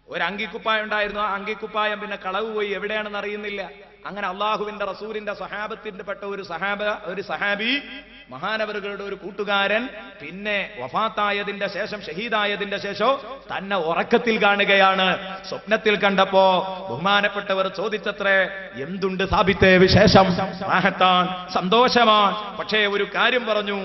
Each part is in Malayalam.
ഒരു അങ്കിക്കുപ്പായം ഉണ്ടായിരുന്നു. ആ അങ്കിക്കുപ്പായം പിന്നെ കളവ് പോയി, എവിടെയാണെന്ന് അറിയുന്നില്ല. അങ്ങനെ അള്ളാഹുവിന്റെ റസൂലിന്റെ സഹാബത്തിന്റെ പെട്ട ഒരു സഹാബി, മഹാനവറുകളുടെ ഒരു കൂട്ടുകാരൻ, പിന്നെ വഫാത്തായതിന്റെ ശേഷം, ഷഹീദായതിന്റെ ശേഷം തന്നെ ഉറക്കത്തിൽ കാണുകയാണ്. സ്വപ്നത്തിൽ കണ്ടപ്പോ ബഹുമാനപ്പെട്ടവർ ചോദിച്ചത്രേ, എന്തുണ്ട് സാബിത്തെ വിശേഷം? റാഹത്താൻ, സന്തോഷമാണ്. പക്ഷേ ഒരു കാര്യം പറഞ്ഞു,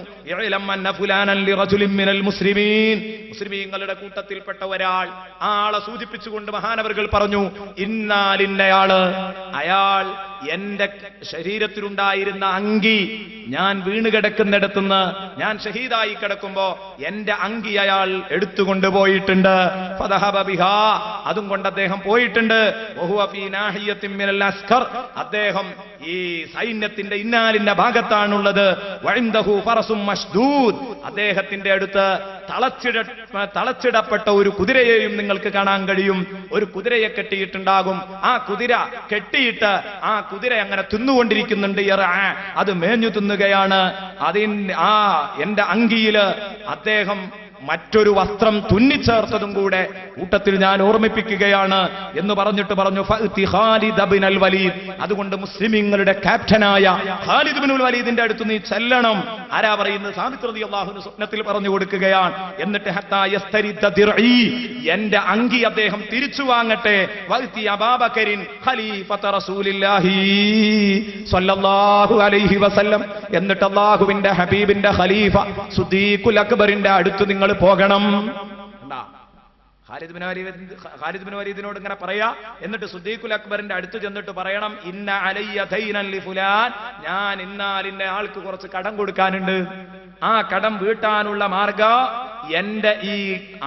മുസ്ലിമീങ്ങളുടെ കൂട്ടത്തിൽപ്പെട്ട ഒരാൾ, ആളെ സൂചിപ്പിച്ചുകൊണ്ട് മഹാനവറുകൾ പറഞ്ഞു, ഇന്നാലിന്നയാള്, അയാൾ എന്റെ ശരീരത്തിലുണ്ടായിരുന്ന അങ്കി, ഞാൻ വീണ് കിടക്കുന്നിടത്തുനിന്ന്, ഞാൻ ഷഹീദായി കിടക്കുമ്പോ എന്റെ അങ്കി അയാൾ എടുത്തുകൊണ്ടുപോയിട്ടുണ്ട്. അതും കൊണ്ട് അദ്ദേഹം പോയിട്ടുണ്ട്. അദ്ദേഹം ഈ സൈന്യത്തിന്റെ ഇന്നാലിന്റെ ഭാഗത്താണുള്ളത്. അദ്ദേഹത്തിന്റെ അടുത്ത് തളച്ചിടപ്പെട്ട ഒരു കുതിരയെയും നിങ്ങൾക്ക് കാണാൻ കഴിയും. ഒരു കുതിരയെ കെട്ടിയിട്ടുണ്ടാകും. ആ കുതിര കെട്ടിയിട്ട് ആ കുതിര അങ്ങനെ തിന്നുകൊണ്ടിരിക്കുന്നുണ്ട്. അത് മേഞ്ഞു തിന്നുകയാണ്. എന്റെ അങ്കിയില് അദ്ദേഹം മറ്റൊരു വസ്ത്രം തുന്നിച്ചേർത്തതും കൂടെ കൂട്ടത്തിൽ ഞാൻ ഓർമ്മിപ്പിക്കുകയാണ് എന്ന് പറഞ്ഞിട്ട് പറഞ്ഞു, ഖാലിദ് ഇബ്നുൽ വലീദ്, അതുകൊണ്ട് മുസ്ലിമീങ്ങളുടെ ക്യാപ്റ്റനായ ഖാലിദ് ഇബ്നുൽ വലീദിന്റെ അടുത്ത് നീ ചെല്ലണം. ആരാ പറയുന്നത്? സാബിത്ത് റളിയല്ലാഹു അൻഹു സ്വപ്നത്തിൽ പറഞ്ഞു കൊടുക്കുകയാണ്. എന്നിട്ട് ഹത്താ യസ്തരിദ ദിർഈ, എന്റെ അങ്കി അദ്ദേഹം തിരിച്ചു വാങ്ങട്ടെ. വഅതി അബൂബക്കറിൻ ഖലീഫത റസൂലില്ലാഹി സ്വല്ലല്ലാഹു അലൈഹി വസല്ലം, എന്നിട്ട് അല്ലാഹുവിന്റെ ഹബീബിന്റെ ഖലീഫ സിദ്ദീഖുൽ അക്ബറിന്റെ അടുത്ത് നിങ്ങൾ പോകണം. ഖാലിദ് ബിൻ വലീദിനോട് ഇങ്ങനെ പറയാ. എന്നിട്ട് സിദ്ദീഖുൽ അക്ബറിന്റെ അടുത്ത് ചെന്നിട്ട് പറയണം, ഇന്ന അലയ്യ ദൈനൻ ലി ഫുലാൻ, ഞാൻ ഇന്നാലിന്റെ ആൾക്ക് കുറച്ച് കടം കൊടുക്കാനുണ്ട്. ആ കടം വീട്ടാനുള്ള മാർഗം എന്റെ ഈ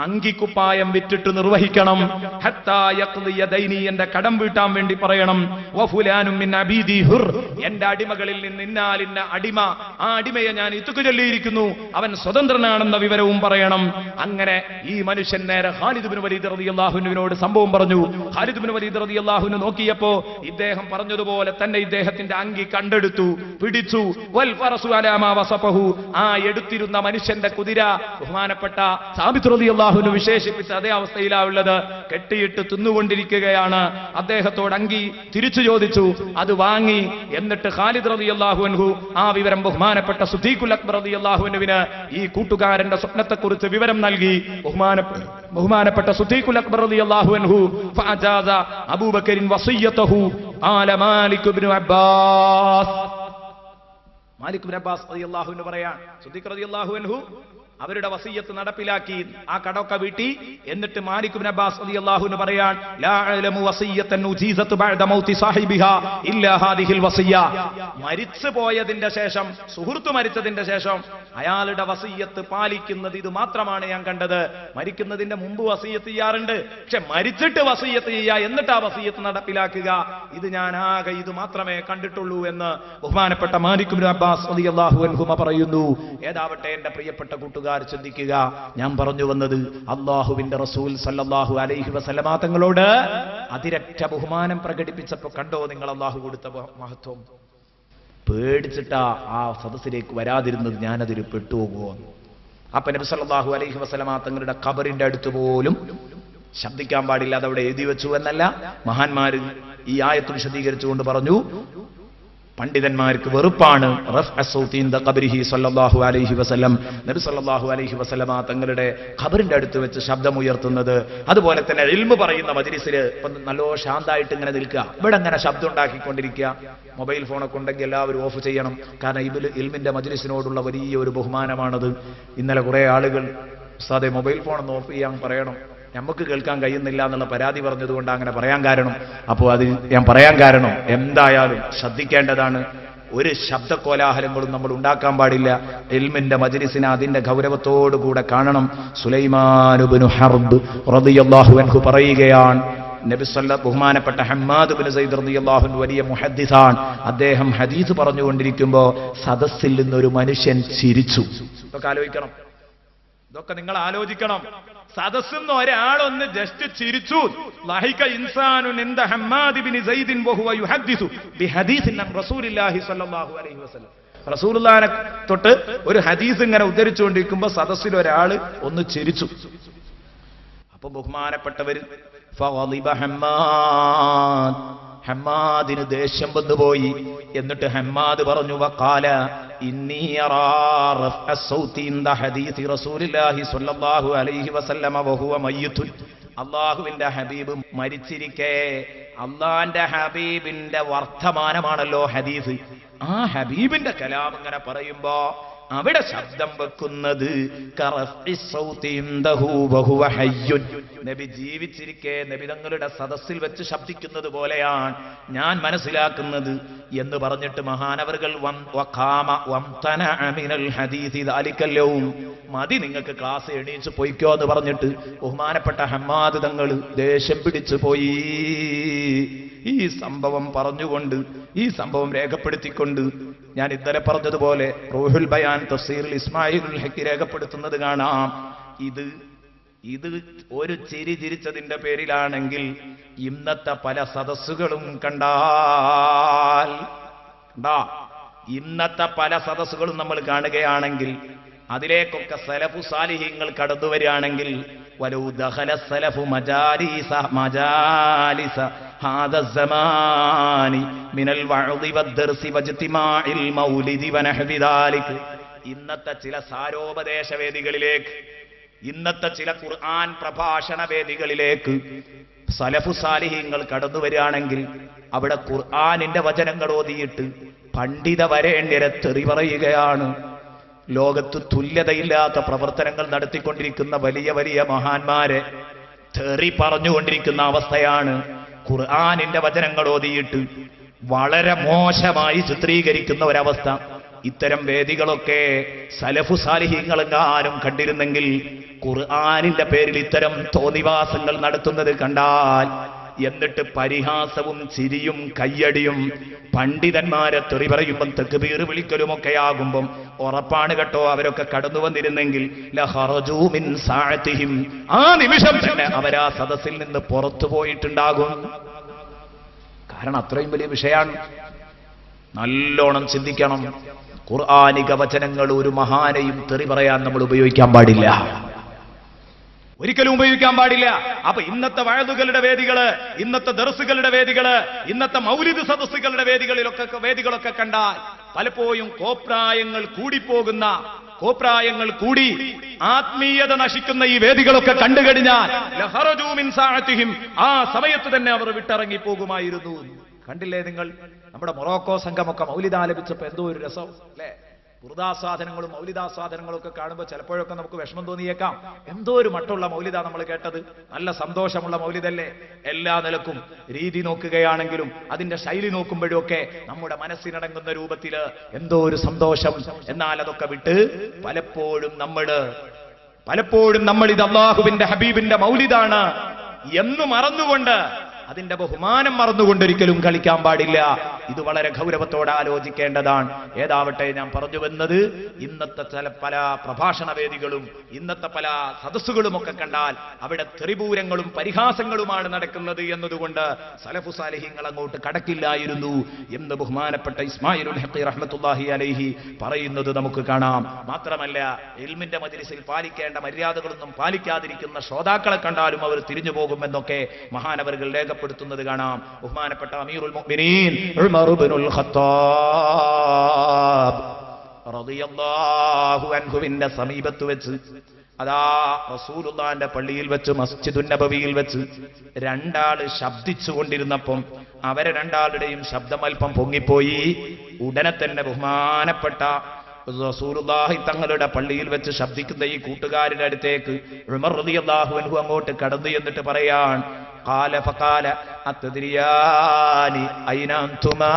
അങ്കിക്കുപ്പായം വിറ്റിട്ട് നിർവഹിക്കണം. ഹത്താ യഖ്ദിയ ദൈനി, എന്റെ കടം വീട്ടാൻ വേണ്ടി പറയണം. വഫുലാനും മിൻ അബീദി ഹുർ, എന്റെ അടിമകളിൽ നിന്ന് ഇന്നാലിന്ന അടിമ, ആ അടിമയെ ഞാൻ ഇതുക്ക് ചൊല്ലിയിരിക്കുന്നു, അവൻ സ്വതന്ത്രനാണെന്ന വിവരവും പറയണം. അങ്ങനെ ഈ മനുഷ്യൻ നേരെ ഖാലിദ് ഇബ്നു വലീദ് റളിയല്ലാഹു അൻഹുവിനോട് സംഭവം പറഞ്ഞു. ഖാലിദ് ഇബ്നു വലീദ് റളിയല്ലാഹു അൻഹു നോക്കിയപ്പോ ഇദ്ദേഹം പറഞ്ഞതുപോലെ തന്നെ ഇദ്ദേഹത്തിന്റെ അങ്കി കണ്ടെടുത്തു, പിടിച്ചു. വൽ ഫറസു അലാ മാ വസഫഹു, ആ എടുത്തിരുന്ന മനുഷ്യന്റെ കുതിര ബഹുമാനപ്പെട്ട സാബിത്ത് റളിയല്ലാഹു അൻഹു വിശേഷിപ്പിച്ച അതേ അവസ്ഥയിലാണുള്ളത്. കെട്ടിയിട്ട് തിന്നുകൊണ്ടിരിക്കുകയാണ്. അദ്ദേഹത്തോട് അങ്കി തിരിച്ചു ചോദിച്ചു, അത് വാങ്ങി. എന്നിട്ട് ഖാലിദ് റളിയല്ലാഹു അൻഹു ആ വിവരം ബഹുമാനപ്പെട്ട സിദ്ദീഖുൽ അക്ബർ റളിയല്ലാഹു അൻഹുവിന് ഈ കൂട്ടുകാരന്റെ സ്വപ്നത്തെക്കുറിച്ച് വിവരം നൽകി. ബഹുമാനപ്പെട്ട സിദ്ദീഖുൽ അക്ബർ റളിയല്ലാഹു അൻഹു ഫഅജാസ അബൂബക്കറിൻ വസിയ്യതഹു ആല Malik Ibn Abbas. Malik Ibn Abbas റളിയല്ലാഹു അൻഹു പറയാൻ, സിദ്ദീഖ് റളിയല്ലാഹു അൻഹു അവരുടെ വസിയ്യത്ത് നടപ്പിലാക്കി, ആ കടമൊക്കെ വീട്ടി. എന്നിട്ട് മാലിക് ഇബ്നു അബ്ബാസ് റളിയല്ലാഹു അൻഹു പറയാൻ, ലാ അലമു വസിയ്യതൻ ഉജീസതു ബഅദ മൗതി സാഹിബിഹാ ഇല്ലാ ഹാദിഹിൽ വസിയ്യ, മരിച്ചു പോയതിന്റെ ശേഷം, സുഹൃത്ത് മരിച്ചതിന്റെ ശേഷം അയാളുടെ വസിയ്യത്ത് പാലിക്കുന്നത് ഇത് മാത്രമാണ് ഞാൻ കണ്ടത്. മരിക്കുന്നതിന്റെ മുമ്പ് വസിയ്യത്ത് ചെയ്യാറുണ്ട്, പക്ഷെ മരിച്ചിട്ട് വസിയ്യത്ത് ചെയ്യുക, എന്നിട്ട് ആ വസിയ്യത്ത് നടപ്പിലാക്കുക, ഇത് ഞാൻ ആകെ ഇത് മാത്രമേ കണ്ടിട്ടുള്ളൂ എന്ന് ബഹുമാനപ്പെട്ട മാലിക് ഇബ്നു അബ്ബാസ് റളിയല്ലാഹു അൻഹു പറയുന്നു. ഏതാവട്ടെ എന്റെ പ്രിയപ്പെട്ട കൂട്ടുകാർ ചിന്തിക്കുക, ഞാൻ പറഞ്ഞു വന്നത് അല്ലാഹുവിന്റെ റസൂൽ സല്ലല്ലാഹു അലൈഹി വസല്ലമ തങ്ങളോട് അതിരറ്റ ബഹുമാനം പ്രകടിപ്പിച്ചപ്പോ കണ്ടോ നിങ്ങൾ അല്ലാഹു കൊടുത്ത മഹത്വം? പേടിച്ചിട്ടാ ആ സദസ്സിലേക്ക് വരാതിരുന്നത്, ഞാനതിൽ പെട്ടുപോകുമോ. അപ്പൊ നബി സല്ലല്ലാഹു അലൈഹി വസല്ലമ തങ്ങളുടെ ഖബറിന്റെ അടുത്ത് പോലും ശബ്ദിക്കാൻ പാടില്ല, അതവിടെ എഴുതി വെച്ചു എന്നല്ല. മഹാന്മാര് ഈ ആയത്ത് വിശദീകരിച്ചുകൊണ്ട് പറഞ്ഞു, പണ്ഡിതന്മാർക്ക് വെറുപ്പാണ് നബി സല്ലല്ലാഹു അലൈഹി വസല്ലമ തങ്ങളുടെ ഖബറിന്റെ അടുത്ത് വെച്ച് ശബ്ദമുയർത്തുന്നത്. അതുപോലെ തന്നെ ഇൽമു പറയുന്ന മജ്ലിസിൽ നല്ലോ ശാന്തായിട്ട് ഇങ്ങനെ നിൽക്കുക, ഇവിടെ അങ്ങനെ ശബ്ദം ഉണ്ടാക്കിക്കൊണ്ടിരിക്കുക. മൊബൈൽ ഫോണൊക്കെ ഉണ്ടെങ്കിൽ എല്ലാവരും ഓഫ് ചെയ്യണം. കാരണം ഇൽമിന്റെ മജ്ലിസിനോടുള്ള വലിയ ഒരു ബഹുമാനമാണത്. ഇന്നലെ കുറെ ആളുകൾ ഉസ്താദേ മൊബൈൽ ഫോൺ ഒന്ന് ഓഫ് ചെയ്യാൻ പറയണം, നമുക്ക് കേൾക്കാൻ കഴിയുന്നില്ല എന്നുള്ള പരാതി പറഞ്ഞതുകൊണ്ട് അങ്ങനെ പറയാൻ കാരണം. അപ്പോൾ അത് ഞാൻ പറയാൻ കാരണം എന്തായാലും ശ്രദ്ധിക്കേണ്ടതാണ്. ഒരു ശബ്ദകോലാഹലങ്ങളും നമ്മൾ ഉണ്ടാക്കാൻ പാടില്ല. ഇൽമിന്റെ മജ്ലിസിനെ അതിന്റെ ഗൗരവത്തോടുകൂടെ കാണണം. സുലൈമാൻ ഇബ്നു ഹർബ് റളിയല്ലാഹു അൻഹു പറയുകയാണ്, നബി ബഹുമാനപ്പെട്ട ഹമ്മാദ് ഇബ്നു സയ്യിദ് റളിയല്ലാഹു അൻഹു വലിയ മുഹദ്ദിസാണ്. അദ്ദേഹം ഹദീസ് പറഞ്ഞുകൊണ്ടിരിക്കുമ്പോൾ സദസ്സിൽ നിന്നൊരു മനുഷ്യൻ ചിരിച്ചു. ഇതൊക്കെ ആലോചിക്കണം, ഇതൊക്കെ നിങ്ങൾ ആലോചിക്കണം. സദസ്സിന്ന് ഒരാളൊന്ന് ജസ്റ്റ് ചിരിച്ചു. ലഹിക ഇൻസാനുൻ ഇൻദ ഹമ്മാദ് ഇബ്നു സയ്യിദ് വഹുവ യുഹദ്ദിസു ബിഹദീസിൻ അൻ റസൂലില്ലാഹി സ്വല്ലല്ലാഹു അലൈഹി വസല്ലം. റസൂലുള്ളാഹിനെ തൊട്ട് ഒരു ഹദീസ് ഇങ്ങനെ ഉദ്ധരിച്ചുകൊണ്ടിരിക്കുമ്പോൾ സദസ്സിൽ ഒരാൾ ഒന്ന് ചിരിച്ചു. അപ്പൊ ബഹുമാനപ്പെട്ടവർ ഫഗളിബ ഹമ്മാദ്, ഹമ്മാദിന് ദേഷ്യം വന്നുപോയി. എന്നിട്ട് ഹമ്മാദ് പറഞ്ഞു, വഖാല ഇന്നി അറാ റഫ്അ സൗതി ഇൻദ ഹദീസി റസൂലില്ലാഹി സ്വല്ലല്ലാഹു അലൈഹി വസല്ലമ വഹുവ മയ്യിത്തുൻ. അല്ലാഹുവിന്റെ ഹബീബ് മരിച്ചിരിക്കെ, അള്ളാന്റെ ഹബീബിന്റെ വർത്തമാനമാണല്ലോ ഹദീസ്, ആ ഹബീബിന്റെ കലാം ഇങ്ങനെ പറയുമ്പോ അവിടെ ശബ്ദം വെക്കുന്നത് നബി ജീവിച്ചിരിക്കെ നബി തങ്ങളുടെ സദസ്സിൽ വെച്ച് ശബ്ദിക്കുന്നത് പോലെയാണ് ഞാൻ മനസ്സിലാക്കുന്നത് എന്ന് പറഞ്ഞിട്ട് മഹാനവറുകൾ മതി, നിങ്ങൾക്ക് ക്ലാസ് എണീച്ച് പോയിക്കോ എന്ന് പറഞ്ഞിട്ട് ബഹുമാനപ്പെട്ട ഹമ്മാദ് തങ്ങൾ ദേഷ്യം പിടിച്ചു പോയി. ഈ സംഭവം പറഞ്ഞുകൊണ്ട്, ഈ സംഭവം രേഖപ്പെടുത്തിക്കൊണ്ട് ഞാൻ ഇന്നലെ പറഞ്ഞതുപോലെ റൂഹുൽ ബയാൻ തഫ്സീറിൽ ഇസ്മായിലുൽ ഹഖ് രേഖപ്പെടുത്തുന്നത് കാണാം. ഇത് ഒരു ചിരി ചിരിച്ചതിന്റെ പേരിലാണെങ്കിൽ ഇന്നത്തെ പല സദസ്സുകളും കണ്ടാൽ, ഇന്നത്തെ പല സദസ്സുകളും നമ്മൾ കാണുകയാണെങ്കിൽ അതിലേക്കൊക്കെ സലഫു സാലിഹീങ്ങൾ കടന്നു വരികയാണെങ്കിൽ വലൗ ദഖല സലഫു മജാലിസ ഹാദ സമാനി മിനൽ വഅദി വദ്ദർസി വജ്തിമാഇൽ മൗലിദി വനഹ്വി ദാലിക്, ഇന്നത്തെ ചില സാരോപദേശ വേദികളിലേക്ക്, ഇന്നത്തെ ചില ഖുർആൻ പ്രഭാഷണ വേദികളിലേക്ക് സലഫു സാലിഹീങ്ങൾ കടന്നു വരികയാണെങ്കിൽ അവിടെ ഖുർആനിന്റെ വചനങ്ങൾ ഓതിയിട്ട് പണ്ഡിത വരേണ്യരെ തെറി പറയുകയാണ്. ലോകത്ത് തുല്യതയില്ലാത്ത പ്രവർത്തനങ്ങൾ നടത്തിക്കൊണ്ടിരിക്കുന്ന വലിയ വലിയ മഹാന്മാരെ തെറി പറഞ്ഞുകൊണ്ടിരിക്കുന്ന അവസ്ഥയാണ്. ഖുർആനിന്റെ വചനങ്ങൾ ഓതിയിട്ട് വളരെ മോശമായി ചിത്രീകരിക്കുന്ന ഒരവസ്ഥ. ഇത്തരം വേദികളൊക്കെ സലഫു സാലിഹീങ്ങളെങ്ങാനും കണ്ടിരുന്നെങ്കിൽ ഖുർആനിന്റെ പേരിൽ ഇത്തരം തോന്നിവാസങ്ങൾ നടത്തുന്നത് കണ്ടാൽ, എന്നിട്ട് പരിഹാസവും ചിരിയും കയ്യടിയും പണ്ഡിതന്മാരെ തെറി പറയുമ്പം തക്ബീർ വിളിക്കലുമൊക്കെ ആകുമ്പം ഉറപ്പാണ് കേട്ടോ അവരൊക്കെ കടന്നു വന്നിരുന്നെങ്കിൽ ലഖറജൂ മിൻ സാഅതിഹിം, ആ നിമിഷം തന്നെ അവരാ സദസ്സിൽ നിന്ന് പുറത്തു പോയിട്ടുണ്ടാകും. കാരണം അത്രയും വലിയ വിഷയമാണ്. നല്ലോണം ചിന്തിക്കണം. ഖുർആനിക വചനങ്ങൾ ഒരു മഹാനെയും തെറി പറയാൻ നമ്മൾ ഉപയോഗിക്കാൻ പാടില്ല, ഒരിക്കലും ഉപയോഗിക്കാൻ പാടില്ല. അപ്പൊ ഇന്നത്തെ വഅദുകളുടെ വേദികള്, ഇന്നത്തെ ദർസുകളുടെ വേദികള്, ഇന്നത്തെ മൗലിദ് സദസ്സുകളുടെ വേദികളൊക്കെ കണ്ടാൽ പലപ്പോഴും കോപ്രായങ്ങൾ കൂടിപ്പോകുന്ന, കോപ്രായങ്ങൾ കൂടി ആത്മീയത നശിക്കുന്ന ഈ വേദികളൊക്കെ കണ്ടുകഴിഞ്ഞാൽ ലഖറജൂ മിൻ സാഅതിഹിം, ആ സമയത്ത് തന്നെ അവർ വിട്ടിറങ്ങി പോകുമായിരുന്നു. കണ്ടില്ലേ നിങ്ങൾ? നമ്മുടെ മൊറോക്കോ സംഘമൊക്കെ മൗലിദ് ആലപിച്ചപ്പോ എന്തോ ഒരു രസം അല്ലേ? ബുർദാസ്വാദനങ്ങളും മൗലിദാസ്വാദനങ്ങളും ഒക്കെ കാണുമ്പോൾ ചിലപ്പോഴൊക്കെ നമുക്ക് വിഷമം തോന്നിയേക്കാം. എന്തോ ഒരു മട്ടുള്ള മൗലിദാ നമ്മൾ കേട്ടത്, നല്ല സന്തോഷമുള്ള മൗലിദല്ലേ. എല്ലാ നിലക്കും രീതി നോക്കുകയാണെങ്കിലും അതിന്റെ ശൈലി നോക്കുമ്പോഴും ഒക്കെ നമ്മുടെ മനസ്സിനടങ്ങുന്ന രൂപത്തില് എന്തോ ഒരു സന്തോഷം. എന്നാൽ അതൊക്കെ വിട്ട് പലപ്പോഴും നമ്മൾ ഇത് അല്ലാഹുവിന്റെ ഹബീബിന്റെ മൗലിദാണ് എന്ന് മറന്നുകൊണ്ട്, അതിന്റെ ബഹുമാനം മറന്നുകൊണ്ടൊരിക്കലും കളിക്കാൻ പാടില്ല. ഇത് വളരെ ഗൗരവത്തോടെ ആലോചിക്കേണ്ടതാണ്. ഏതാവട്ടെ, ഞാൻ പറഞ്ഞു വന്നത് ഇന്നത്തെ പല പ്രഭാഷണ വേദികളും ഇന്നത്തെ പല സദസ്സുകളും ഒക്കെ കണ്ടാൽ അവിടെ തെറിപൂരങ്ങളും പരിഹാസങ്ങളുമാണ് നടക്കുന്നത് എന്നതുകൊണ്ട് സലഫു സാലിഹീങ്ങൾ അങ്ങോട്ട് കടക്കില്ലായിരുന്നു എന്ന് ബഹുമാനപ്പെട്ട ഇസ്മായിലുൽ ഹഖ് റഹ്മത്തുള്ളാഹി അലൈഹി പറയുന്നത് നമുക്ക് കാണാം. മാത്രമല്ല, ഇൽമിന്റെ മജ്ലിസിൽ പാലിക്കേണ്ട മര്യാദകളൊന്നും പാലിക്കാതിരിക്കുന്ന ശ്രോതാക്കളെ കണ്ടാലും അവർ തിരിഞ്ഞു പോകുമെന്നൊക്കെ മഹാനവറുകൾ രേഖപ്പെടുത്തുന്നത് കാണാം. ബഹുമാനപ്പെട്ട അമീറുൽ മുഅ്മിനീൻ ഉമർ ഇബ്നുൽ ഖത്താബ് റളിയല്ലാഹു അൻഹുവിന്റെ സമീപത്ത് വെച്ച്, അതാ റസൂലുള്ളാഹിന്റെ പള്ളിയിൽ വെച്ച്, മസ്ജിദുൻ നബവിയിൽ വെച്ച് രണ്ടാള് ശബ്ദിച്ചുകൊണ്ടിരുന്നപ്പം അവരെ രണ്ടാളുടെയും ശബ്ദം അല്പം പൊങ്ങിപ്പോയി. ഉടനെ തന്നെ ബഹുമാനപ്പെട്ട റസൂലുള്ളാഹി തങ്ങളുടെ പള്ളിയിൽ വെച്ച് ശബ്ദിക്കുന്ന ഈ കൂട്ടുകാരുടെ അടുത്തേക്ക് ഉമർ റളിയല്ലാഹു അൻഹു അങ്ങോട്ട് കടന്നു എന്നിട്ട് പറയാൻ, ഖാല ഫഖാല അത്തദ്രിയാനി ഐന അൻതുമാ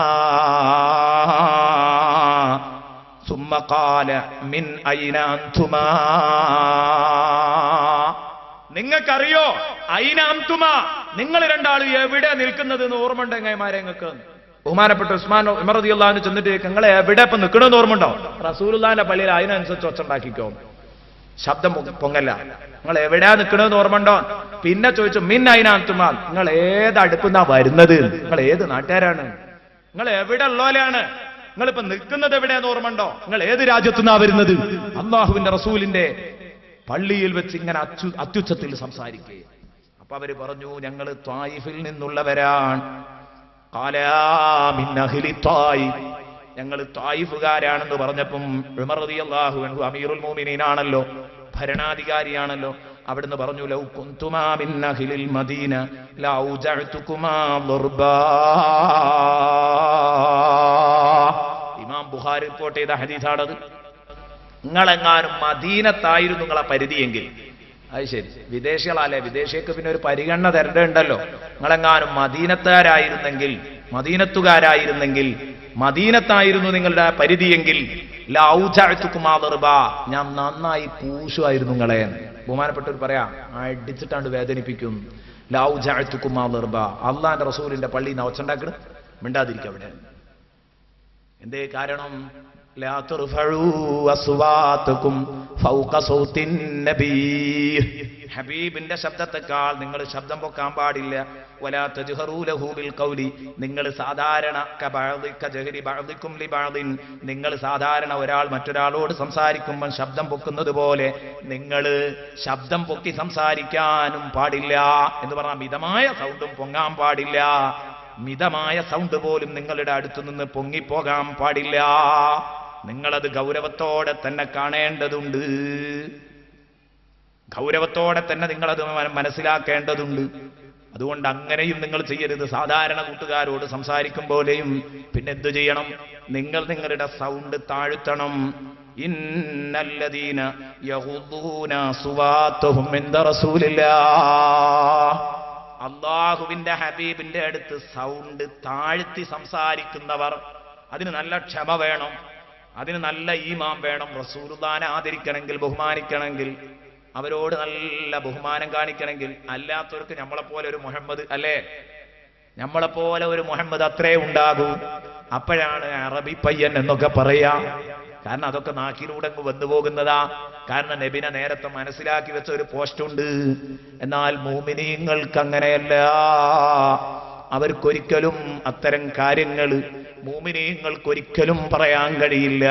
സുമ്മ ഖാല മിൻ ഐന അൻതുമാ, നിങ്ങൾക്കറിയോ ഐന അൻതുമാ, നിങ്ങൾ രണ്ടാളും എവിടെ നിൽക്കുന്നത് എന്ന് ഓർമ്മയുണ്ട് എങ്ങന്മാരെ നിങ്ങൾക്ക്? ബഹുമാനപ്പെട്ട ഉസ്മാൻ ഉമർ റളിയല്ലാഹു അൻഹു ചെന്നിട്ട് നിങ്ങളെ എവിടെ ഇപ്പൊ നിൽക്കണമെന്ന് ഓർമ്മയുണ്ടോ? റസൂലുള്ളാഹിന്റെ പള്ളിയിൽ അതിനനുസരിച്ച് ഒച്ചുണ്ടാക്കിക്കോ, ശബ്ദം പൊങ്ങല്ല. നിങ്ങൾ എവിടെയാ നിൽക്കണമെന്ന് ഓർമ്മയുണ്ടോ? പിന്നെ ചോദിച്ചു മിൻ ഐന അൻതുമാ, നിങ്ങൾ ഏത് അടുപ്പുന്നാ വരുന്നത്, നിങ്ങൾ ഏത് നാട്ടുകാരാണ്, നിങ്ങൾ എവിടെ ഉള്ളോലെയാണ്, നിങ്ങളിപ്പോ നിൽക്കുന്നത് എവിടെയാന്ന് ഓർമ്മയുണ്ടോ, നിങ്ങൾ ഏത് രാജ്യത്തുനിന്നാ വരുന്നത്? അല്ലാഹുവിന്റെ റസൂലിന്റെ പള്ളിയിൽ വെച്ച് ഇങ്ങനെ അത്യുച്ചത്തിൽ സംസാരിക്കുകയും അപ്പൊ അവര് പറഞ്ഞു, ഞങ്ങൾ ത്വായിഫിൽ നിന്നുള്ളവരാണ്. ഖാലാ മിൻ അഹ്ലി ത്വായിഫ്, ഞങ്ങൾ ത്വായിഫുകാരാണെന്ന് പറഞ്ഞപ്പം ഉമർ റളിയല്ലാഹു അൻഹു അമീറുൽ മുഅ്മിനീനാണല്ലോ, ഭരണാധികാരിയാണല്ലോ, അവിടുന്ന് പറഞ്ഞു, ലൗ കുന്തുമാ മിൻ അഹ്ലിൽ മദീന ലൗജഅതുകുമാ ദർബാ. ഇമാം ബുഖാരി റിപ്പോർട്ട് ചെയ്ത ഹദീസാണത്. നിങ്ങളെങ്ങാനും മദീനത്തായിരുന്നു നിങ്ങളെ പരിധിയെങ്കിൽ, അത് ശരി, വിദേശികളല്ലേ, വിദേശിക്ക് പിന്നെ ഒരു പരിഗണന തരേണ്ടതുണ്ടല്ലോ. നിങ്ങളെങ്ങാനും മദീനത്തുകാരായിരുന്നെങ്കിൽ, മദീനത്തായിരുന്നു നിങ്ങളുടെ പരിധിയെങ്കിൽ ലൗജഅതുകുമാ ദർബാ, ഞാൻ നന്നായി പൂശുമായിരുന്നു നിങ്ങളെ. ബഹുമാനപ്പെട്ടവർ പറയാം, അടിച്ചിട്ടാണ്ട് വേദനിപ്പിക്കും. ലൗജഅതുകുമാ ദർബാ, അള്ളാന്റെ റസൂലിന്റെ പള്ളിയിൽ നിന്ന് ഒച്ചണ്ടാക്കണം, മിണ്ടാതിരിക്കുക അവിടെ. എന്തേ കാരണം? ലാ തുർഫഉ അസ്വാതകും ഫൗക സൗത്തിൻ നബി, ഹബീബിന്റെ ശബ്ദത്തെക്കാൾ നിങ്ങൾ ശബ്ദം പൊക്കാൻ പാടില്ല. വലാ തജ്ഹറൂ ലഹു ബിൽ ഖൗലി, നിങ്ങൾ സാധാരണ കജഹരി ബഅദികും ലിബഅദിൻ, നിങ്ങൾ സാധാരണ ഒരാൾ മറ്റൊരാളോട് സംസാരിക്കുമ്പോൾ ശബ്ദം പൊക്കുന്നത് പോലെ നിങ്ങൾ ശബ്ദം പൊക്കി സംസാരിക്കാനും പാടില്ല എന്ന് പറഞ്ഞാൽ മിതമായ സൗണ്ടും പൊങ്ങാൻ പാടില്ല. മിതമായ സൗണ്ട് പോലും നിങ്ങളുടെ അടുത്തു നിന്ന് പൊങ്ങിപ്പോകാൻ പാടില്ല. നിങ്ങളത് ഗൗരവത്തോടെ തന്നെ കാണേണ്ടതുണ്ട്, ഗൗരവത്തോടെ തന്നെ നിങ്ങളത് മനസ്സിലാക്കേണ്ടതുണ്ട്. അതുകൊണ്ട് അങ്ങനെയും നിങ്ങൾ ചെയ്യരുത്. സാധാരണ കൂട്ടുകാരോട് സംസാരിക്കും പോലെയും പിന്നെ എന്തു ചെയ്യണം? നിങ്ങൾ നിങ്ങളുടെ സൗണ്ട് താഴ്ത്തണം. ഇന്നല്ലദീന യഗുദ്ദൂന അസ്വാതഹും ഇൻദ റസൂലില്ലാഹ്, അല്ലാഹുവിന്റെ ഹബീബിന്റെ അടുത്ത് സൗണ്ട് താഴ്ത്തി സംസാരിക്കുന്നവർ, അതിന് നല്ല ക്ഷമ വേണം, അതിന് നല്ല ഈമാൻ വേണം. റസൂലുള്ളാഹിനെ ആദരിക്കണമെങ്കിൽ, ബഹുമാനിക്കണമെങ്കിൽ, അവരോട് നല്ല ബഹുമാനം കാണിക്കണമെങ്കിൽ, അല്ലാത്തവർക്ക് നമ്മളെപ്പോലെ ഒരു മുഹമ്മദ് അല്ലേ, നമ്മളെപ്പോലെ ഒരു മുഹമ്മദ് അത്രേ ഉണ്ടാകൂ. അപ്പോഴാണ് അറബി പയ്യൻ എന്നൊക്കെ പറയാ. കാരണം അതൊക്കെ നാക്കിലൂടെ വന്നു പോകുന്നതാ. കാരണം നബിനെ നേരത്തെ മനസ്സിലാക്കി വെച്ച ഒരു പോസ്റ്റുണ്ട്. എന്നാൽ മുഅ്മിനീങ്ങൾക്ക് അങ്ങനെയല്ല, അവർക്കൊരിക്കലും അത്തരം കാര്യങ്ങൾ മുഅ്മിനീങ്ങൾക്കൊരിക്കലും പറയാൻ കഴിയില്ല.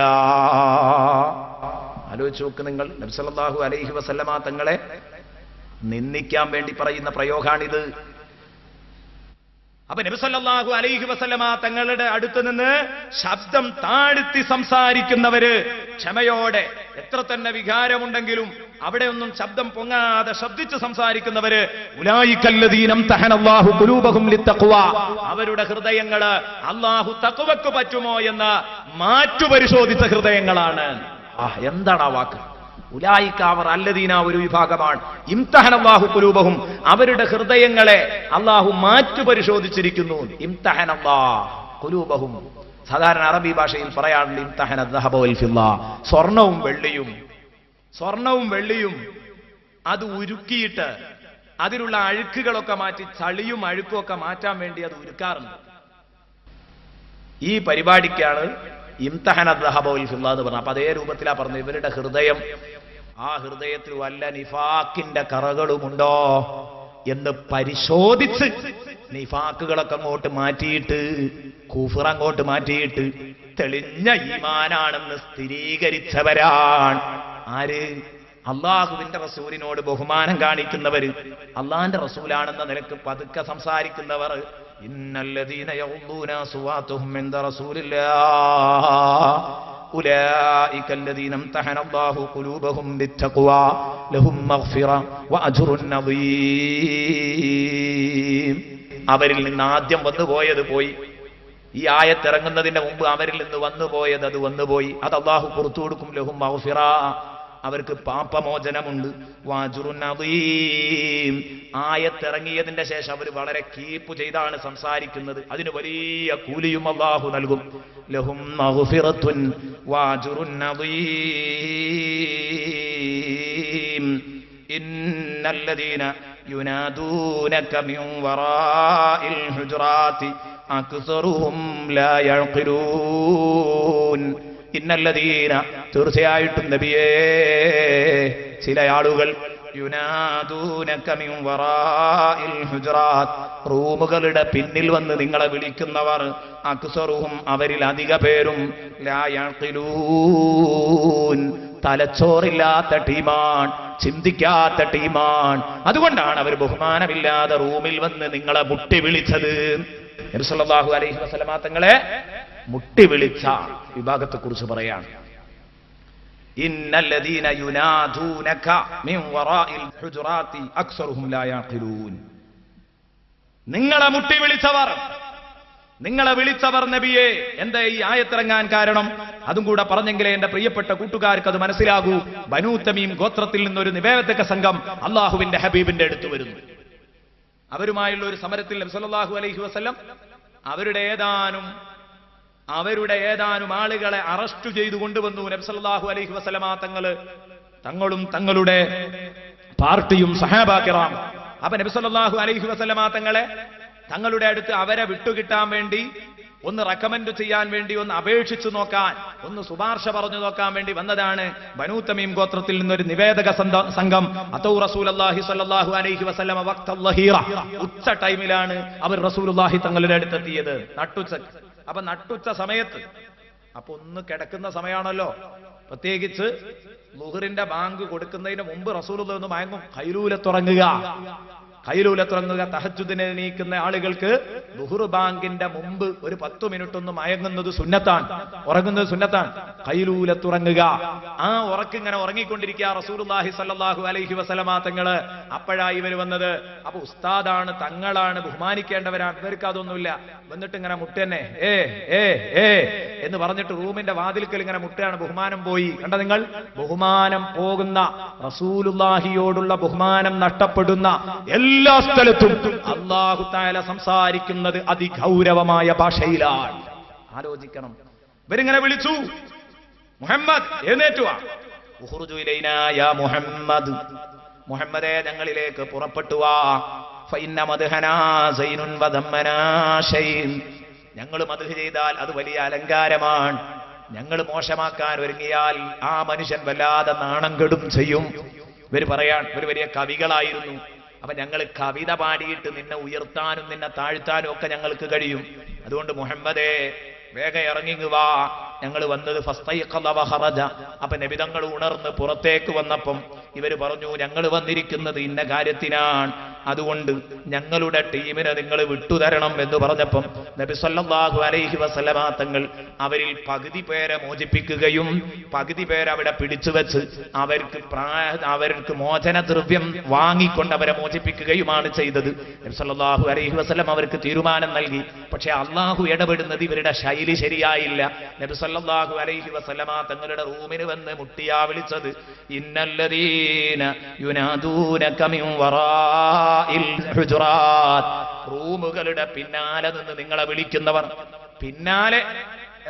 ആലോചിച്ച് നോക്ക് നിങ്ങൾ. നബി സല്ലല്ലാഹു അലൈഹി വസല്ലമ തങ്ങളെ നിന്ദിക്കാൻ വേണ്ടി പറയുന്ന പ്രയോഗമാണിത്. അപ്പൊ നബി സല്ലല്ലാഹു അലൈഹി വസല്ലമ തങ്ങളുടെ അടുത്ത് നിന്ന് ശബ്ദം താഴ്ത്തി സംസാരിക്കുന്നവര്, ക്ഷമയോടെ, എത്ര തന്നെ വികാരമുണ്ടെങ്കിലും അവിടെ ഒന്നും ശബ്ദം പൊങ്ങാതെ ശബ്ദിച്ച് സംസാരിക്കുന്നവര്, ഉലൈകല്ലദീന ഇംതഹനല്ലാഹു ഖുലൂബഹും ലിത്തഖ്വ, അവരുടെ ഹൃദയങ്ങള് അല്ലാഹു തഖ്വക്ക് പറ്റുമോ എന്ന് മാറ്റുപരിശോധിച്ച ഹൃദയങ്ങളാണ്. എന്താണ് ആ വാക്ക്? ഉലൈക, അവർ അല്ലദീന ഒരു വിഭാഗമാണ്, ഇംതഹനല്ലാഹു ഖുലൂബഹും, അവരുടെ ഹൃദയങ്ങളെ അല്ലാഹു മാറ്റുപരിശോധിച്ചിരിക്കുന്നു. ഇംതഹനല്ലാഹു ഖുലൂബഹും, സാധാരണ അറബി ഭാഷയിൽ പറയാറുണ്ട് ഇംതഹന ദഹബ വൽ ഫിദ്ദ, സ്വർണവും വെള്ളിയും അത് ഉരുക്കിയിട്ട് അതിലുള്ള അഴുക്കുകളൊക്കെ മാറ്റി, ചളിയും അഴുക്കും ഒക്കെ മാറ്റാൻ വേണ്ടി അത് ഉരുക്കാറുണ്ട്. ഈ പരിപാടിക്കാണ് ഇംതഹന ദഹബ വൽ ഫിദ്ദ എന്ന് പറഞ്ഞത്. അപ്പൊ അതേ രൂപത്തിലാ പറഞ്ഞത്. ഇവരുടെ ഹൃദയം, ആ ഹൃദയത്തിൽ വല്ല നിഫാക്കിന്റെ കറകളുമുണ്ടോ എന്ന് പരിശോധിച്ച് നിഫാക്കുകളൊക്കെ അങ്ങോട്ട് മാറ്റിയിട്ട്, കുഫർ അങ്ങോട്ട് മാറ്റിയിട്ട് തെളിഞ്ഞ ഈമാനാണെന്ന് സ്ഥിരീകരിച്ചവരാണ് ആര്? അള്ളാഹുവിന്റെ റസൂലിനോട് ബഹുമാനം കാണിക്കുന്നവര്, അള്ളാഹിന്റെ റസൂലാണെന്ന നിലക്ക് പതുക്കെ സംസാരിക്കുന്നവർ. ഇന്നല്ലദീന യഗ്ദൂന അസ്വാതഹും ഇൻദ റസൂലില്ലാഹ് ഉലൈക അല്ലദീന ഇംതഹനല്ലാഹു ഖുലൂബഹും ലിത്തഖ്വ ലഹും മഗ്ഫിറ വഅജ്റുൻ നദീം. അവരിൽ നിന്ന് ആദ്യം വന്നുപോയത് പോയി. ഈ ആയത്ത് ഇറങ്ങുന്നതിന്റെ മുമ്പ് അവരിൽ നിന്ന് വന്നുപോയത് അത് വന്നുപോയി. അത് അല്ലാഹു പുറത്തു കൊടുക്കും. ലഹും മഗ്ഫിറ, അവർക്ക് പാപമോചനമുണ്ട്. വഅജ്റുൻ നദീം, ആയത്തിറങ്ങിയതിന്റെ ശേഷം അവർ വളരെ കീപ്പ് ചെയ്താണ് സംസാരിക്കുന്നത്. അതിന് വലിയ കൂലിയും അല്ലാഹു നൽകും. ലഹും മഗ്ഫിറത്തുൻ വഅജ്റുൻ നദീം. ഇന്നല്ലദീന യുനാദൂനക മിൻ വറാഇൽ ഹുജറാത്തി അക്സറുഹും ലാ യഅഖിലൂൻ. ഇന്നല്ലദീന, തീർച്ചയായിട്ടും നബിയേ, ചില ആളുകൾ യുനാദൂനക മിൻ വറാഇൽ ഹുജറാത്ത്, റൂമുകളുടെ പിന്നിൽ വന്ന് നിങ്ങളെ വിളിക്കുന്നവർ, അക്സറുഹും, അവരിൽ അധിക പേരും, ലാ യഅഖിലൂൻ, തലച്ചോറില്ലാത്ത ടീമാണ്. ചിന്തിക്കാത്ത ടീമാണ്. അതുകൊണ്ടാണ് അവർ ബഹുമാനമില്ലാതെ റൂമിൽ വന്ന് നിങ്ങളെ മുട്ടി വിളിച്ചത്. നബി സല്ലല്ലാഹു അലൈഹി വസല്ലമ തങ്ങളെ മുട്ടി വിളിച്ച വിഭാഗത്തെ കുറിച്ച് പറയാണ്. ഇന്നല്ലദീന യുനാദൂനക മിൻ വറാഇൽ ഹുജറാത്തി അക്സറുഹും ലാ യഖിലൂൻ. നിങ്ങളെ മുട്ടി വിളിച്ചവർ, നിങ്ങളെ വിളിച്ചവർ നബിയെ. എന്താ ഈ ആയത്തിറങ്ങാൻ കാരണം? അതും കൂടെ പറഞ്ഞെങ്കിലേ എന്റെ പ്രിയപ്പെട്ട കൂട്ടുകാർക്ക് അത് മനസ്സിലാകൂ. ബനൂ തമീം ഗോത്രത്തിൽ നിന്നൊരു നിവേദക സംഘം അള്ളാഹുവിന്റെ ഹബീബിന്റെ അടുത്ത് വരുന്നു. അവരുമായുള്ള ഒരു സമരത്തിൽ നബി സല്ലല്ലാഹു അലൈഹി വസല്ലം അവരുടെ ഏതാനും ആളുകളെ അറസ്റ്റ് ചെയ്തു കൊണ്ടുവന്നു. നബി സല്ലല്ലാഹു അലൈഹി വസല്ലമ തങ്ങളും തങ്ങളുടെ പാർട്ടിയും സഹാബാ കിറാം. അപ്പൊ നബി സല്ലല്ലാഹു അലൈഹി വസല്ലമ തങ്ങളുടെ അടുത്ത് അവരെ വിട്ടുകിട്ടാൻ വേണ്ടി, ഒന്ന് റെക്കമെൻഡ് ചെയ്യാൻ വേണ്ടി, ഒന്ന് അപേക്ഷിച്ചു നോക്കാൻ, ഒന്ന് ശുപാർശ പറഞ്ഞു നോക്കാൻ വേണ്ടി വന്നതാണ് ബനൂ തമീം ഗോത്രത്തിൽ നിന്നൊരു നിവേദക സംഘം. അതൗ റസൂലുള്ളാഹി സ്വല്ലല്ലാഹു അലൈഹി വസല്ലമ വഖ്തൽ ലഹീറ. ഉച്ച ടൈമിലാണ് അവർ റസൂലുള്ളാഹി തങ്ങളുടെ അടുത്തെത്തിയത്, നട്ടുച്ച. അപ്പൊ നട്ടുച്ച സമയത്ത്, അപ്പൊ ഒന്ന് കിടക്കുന്ന സമയമാണല്ലോ, പ്രത്യേകിച്ച് ളുഹറിന്റെ ബാങ്ക് കൊടുക്കുന്നതിന് മുമ്പ് റസൂലുള്ളാഹി ഒന്ന് മയങ്ങും. ഖൈലൂലത്തുറങ്ങുക. തഹജ്ജുദിനെ എണീക്കുന്ന ആളുകൾക്ക് ളുഹർ ബാങ്കിന്റെ മുമ്പ് ഒരു 10 മിനിറ്റ് ഒന്ന് മയങ്ങുന്നത് സുന്നത്താണ്, ഉറങ്ങുന്നത് സുന്നത്താണ്. ഖൈലൂലത്തുറങ്ങുക. ആ ഉറക്കിങ്ങനെ ഉറങ്ങിക്കൊണ്ടിരിക്കുക റസൂലുള്ളാഹി സ്വല്ലല്ലാഹു അലൈഹി വസല്ലമ തങ്ങള്. അപ്പോഴായി ഇവർ വന്നത്. അപ്പൊ ഉസ്താദാണ്, തങ്ങളാണ്, ബഹുമാനിക്കേണ്ടവരാണ്. ഇവർക്ക് അതൊന്നുമില്ല. വന്നിട്ട് ഇങ്ങനെ മുട്ടന്നെ എന്ന് പറഞ്ഞിട്ട് റൂമിന്റെ വാതിൽക്കൽ ഇങ്ങനെ മുട്ടയാണ്. ബഹുമാനം പോയി. കണ്ട നിങ്ങൾ, ബഹുമാനം പോകുന്ന, റസൂലുള്ളാഹിയോടുള്ള ബഹുമാനം നഷ്ടപ്പെടുന്ന എല്ലാ സ്ഥലത്തും അല്ലാഹു തആല സംസാരിക്കുന്നത് അതിഗൗരവമായ ഭാഷയിലാണ്. ആലോചിക്കണം. ഇവരിങ്ങനെ വിളിച്ചു, മുഹമ്മദ് എഴുന്നേറ്റു വാ. ഉഖ്റുജു ഇലൈനാ യാ മുഹമ്മദ്, മുഹമ്മദേ ഞങ്ങളിലേക്ക് പുറപ്പെട്ടു വാ. ഫഇന്ന മദ്ഹനാ സൈനുൻ വദമ്മനാ ഷൈൻ. ഞങ്ങൾ മദ്ഹ് ചെയ്താൽ അത് വലിയ അലങ്കാരമാണ്. ഞങ്ങൾ മോശമാക്കാൻ ഒരുങ്ങിയാൽ ആ മനുഷ്യൻ വല്ലാതെ നാണം കെടും ചെയ്യും. ഇവർ പറയാൻ ഒരു വലിയ കവികളായിരുന്നു. അപ്പൊ ഞങ്ങൾ കവിത പാടിയിട്ട് നിന്നെ ഉയർത്താനും നിന്നെ താഴ്ത്താനും ഒക്കെ ഞങ്ങൾക്ക് കഴിയും. അതുകൊണ്ട് മുഹമ്മദേ വേഗം ഇറങ്ങിങ്ങ് വാ. ഞങ്ങൾ വന്നത് ഫസ്തൈഖള വഖറജ. അപ്പൊ നബി തങ്ങൾ ഉണർന്ന് പുറത്തേക്ക് വന്നപ്പം ഇവര് പറഞ്ഞു, ഞങ്ങൾ വന്നിരിക്കുന്നത് ഇന്ന കാര്യത്തിനാണ്, അതുകൊണ്ട് ഞങ്ങളുടെ ടീമിനെ നിങ്ങൾ വിട്ടുതരണം എന്ന് പറഞ്ഞപ്പം നബി സല്ലല്ലാഹു അലൈഹി വസല്ലമ തങ്ങൾ അവരിൽ പകുതി പേരെ മോചിപ്പിക്കുകയും പകുതി പേരെ അവിടെ പിടിച്ചു വെച്ച് അവർക്ക് മോചനദ്രവ്യം വാങ്ങിക്കൊണ്ട് അവരെ മോചിപ്പിക്കുകയുമാണ് ചെയ്തത്. നബി സല്ലല്ലാഹു അലൈഹി വസല്ലം അവർക്ക് തീരുമാനം നൽകി. പക്ഷെ അള്ളാഹു ഇടപെടുന്നത് ഇവരുടെ ശൈലി ശരിയായില്ല. നബി സല്ലല്ലാഹു അലൈഹി വസല്ലമ തങ്ങളുടെ റൂമിന് വന്ന് മുട്ടിയാ വിളിച്ചത്, ഇന്നല്ലദീന യുനാദൂനക മിൻ വറാഇൽ ഹുജറാത്ത്. റൂമുകളുടെ പിന്നാലെ നിന്ന് നിങ്ങളെ വിളിക്കുന്നവർ. പിന്നാലെ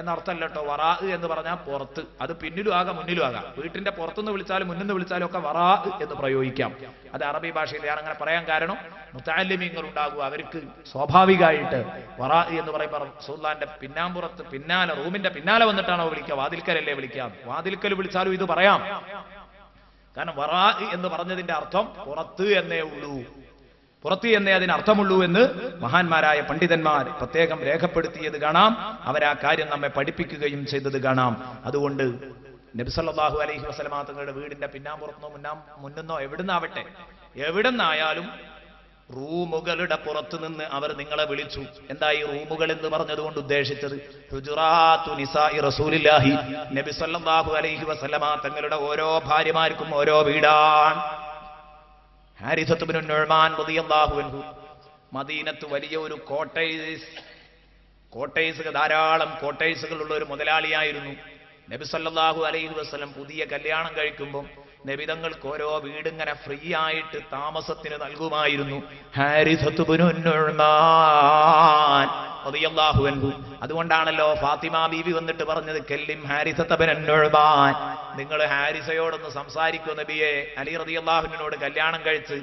എന്നർത്ഥമല്ല കേട്ടോ. വറാ എന്ന് പറഞ്ഞാൽ പുറത്ത്. അത് പിന്നിലും ആകാം മുന്നിലും ആകാം. വീട്ടിന്റെ പുറത്തുനിന്ന് വിളിച്ചാലും മുന്നിൽ നിന്ന് വിളിച്ചാലും ഒക്കെ വറാ എന്ന് പ്രയോഗിക്കാം. അത് അറബി ഭാഷയിൽ ഞാൻ അങ്ങനെ പറയാൻ കാരണം മുതഅല്ലിമീങ്ങൾ ഉണ്ടാകും. അവർക്ക് സ്വാഭാവികമായിട്ട് വറാ എന്ന് പറയുമ്പോൾ റസൂലുള്ളാഹിന്റെ പിന്നാമ്പുറത്ത് പിന്നാലെ റൂമിന്റെ പിന്നാലെ വന്നിട്ടാണോ വിളിക്കുക? വാതിൽക്കലല്ലേ വിളിക്കാം. വാതിൽക്കൽ വിളിച്ചാലും ഇത് പറയാം. കാരണം വറാ എന്ന് പറഞ്ഞതിന്റെ അർത്ഥം പുറത്ത് എന്നേ ഉള്ളൂ, പുറത്ത് എന്നേ അതിന് അർത്ഥമുള്ളൂ എന്ന് മഹാന്മാരായ പണ്ഡിതന്മാർ പ്രത്യേകം രേഖപ്പെടുത്തിയത് കാണാം. അവരാ കാര്യം നമ്മെ പഠിപ്പിക്കുകയും ചെയ്തത് കാണാം. അതുകൊണ്ട് നബി സല്ലല്ലാഹു അലൈഹി വസല്ലമ തങ്ങളുടെ വീടിന്റെ പിന്നാമ്പുറത്തുനിന്നോ മുന്നെന്നോ എവിടുന്നായാലും റൂമുകളുടെ പുറത്തു നിന്ന് അവർ നിങ്ങളെ വിളിച്ചു. എന്താ ഈ റൂമുകൾ എന്ന് പറഞ്ഞതുകൊണ്ട് ഉദ്ദേശിച്ചത്? ഹുജറാത്തു നിസാഇ റസൂലില്ലാഹി. നബി സല്ലല്ലാഹു അലൈഹി വസല്ലമ തങ്ങളുടെ ഓരോ ഭാര്യമാർക്കും ഓരോ വീടാണ്. ഹാരിസത്ത് ഇബ്നു നുഅ്മാൻ റളിയല്ലാഹു അൻഹു മദീനത്ത് വലിയ ഒരു കോട്ടേഴ്സ് ധാരാളം കോട്ടേഴ്സുകളുള്ള ഒരു മുതലാളിയായിരുന്നു. നബി സല്ലല്ലാഹു അലൈഹി വസല്ലം പുതിയ കല്യാണം കഴിക്കുമ്പോൾ നബി തങ്ങൾക്ക് ഓരോ വീടിങ്ങനെ ഫ്രീ ആയിട്ട് താമസത്തിന് നൽകുമായിരുന്നു. ഹാരിസത്ത് ഇബ്നു നുഅ്മാൻ റളിയല്ലാഹു അൻഹു. അതുകൊണ്ടാണല്ലോ ഫാത്തിമ ബീവി വന്നിട്ട് പറഞ്ഞത്, കല്ലിം ഹാരിസത്ത് ഇബ്നു നുഅ്മാൻ, നിങ്ങൾ ഹാരിസയോടൊന്ന് സംസാരിക്കൂ നബിയെ. അലി റളിയല്ലാഹു അൻഹുവിനോട് കല്യാണം കഴിച്ച്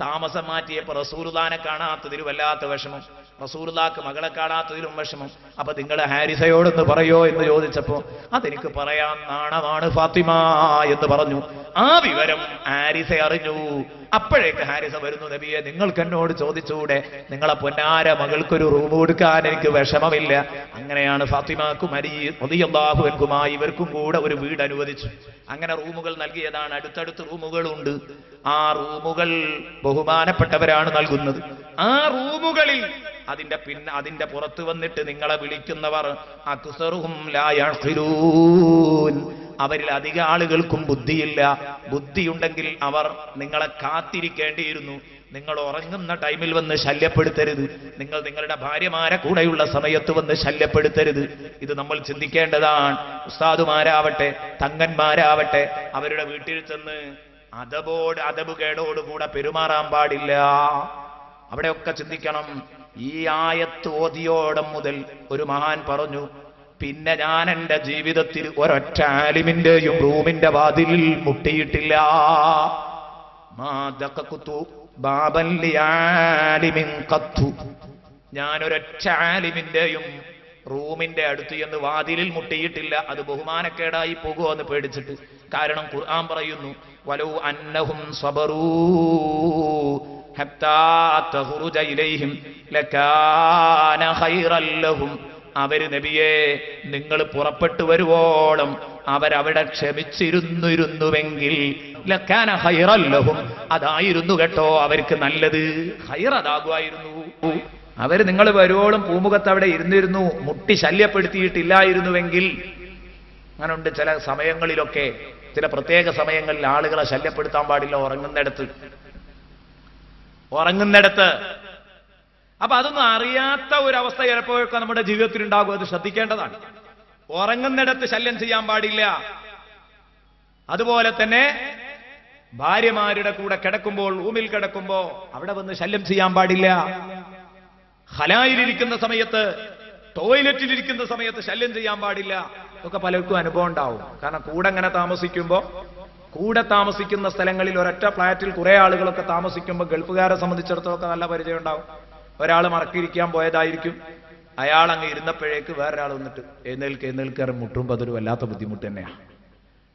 താമസം മാറ്റിയപ്പോൾ റസൂലുള്ളാഹിനെ കാണാത്തതിൽ വല്ലാത്ത വിഷമം, റസൂലുള്ളാഹിക്ക് മകളെ കാണാത്തതിലും വിഷമം. അപ്പൊ നിങ്ങൾ ഹാരിസയോടൊന്ന് പറയോ എന്ന് ചോദിച്ചപ്പോ അതെനിക്ക് പറയാൻ നാണമാണ് ഫാത്തിമ എന്ന് പറഞ്ഞു. ആ വിവരം ഹാരിസ അറിഞ്ഞു. അപ്പോഴേക്ക് ഹാരിസ വരുന്നു, നബിയെ നിങ്ങൾക്ക് എന്നോട് ചോദിച്ചുകൂടെ? നിങ്ങളെ പൊന്നാര മകൾക്കൊരു റൂം കൊടുക്കാൻ എനിക്ക് വിഷമമില്ല. അങ്ങനെയാണ് ഫാത്തിമാക്കും അലി റളിയല്ലാഹു അൻഹുമായി ഇവർക്കും കൂടെ ഒരു വീട് അനുവദിച്ചു. അങ്ങനെ റൂമുകൾ നൽകിയതാണ്. അടുത്തടുത്ത് റൂമുകളുണ്ട്. ആ റൂമുകൾ ബഹുമാനപ്പെട്ടവരാണ് നൽകുന്നത്. ആ റൂമുകളിൽ അതിന്റെ പുറത്ത് വന്നിട്ട് നിങ്ങളെ വിളിക്കുന്നവർ അക്സറുഹും ലാ യഖിലൂൻ, അവരിൽ അധിക ആളുകൾക്കും ബുദ്ധിയില്ല. ബുദ്ധിയുണ്ടെങ്കിൽ അവർ നിങ്ങളെ കാത്തിരിക്കേണ്ടിയിരുന്നു. നിങ്ങൾ ഉറങ്ങുന്ന ടൈമിൽ വന്ന് ശല്യപ്പെടുത്തരുത്. നിങ്ങൾ നിങ്ങളുടെ ഭാര്യമാരെ കൂടെയുള്ള സമയത്ത് വന്ന് ശല്യപ്പെടുത്തരുത്. ഇത് നമ്മൾ ചിന്തിക്കേണ്ടതാണ്. ഉസ്താദുമാരാവട്ടെ, തങ്ങന്മാരാവട്ടെ, അവരുടെ വീട്ടിൽ ചെന്ന് അതബുകേടോടുകൂടെ പെരുമാറാൻ പാടില്ല. അവിടെയൊക്കെ ചിന്തിക്കണം. ഈ ആയത്ത് ഓതിയോടം മുതൽ ഒരു മഹാൻ പറഞ്ഞു, പിന്നെ ഞാൻ എന്റെ ജീവിതത്തിൽ ഒരൊറ്റ ആലിമിന്റെയും റൂമിന്റെ വാതിലിൽ മുട്ടിയിട്ടില്ല. ഞാൻ ഒരൊറ്റ ആലിമിന്റെയും റൂമിന്റെ അടുത്ത് എന്ന് വാതിലിൽ മുട്ടിയിട്ടില്ല. അത് ബഹുമാനക്കേടായി പോകുമോ എന്ന് പേടിച്ചിട്ട്. കാരണം ഖുർആൻ പറയുന്നു, വലൗ അന്നഹും സബറൂ ഹത്താ തഖ്റുജ ഇലൈഹിം ലകാന ഖൈറൻ ലഹും. അവര് നബിയെ നിങ്ങൾ പുറപ്പെട്ടു വരുവോളം അവരവിടെ ക്ഷമിച്ചിരുന്നുവെങ്കിൽ ലകാന ഖൈറൻ ലഹും, അതായിരുന്നു കേട്ടോ അവർക്ക് നല്ലത്. ഖൈർ അതാകുമായിരുന്നു. അവര് നിങ്ങൾ വരുവോളം പൂമുഖത്ത് അവിടെ ഇരുന്നിരുന്നു, മുട്ടി ശല്യപ്പെടുത്തിയിട്ടില്ലായിരുന്നുവെങ്കിൽ. അങ്ങനുണ്ട് ചില സമയങ്ങളിലൊക്കെ, ചില പ്രത്യേക സമയങ്ങളിൽ ആളുകളെ ശല്യപ്പെടുത്താൻ പാടില്ല ഉറങ്ങുന്നിടത്ത്. അപ്പൊ അതൊന്നും അറിയാത്ത ഒരവസ്ഥ ചിലപ്പോഴൊക്കെ നമ്മുടെ ജീവിതത്തിൽ ഉണ്ടാകും. അത് ശ്രദ്ധിക്കേണ്ടതാണ്. ഉറങ്ങുന്നിടത്ത് ശല്യം ചെയ്യാൻ പാടില്ല. അതുപോലെ തന്നെ ഭാര്യമാരുടെ കൂടെ കിടക്കുമ്പോൾ, റൂമിൽ കിടക്കുമ്പോ അവിടെ വന്ന് ശല്യം ചെയ്യാൻ പാടില്ല. ഖലായിലിരിക്കുന്ന സമയത്ത്, ടോയ്ലറ്റിലിരിക്കുന്ന സമയത്ത് ശല്യം ചെയ്യാൻ പാടില്ല. ഇതൊക്കെ പലർക്കും അനുഭവം ഉണ്ടാവും. കാരണം കൂടെ താമസിക്കുന്ന സ്ഥലങ്ങളിൽ ഒരൊറ്റ ഫ്ലാറ്റിൽ കുറെ ആളുകളൊക്കെ താമസിക്കുമ്പോൾ ഗൾഫുകാരെ സംബന്ധിച്ചിടത്തോളം നല്ല പരിചയം ഉണ്ടാവും. ഒരാൾ മറക്കിരിക്കാൻ പോയതായിരിക്കും. അയാൾ അങ്ങ് ഇരുന്നപ്പോഴേക്ക് വേറൊരാൾ വന്നിട്ട് എഴുന്നേൽക്കാറ് മുട്ടുമ്പോൾ അതൊരു വല്ലാത്ത ബുദ്ധിമുട്ട് തന്നെയാണ്.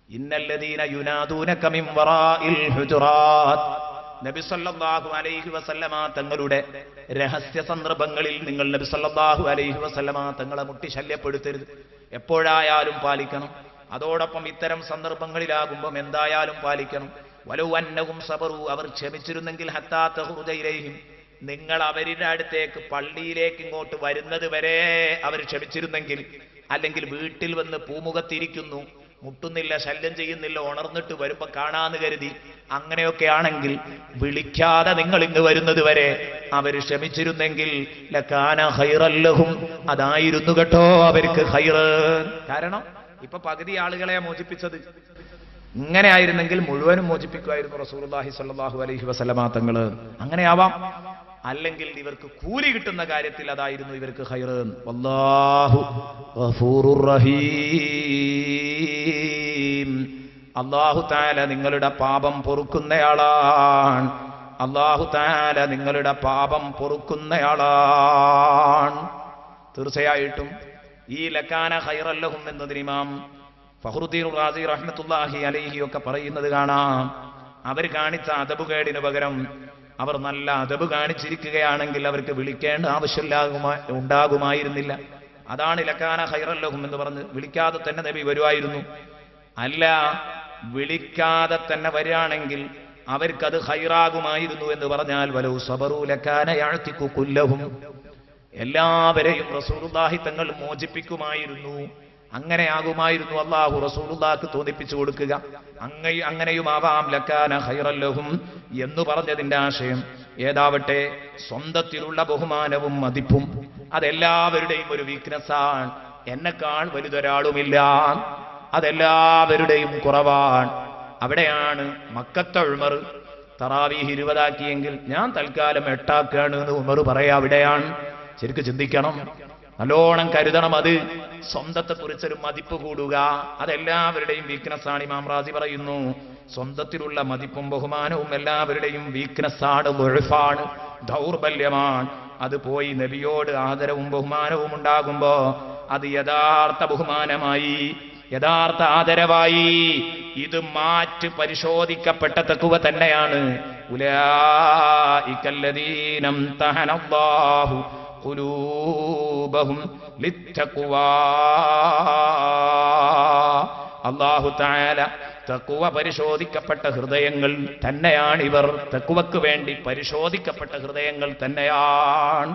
ഇന്നല്ലദീന യുനാദൂനക മിൻ വറാഇൽ ഹുജറാത്ത്. നബി സല്ലല്ലാഹു അലൈഹി വസല്ലമ തങ്ങളുടെ രഹസ്യ സന്ദർഭങ്ങളിൽ നിങ്ങൾ നബി സല്ലല്ലാഹു അലൈഹി വസല്ലമ തങ്ങളെ മുട്ടി ശല്യപ്പെടുത്തരുത്. എപ്പോഴായാലും പാലിക്കണം. അതോടൊപ്പം ഇത്തരം സന്ദർഭങ്ങളിലാകുമ്പം എന്തായാലും പാലിക്കണം. വലൗ അന്നഹും സബറു, അവർ ക്ഷമിച്ചിരുന്നെങ്കിൽ ഹത്താ തഖ്റുജ ഇലൈഹിം, നിങ്ങൾ അവരുടെ അടുത്തേക്ക് പള്ളിയിലേക്ക് ഇങ്ങോട്ട് വരുന്നത് വരെ അവർ ക്ഷമിച്ചിരുന്നെങ്കിൽ, അല്ലെങ്കിൽ വീട്ടിൽ വന്ന് പൂമുഖത്തിരിക്കുന്നു, മുട്ടുന്നില്ല, ശല്യം ചെയ്യുന്നില്ല, ഉണർന്നിട്ട് വരുമ്പോ കാണാന്ന് കരുതി, അങ്ങനെയൊക്കെ ആണെങ്കിൽ വിളിക്കാതെ നിങ്ങൾ ഇങ്ങ് വരുന്നത് വരെ അവർ ക്ഷമിച്ചിരുന്നെങ്കിൽ ലകാന ഖൈറൻ ലഹും, അതായിരുന്നു കേട്ടോ അവർക്ക് ഖൈർ. കാരണം ഇപ്പൊ പകുതി ആളുകളെ മോചിപ്പിച്ചത്. ഇങ്ങനെ ആയിരുന്നെങ്കിൽ മുഴുവനും മോചിപ്പിക്കുമായിരുന്നു റസൂലുള്ളാഹി സ്വല്ലല്ലാഹു അലൈഹി വസല്ലമ തങ്ങള്. അങ്ങനെ ആവാം. അല്ലെങ്കിൽ ഇവർക്ക് കൂലി കിട്ടുന്ന കാര്യത്തിൽ അതായിരുന്നു ഇവർക്ക് ഖൈർ. വല്ലാഹു ഗഫൂറുർ റഹീം. അല്ലാഹു തആല നിങ്ങളുടെ പാപം പൊറുക്കുന്നയാളാണ്. അല്ലാഹു തആല നിങ്ങളുടെ പാപം പൊറുക്കുന്നയാളാണ്. തീർച്ചയായിട്ടും ഈ ലകാന ഖൈറൻ ലഹും എന്നതിന് ഇമാം ഫഖ്റുദ്ദീൻ റാസി റഹ്മത്തുള്ളാഹി അലൈഹി ഒക്കെ പറയുന്നത് കാണാം. അവർ കാണിച്ച അദബുകേടിന് പകരം അവർ നല്ല അദബ് കാണിച്ചിരിക്കുകയാണെങ്കിൽ അവർക്ക് വിളിക്കേണ്ട ഉണ്ടാകുമായിരുന്നില്ല. അതാണ് ലകാന ഖൈറൻ ലഹും എന്ന് പറഞ്ഞ് വിളിക്കാതെ തന്നെ നബി വരുമായിരുന്നു. അല്ല, വിളിക്കാതെ തന്നെ വരികയാണെങ്കിൽ അവർക്കത് ഖൈറാകുമായിരുന്നു എന്ന് പറഞ്ഞാൽ വലൗ സബറു ലകാന യഅ്തിഖു കുല്ലഹും, എല്ലാവരെയും റസൂലുള്ളാഹി തങ്ങൾ മോചിപ്പിക്കുമായിരുന്നു. അങ്ങനെയാകുമായിരുന്നു അല്ലാഹു റസൂലുള്ളാഹിക്ക് തോന്നിപ്പിച്ചു കൊടുക്കുക. അങ്ങനെയുമാവാം ലകാന ഖൈറൻ ലഹും എന്ന് പറഞ്ഞതിന്റെ ആശയം ഏതാവട്ടെ, സ്വന്തത്തിലുള്ള ബഹുമാനവും മതിപ്പും അതെല്ലാവരുടെയും ഒരു വീക്ക്നെസ്സാണ്. എന്നെക്കാൾ വലുതൊരാളുമില്ല, അതെല്ലാവരുടെയും കുറവാണ്. അവിടെയാണ് മക്കത്തെ ഉമർ തറാവീഹ് 20 ആക്കിയെങ്കിൽ ഞാൻ തൽക്കാലം 8 ആക്കുകയാണ് എന്ന് ഉമർ പറയാ. അവിടെയാണ് ശരിക്കും ചിന്തിക്കണം, നല്ലോണം കരുതണം. അത് സ്വന്തത്തെ കുറിച്ചൊരു മതിപ്പ് കൂടുക, അതെല്ലാവരുടെയും വീക്ക്നെസ് ആണ്. ഇമാം റാസി പറയുന്നു, സ്വന്തത്തിലുള്ള മതിപ്പും ബഹുമാനവും എല്ലാവരുടെയും വീക്ക്നെസ്സാണ്, ദുഅഫാണ്, ദൗർബല്യമാണ്. അത് പോയി നബിയോട് ആദരവും ബഹുമാനവും ഉണ്ടാകുമ്പോ അത് യഥാർത്ഥ ബഹുമാനമായി, യഥാർത്ഥ ആദരവായി. ഇത് മാറ്റി പരിശോധിക്കപ്പെട്ട തഖ്വ തന്നെയാണ്. ഉലൈകല്ലദീന ഇംതഹനല്ലാഹു ഖുലൂബഹും ലിത്തഖ്വാ. അല്ലാഹു തആല തഖ്വ പരിശോധിക്കപ്പെട്ട ഹൃദയങ്ങൾ തന്നെയാണിവർ. തഖ്വക്ക് വേണ്ടി പരിശോധിക്കപ്പെട്ട ഹൃദയങ്ങൾ തന്നെയാണ്.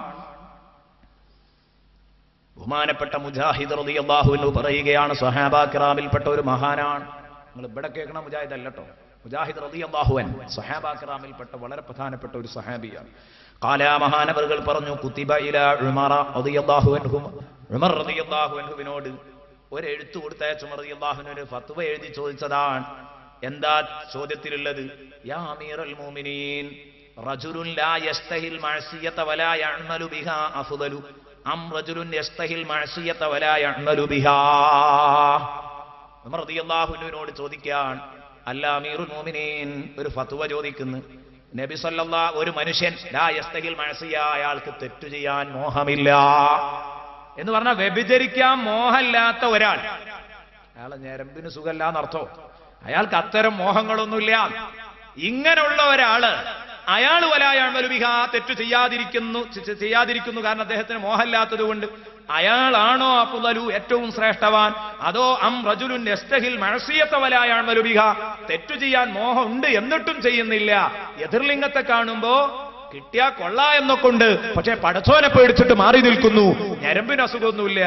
ബഹുമാനപ്പെട്ട മുജാഹിദ് റളിയല്ലാഹു അൻഹു പറയുകയാണ്, സ്വഹാബ കിറാമിൽപ്പെട്ട ഒരു മഹാനാണ്. നിങ്ങൾ ഇവിടെ കേൾക്കണ മുജാഹിദ് അല്ലട്ടോ, മുജാഹിദ് റളിയല്ലാഹു അൻഹു സ്വഹാബ കിറാമിൽപ്പെട്ട വളരെ പ്രധാനപ്പെട്ട ഒരു സഹാബിയാണ്. ഖാല മഹാനവറുകൾ പറഞ്ഞു, കുതിബ ഇലാ ഉമറ റളിയല്ലാഹു അൻഹു, ഉമർ റളിയല്ലാഹു അൻഹുവിനോട് ഒരു എഴുത്ത് കൊടുത്തയച്ചു. ഉമർ റളിയല്ലാഹു അൻഹു ഫത്വ എഴുതി ചോദിച്ചതാണ്. എന്താ ചോദ്യത്തിലുള്ളത്? യാ അമീറൽ മുഅ്മിനീൻ, റജുലുൻ ലാ യസ്തഹിൽ മഅസിയത വലാ യഅമലു ബിഹാ അഫ്ദലു അം റജുലുൻ യസ്തഹിൽ മഅസിയത വലാ യഅമലു ബിഹാ. ഉമർ റളിയല്ലാഹു അൻഹുവിനോട് ചോദിക്കാൻ, അല്ല അമീറുൽ മുഅ്മിനീൻ ഒരു ഫത്വ ചോദിക്കുന്നു. നബി സല്ലല്ലാഹു ഒരു മനുഷ്യൻ ലാ യസ്തഹിൽ മഅസിയ, അയാൾക്ക് തെറ്റു ചെയ്യാൻ മോഹമില്ല എന്ന് പറഞ്ഞാൽ വ്യഭിചരിക്കാൻ മോഹമില്ലാത്ത ഒരാൾ, അയാളെ ഞരമ്പിന് സുഖമില്ലാന്നർത്ഥം, അയാൾക്ക് അത്തരം മോഹങ്ങളൊന്നുമില്ല. ഇങ്ങനെയുള്ള ഒരാള് അയാൾ വലായഅമലുബിഹ തെറ്റു ചെയ്യാതിരിക്കുന്നു കാരണം അദ്ദേഹത്തിന് മോഹമില്ലാത്തത് കൊണ്ട്, അയാളാണോ അഫ്ളലു ഏറ്റവും ശ്രേഷ്ഠവാൻ? അതോ അം റജുലുൻ യസ്തഹിൽ മഅസിയത വലായഅമലുബിഹ തെറ്റു ചെയ്യാൻ മോഹം ഉണ്ട് എന്നിട്ടും ചെയ്യുന്നില്ല? എതിർലിംഗത്തെ കാണുമ്പോ കിട്ടിയാ കൊള്ളാ എന്നൊക്കെ ഉണ്ട്, പക്ഷെ പടച്ചോനെ പേടിച്ചിട്ട് മാറി നിൽക്കുന്നു. ഞരമ്പിന് അസുഖമൊന്നുമില്ല,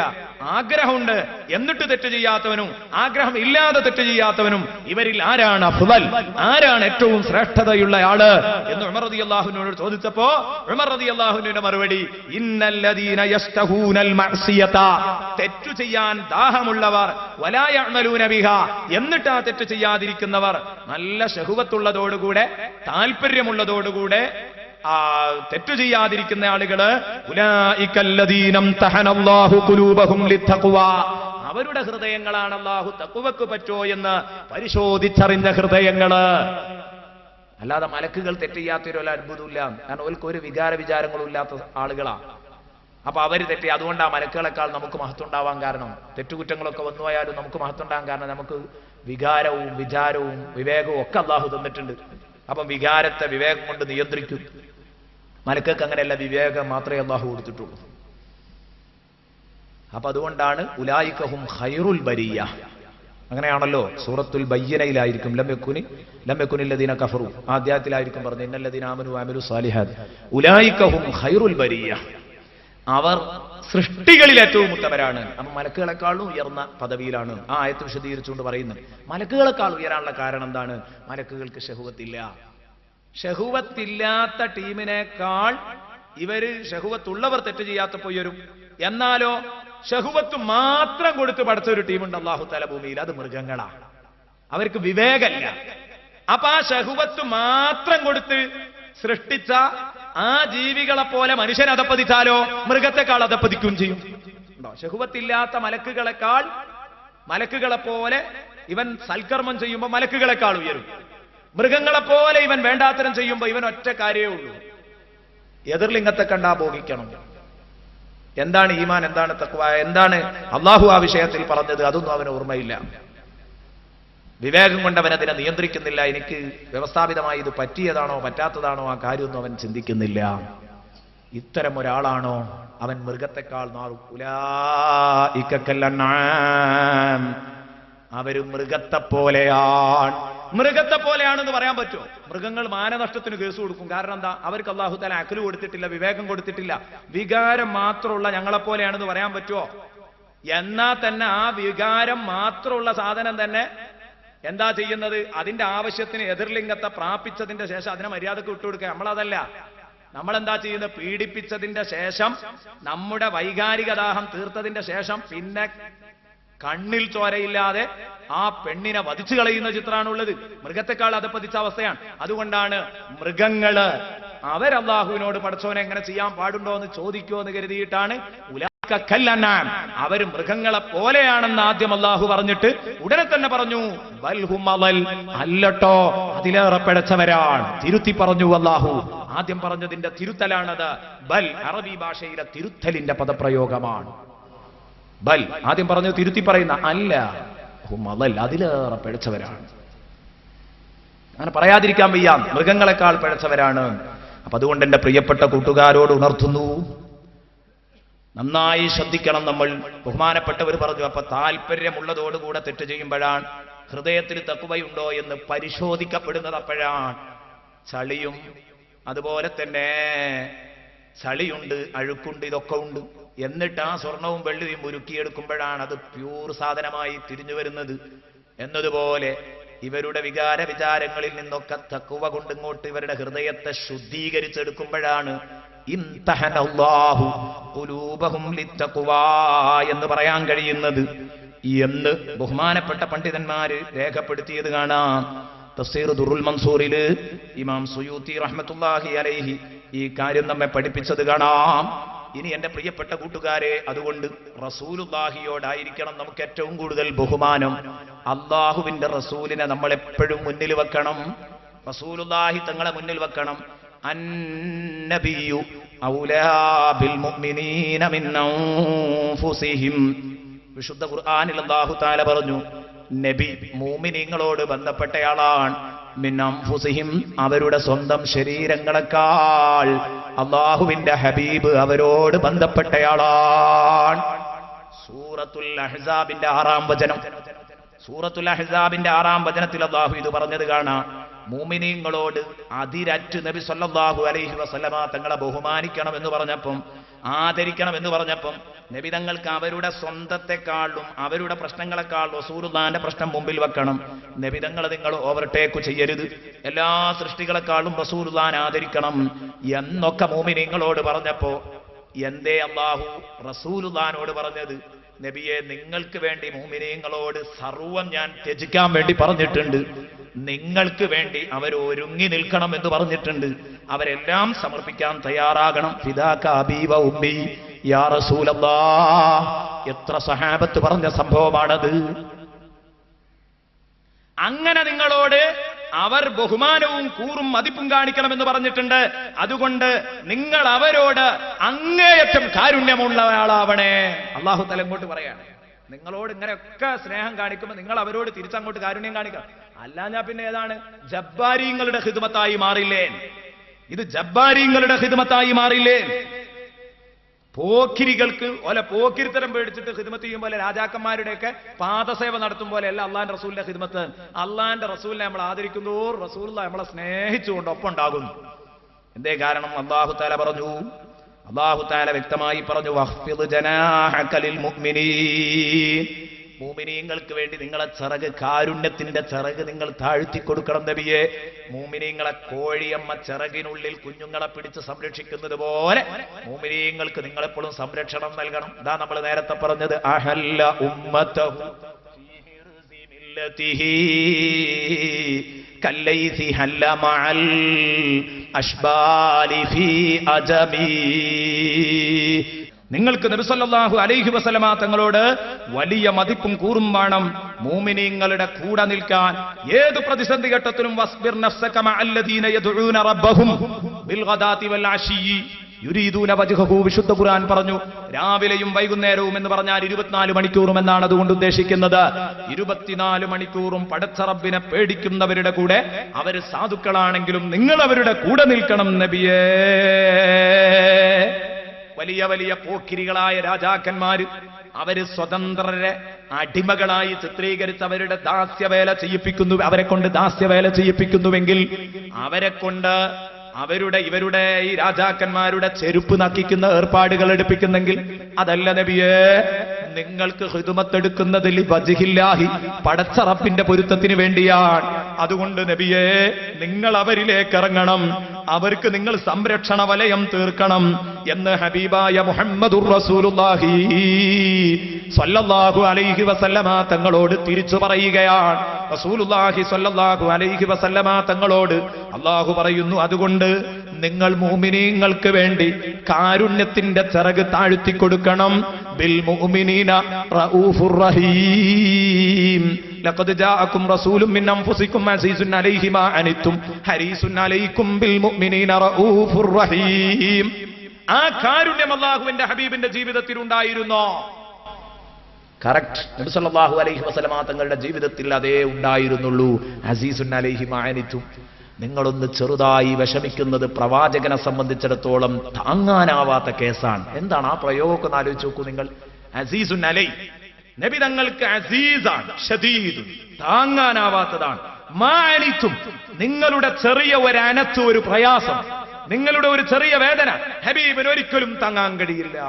ആഗ്രഹമുണ്ട് എന്നിട്ട് തെറ്റ് ചെയ്യാത്തവനും ആഗ്രഹം ഇല്ലാതെ തെറ്റ് ചെയ്യാത്തവനും, ഇവരിൽ ആരാണ് അഫ്ളൽ, ആരാണ് ഏറ്റവും ശ്രേഷ്ഠതയുള്ള ആള് എന്ന് ഉമർ റളിയല്ലാഹുവിനോട് ചോദിച്ചപ്പോ ഉമർ റളിയല്ലാഹുവിന്റെ മറുപടി, ഇന്നല്ലദീന യസ്തഹൂനൽ മഅസിയത, തെറ്റു ചെയ്യാൻ ദാഹമുള്ളവർ, വലാ യഅമലൂന ബിഹാ എന്നിട്ട് ആ തെറ്റ് ചെയ്യാതിരിക്കുന്നവർ, നല്ല ശഹവത്തുള്ളതോടുകൂടെ താല്പര്യമുള്ളതോടുകൂടെ തെറ്റു ചെയ്യാതിരിക്കുന്ന ആളുകള്, അവരുടെ ഹൃദയങ്ങളാണ് അല്ലാഹു തഖ്വക്ക് പറ്റോ എന്ന് പരിശോധിച്ചറിഞ്ഞ ഹൃദയങ്ങള്. അല്ലാതെ മലക്കുകൾ തെറ്റ് ചെയ്യാത്തൊരു അത്ഭുതമില്ല, കാരണം അവർക്ക് ഒരു വിചാരങ്ങളും ഇല്ലാത്ത ആളുകളാ. അപ്പൊ അവര് തെറ്റി, അതുകൊണ്ട് ആ മലക്കുകളെക്കാൾ നമുക്ക് മഹത്വം ഉണ്ടാവാൻ കാരണം, തെറ്റുകുറ്റങ്ങളൊക്കെ വന്നു പോയാലും നമുക്ക് മഹത്വം ഉണ്ടാകാൻ കാരണം നമുക്ക് വികാരവും വിചാരവും വിവേകവും ഒക്കെ അല്ലാഹു തന്നിട്ടുണ്ട്. അപ്പം വികാരത്തെ വിവേകം കൊണ്ട് നിയന്ത്രിക്കും. മലക്കൾക്ക് അങ്ങനെയല്ല, വിവേകം മാത്രമേ അല്ലാഹു കൊടുത്തിട്ടുള്ളൂ. അപ്പൊ അതുകൊണ്ടാണ് ഉലായികഹും ഖൈറുൽ ബരിയ, അങ്ങനെയാണല്ലോ സൂറത്തുൽ ബയ്യനയിലായിരിക്കും ലം യകുനില്ലദീന കഫറു, ആ അധ്യായത്തിലായിരിക്കും പറഞ്ഞത് ഇന്നല്ലദീന ആമനു വഅമിലു സാലിഹാത്ത് ഉലായികഹും ഖൈറുൽ ബരിയ, അവർ സൃഷ്ടികളിൽ ഏറ്റവും ഉത്തമരാണ്. അപ്പൊ മലക്കുകളെക്കാളും ഉയർന്ന പദവിയിലാണ് ആ ആയത്ത് വിശദീകരിച്ചുകൊണ്ട് പറയുന്നത്. മലക്കുകളെക്കാൾ ഉയരാനുള്ള കാരണം എന്താണ്? മലക്കുകൾക്ക് ശഹുവത്തില്ല. ശഹുവത്തില്ലാത്ത ടീമിനേക്കാൾ ഇവര് ശഹുവത്തുള്ളവർ തെറ്റ് ചെയ്യാത്തപ്പോ ഉയരും. എന്നാലോ ശഹുവത്ത് മാത്രം കൊടുത്ത് പഠിച്ച ഒരു ടീമുണ്ട് അല്ലാഹു തആല ഭൂമിയിൽ, അത് മൃഗങ്ങളാ. അവർക്ക് വിവേകമില്ല. അപ്പൊ ആ ശഹുവത്ത് മാത്രം കൊടുത്ത് സൃഷ്ടിച്ച ആ ജീവികളെ പോലെ മനുഷ്യൻ അധപ്പതിച്ചാലോ മൃഗത്തെക്കാൾ അധപ്പതിക്കുകയും ചെയ്യും. ഉണ്ടോ? ശഹുവത്തില്ലാത്ത മലക്കുകളെ പോലെ ഇവൻ സൽക്കർമ്മം ചെയ്യുമ്പോൾ മലക്കുകളെക്കാൾ ഉയരും. മൃഗങ്ങളെ പോലെ ഇവൻ വേണ്ടാത്തരം ചെയ്യുമ്പോൾ ഇവൻ ഒറ്റ കാര്യമേ ഉള്ളൂ, എതിർലിംഗത്തെ കണ്ടാ ഭോഗിക്കണം. എന്താണ് ഈമാൻ, എന്താണ് തഖ്വ, എന്താണ് അള്ളാഹു ആ വിഷയത്തിൽ പറഞ്ഞത്, അതൊന്നും അവന് ഓർമ്മയില്ല. വിവേകം കൊണ്ട് അവൻ അതിനെ നിയന്ത്രിക്കുന്നില്ല. എനിക്ക് വ്യവസ്ഥാപിതമായി ഇത് പറ്റിയതാണോ പറ്റാത്തതാണോ ആ കാര്യമൊന്നും അവൻ ചിന്തിക്കുന്നില്ല. ഇത്തരം ഒരാളാണോ അവൻ മൃഗത്തെക്കാൾ അവര് മൃഗത്തെ പോലെയാണെന്ന് പറയാൻ പറ്റുമോ? മൃഗങ്ങൾ മാനനഷ്ടത്തിന് കേസ് കൊടുക്കും. കാരണം എന്താ? അവർക്ക് അല്ലാഹു തആല അഖ്ല് കൊടുത്തിട്ടില്ല, വിവേകം കൊടുത്തിട്ടില്ല. വികാരം മാത്രമുള്ള ഞങ്ങളെപ്പോലെയാണെന്ന് പറയാൻ പറ്റുമോ? എന്നാ തന്നെ ആ വികാരം മാത്രമുള്ള സാധനം തന്നെ എന്താ ചെയ്യുന്നത്? അതിന്റെ ആവശ്യത്തിന് എതിർലിംഗത്തെ പ്രാപിച്ചതിന്റെ ശേഷം അതിനെ മര്യാദക്ക് വിട്ടുകൊടുക്കുക. നമ്മളതല്ല. നമ്മളെന്താ ചെയ്യുന്നത്? പീഡിപ്പിച്ചതിന്റെ ശേഷം, നമ്മുടെ വൈകാരിക ദാഹം തീർത്തതിന്റെ ശേഷം പിന്നെ കണ്ണിൽ ചോരയില്ലാതെ ആ പെണ്ണിനെ വധിച്ചു കളയുന്ന ചിത്രമാണുള്ളത്. മൃഗത്തെക്കാൾ അധപ്പതിച്ച അവസ്ഥയാണ്. അതുകൊണ്ടാണ് മൃഗങ്ങള് അവരല്ലാഹുവിനോട് പടച്ചോനെ എങ്ങനെ ചെയ്യാൻ പാടുണ്ടോ എന്ന് ചോദിക്കുമോ എന്ന് കരുതിയിട്ടാണ് അവര് മൃഗങ്ങളെ പോലെയാണെന്ന് ആദ്യം അല്ലാഹു പറഞ്ഞിട്ട് ഉടനെ തന്നെ പറഞ്ഞു അല്ലട്ടോ, അതിലേറെ പിഴച്ചവരാണ്. തിരുത്തി പറഞ്ഞു അല്ലാഹു. ആദ്യം പറഞ്ഞതിന്റെ തിരുത്തലാണത്. ബൽ അറബി ഭാഷയിലെ തിരുത്തലിന്റെ പദപ്രയോഗമാണ്. ബൽ ആദ്യം പറഞ്ഞു തിരുത്തി പറയുന്ന, അല്ല ഹുമൽ അതിലേറെ പിഴച്ചവരാണ്. അങ്ങനെ പറയാതിരിക്കാൻ വയ്യ, മൃഗങ്ങളെക്കാൾ പിഴച്ചവരാണ്. അപ്പൊ അതുകൊണ്ട് എന്റെ പ്രിയപ്പെട്ട കൂട്ടുകാരോട് ഉണർത്തുന്നു, നന്നായി ശ്രദ്ധിക്കണം നമ്മൾ. ബഹുമാനപ്പെട്ടവർ പറഞ്ഞു, അപ്പൊ താല്പര്യമുള്ളതോടുകൂടെ തെറ്റ് ചെയ്യുമ്പോഴാണ് ഹൃദയത്തിൽ തഖ്വയുണ്ടോ എന്ന് പരിശോധിക്കപ്പെടുന്നത് അപ്പോഴാണ്. ചളിയും അതുപോലെ തന്നെ ചളിയുണ്ട്, അഴുക്കുണ്ട്, ഇതൊക്കെ ഉണ്ട്. എന്നിട്ട് ആ സ്വർണവും വെള്ളിയും ഉരുക്കിയെടുക്കുമ്പോഴാണ് അത് പ്യൂർ സാധനമായി തിരിഞ്ഞു വരുന്നത്. എന്നതുപോലെ ഇവരുടെ വിചാരങ്ങളിൽ നിന്നൊക്കെ തഖ്വ കൊണ്ടിങ്ങോട്ട് ഇവരുടെ ഹൃദയത്തെ ശുദ്ധീകരിച്ചെടുക്കുമ്പോഴാണ് ഇംതഹനല്ലാഹു ഖുലൂബഹും ലിത്തഖ്വാ എന്ന് പറയാൻ കഴിയുന്നത് എന്ന് ബഹുമാനപ്പെട്ട പണ്ഡിതന്മാര് രേഖപ്പെടുത്തിയത് കാണാം. തഫ്സീർ ദുറുൽ മൻസൂറിൽ ഇമാം സുയൂത്തി റഹ്മത്തുള്ളാഹി അലൈഹി ഈ കാര്യം നമ്മെ പഠിപ്പിച്ചത് കാണാം. ഇനി എന്റെ പ്രിയപ്പെട്ട കൂട്ടുകാരെ, അതുകൊണ്ട് റസൂലുള്ളാഹിയോടായിരിക്കണം നമുക്ക് ഏറ്റവും കൂടുതൽ ബഹുമാനം. അള്ളാഹുവിന്റെ റസൂലിനെ നമ്മൾ എപ്പോഴും മുന്നിൽ വെക്കണം. റസൂലുള്ളാഹി തങ്ങളെ മുന്നിൽ വെക്കണം. അന്നബിയു ഔലാ ബിൽ മുഅ്മിനീന മിൻ അൻഫുസിഹിം. വിശുദ്ധ ഖുർആനിൽ അല്ലാഹു തആല പറഞ്ഞു, നബി മുഅ്മിനീങ്ങളോട് ബന്ധപ്പെട്ടയാളാണ്. മിൻ അൻഫുസിഹിം, അവരുടെ സ്വന്തം ശരീരങ്ങളെക്കാൾ അല്ലാഹുവിന്റെ ഹബീബ് അവരോട് ബന്ധപ്പെട്ടയാളാണ്. സൂറത്തുൽ അഹ്സാബിന്റെ 6-ാം വചനം. സൂറത്തുൽ അഹ്സാബിന്റെ 6-ാം വചനത്തിൽ അല്ലാഹു ഇത് പറഞ്ഞത് കാണാം. മുഅ്മിനീങ്ങളോട് അതിരറ്റ് നബി സല്ലല്ലാഹു അലൈഹി വസല്ലമ തങ്ങളെ ബഹുമാനിക്കണം എന്ന് പറഞ്ഞപ്പം, ആദരിക്കണം എന്ന് പറഞ്ഞപ്പം, നബി തങ്ങൾക്ക് അവരുടെ സ്വന്തത്തെക്കാളും അവരുടെ പ്രശ്നങ്ങളെക്കാൾ റസൂലുള്ളാഹിന്റെ പ്രശ്നം മുമ്പിൽ വെക്കണം. നബി തങ്ങളെ നിങ്ങൾ ഓവർടേക്ക് ചെയ്യരുത്. എല്ലാ സൃഷ്ടികളെക്കാളും റസൂലുള്ളാഹിനെ ആദരിക്കണം എന്നൊക്കെ മുഅ്മിനീങ്ങളോട് പറഞ്ഞപ്പോ എന്തേ അല്ലാഹു റസൂലുള്ളാഹിനോട് പറഞ്ഞത്? നബിയെ, നിങ്ങൾക്ക് വേണ്ടി മുഅ്മിനീങ്ങളോട് സർവം ഞാൻ ത്യജിക്കാൻ വേണ്ടി പറഞ്ഞിട്ടുണ്ട്. നിങ്ങൾക്ക് വേണ്ടി അവരൊരുങ്ങി നിൽക്കണം എന്ന് പറഞ്ഞിട്ടുണ്ട്. അവരെല്ലാം സമർപ്പിക്കാൻ തയ്യാറാകണം. ഫിദാക അബീ വ ഉമ്മി യാ റസൂലല്ലാഹ്. എത്ര സഹാബത്ത് പറഞ്ഞ സംഭവമാണത്. അങ്ങനെ നിങ്ങളോട് അവർ ബഹുമാനവും കൂറും മതിപ്പും കാണിക്കണമെന്ന് പറഞ്ഞിട്ടുണ്ട്. അതുകൊണ്ട് നിങ്ങൾ അവരോട് അങ്ങേയറ്റം കാരുണ്യമുള്ളയാളാവണേ. അല്ലാഹു തആല ഇങ്ങോട്ട് പറയാണ്, നിങ്ങളോട് ഇങ്ങനെയൊക്കെ സ്നേഹം കാണിക്കുമ്പോൾ നിങ്ങൾ അവരോട് തിരിച്ചങ്ങോട്ട് കാരുണ്യം കാണിക്കണം. അല്ല ഞാൻ പിന്നെ ഏതാണ്? ജബ്ബാരിങ്ങളുടെ ഖിദ്മത്തായി മാറില്ലേ ഇത്? ജബ്ബാരിങ്ങളുടെ ഖിദ്മത്തായി മാറില്ലേ? പോക്കിരികൾക്ക് ഓല പോക്കിരിത്തരം പേടിച്ചിട്ട് ഖിദ്മത്ത് ചെയ്യും പോലെ, രാജാക്കന്മാരുടെയൊക്കെ പാദസേവ നടത്തും പോലെ അല്ല അള്ളാന്റെ റസൂലിന്റെ ഖിദ്മത്ത്. അള്ളാന്റെ റസൂലിനെ നമ്മൾ ആദരിക്കുന്നു, റസൂലുള്ളാഹി നമ്മളെ സ്നേഹിച്ചുകൊണ്ട് ഒപ്പം ഉണ്ടാകുന്നു. എന്തേ കാരണം? അല്ലാഹു തആല പറഞ്ഞു, അല്ലാഹു തആല വ്യക്തമായി പറഞ്ഞു, വഖ്ഫിദ് ജനാഹക ലിൽ മുഅ്മിനീൻ. മുഅ്മിനീങ്ങൾക്ക് വേണ്ടി നിങ്ങളെ ചിറക്, കാരുണ്യത്തിന്റെ ചിറക് നിങ്ങൾ താഴ്ത്തി കൊടുക്കണം നബിയെ. മുഅ്മിനീങ്ങളെ കോഴിയമ്മ ചിറകിനുള്ളിൽ കുഞ്ഞുങ്ങളെ പിടിച്ച് സംരക്ഷിക്കുന്നത് പോലെ മുഅ്മിനീങ്ങൾക്ക് നിങ്ങളെപ്പോഴും സംരക്ഷണം നൽകണം. ഇതാ നമ്മൾ നേരത്തെ പറഞ്ഞത്, അഹല്ല ഉമ്മതഹു ഫീ ഹിർസി മില്ലതിഹി കല്ലൈസി ഹല്ല മഅൽ അശ്ബാലി ഫീ അജമി. നിങ്ങൾക്ക് നബി സല്ലല്ലാഹു അലൈഹി വസല്ലമ തങ്ങളോട് വലിയ മതിപ്പും കൂറും വേണം. മുഅ്മിനീങ്ങളുടെ കൂടെ നിൽക്കാൻ ഏത് പ്രതിസന്ധി ഘട്ടത്തിലും വസ്ബിർ നഫ്സക മഅല്ലദീന യദ്ഊന റബ്ബഹും ബിൽ ഗദാതി വൽ അശിയി യുരീദൂന വജ്ഹഹു. വിശുദ്ധ ഖുർആൻ പറഞ്ഞു, രാവിലെയും വൈകുന്നേരവും എന്ന് പറഞ്ഞാൽ 24 മണിക്കൂറും എന്നാണ് അതുകൊണ്ട് ഉദ്ദേശിക്കുന്നത്. 24 മണിക്കൂറും പടച്ച റബ്ബിനെ പേടിക്കുന്നവരുടെ കൂടെ, അവർ സാധുക്കളാണെങ്കിലും നിങ്ങൾ അവരുടെ കൂടെ നിൽക്കണം നബിയേ. വലിയ വലിയ പോക്കിരികളായ രാജാക്കന്മാര് അവര് സ്വതന്ത്രരെ അടിമകളായി ചിത്രീകരിച്ച് അവരുടെ ദാസ്യവേല ചെയ്യിപ്പിക്കുന്നു, അവരെ കൊണ്ട് ദാസ്യവേല ചെയ്യിപ്പിക്കുന്നുവെങ്കിൽ, അവരെ കൊണ്ട് ഇവരുടെ ഈ രാജാക്കന്മാരുടെ ചെരുപ്പ് നക്കിക്കുന്ന ഏർപ്പാടുകൾ എടുപ്പിക്കുന്നെങ്കിൽ അതല്ല നബിയേ. നിങ്ങൾക്ക് ഖിദ്മത്തെടുക്കുന്നത് വജ്ഹില്ലാഹി, പടച്ച റബ്ബിന്റെ പൊരുത്തത്തിന് വേണ്ടിയാണ്. അതുകൊണ്ട് നബിയേ, നിങ്ങൾ അവരിലേക്ക് ഇറങ്ങണം, അവർക്ക് നിങ്ങൾ സംരക്ഷണ വലയം തീർക്കണം എന്ന് ഹബീബായ മുഹമ്മദുർ റസൂലുള്ളാഹി സ്വല്ലല്ലാഹു അലൈഹി വസല്ലമ തങ്ങളോട് തിരിച്ചു പറയുകയാണ്. റസൂലുള്ളാഹി സ്വല്ലല്ലാഹു അലൈഹി വസല്ലമ തങ്ങളോട് അല്ലാഹു പറയുന്നു, അതുകൊണ്ട് നിങ്ങൾ മുഅ്മിനീങ്ങൾക്ക് വേണ്ടി കാരുണ്യത്തിന്റെ ചിറക് താഴ്ത്തി കൊടുക്കണം. ബിൽ മുഅ്മിനീന റഊഫുർ റഹീം. ലഖദ് ജാഅകും റസൂലും മിൻ അൻഫുസികും അസീസുൻ അലൈഹി മാ അനിത്തും ഹരീസുൻ അലൈക്കും ബിൽ മുഅ്മിനീന റഊഫുർ റഹീം. ആ കാരുണ്യം അല്ലാഹുവിന്റെ ഹബീബിന്റെ ജീവിതത്തിൽ ഉണ്ടായിരുന്നോ? കറക്റ്റ്. നബി സല്ലല്ലാഹു അലൈഹി വസല്ലമ തങ്ങളുടെ ജീവിതത്തിൽ അതേ ഉണ്ടായിരുന്നുള്ളൂ. അസീസുൻ അലൈഹി മാ അനിത്തും. നിങ്ങളൊന്ന് ചെറുതായി വിഷമിക്കുന്നത് പ്രവാചകനെ സംബന്ധിച്ചിടത്തോളം താങ്ങാനാവാത്ത കേസാണ്. എന്താണ് ആ പ്രയോഗം എന്ന് ആലോചിച്ച് നോക്കൂ നിങ്ങൾ. അസീസുൻ അലൈ, നബി തങ്ങൾക്ക് അസീസാണ്, ഷദീദ്, താങ്ങാനാവാത്തതാണ്. മാനിത്തും, നിങ്ങളുടെ ചെറിയ ഒരു അനത്ത്, ഒരു പ്രയാസം, നിങ്ങളുടെ ഒരു ചെറിയ വേദന ഹബീബിന് ഒരിക്കലും താങ്ങാൻ കഴിയില്ല.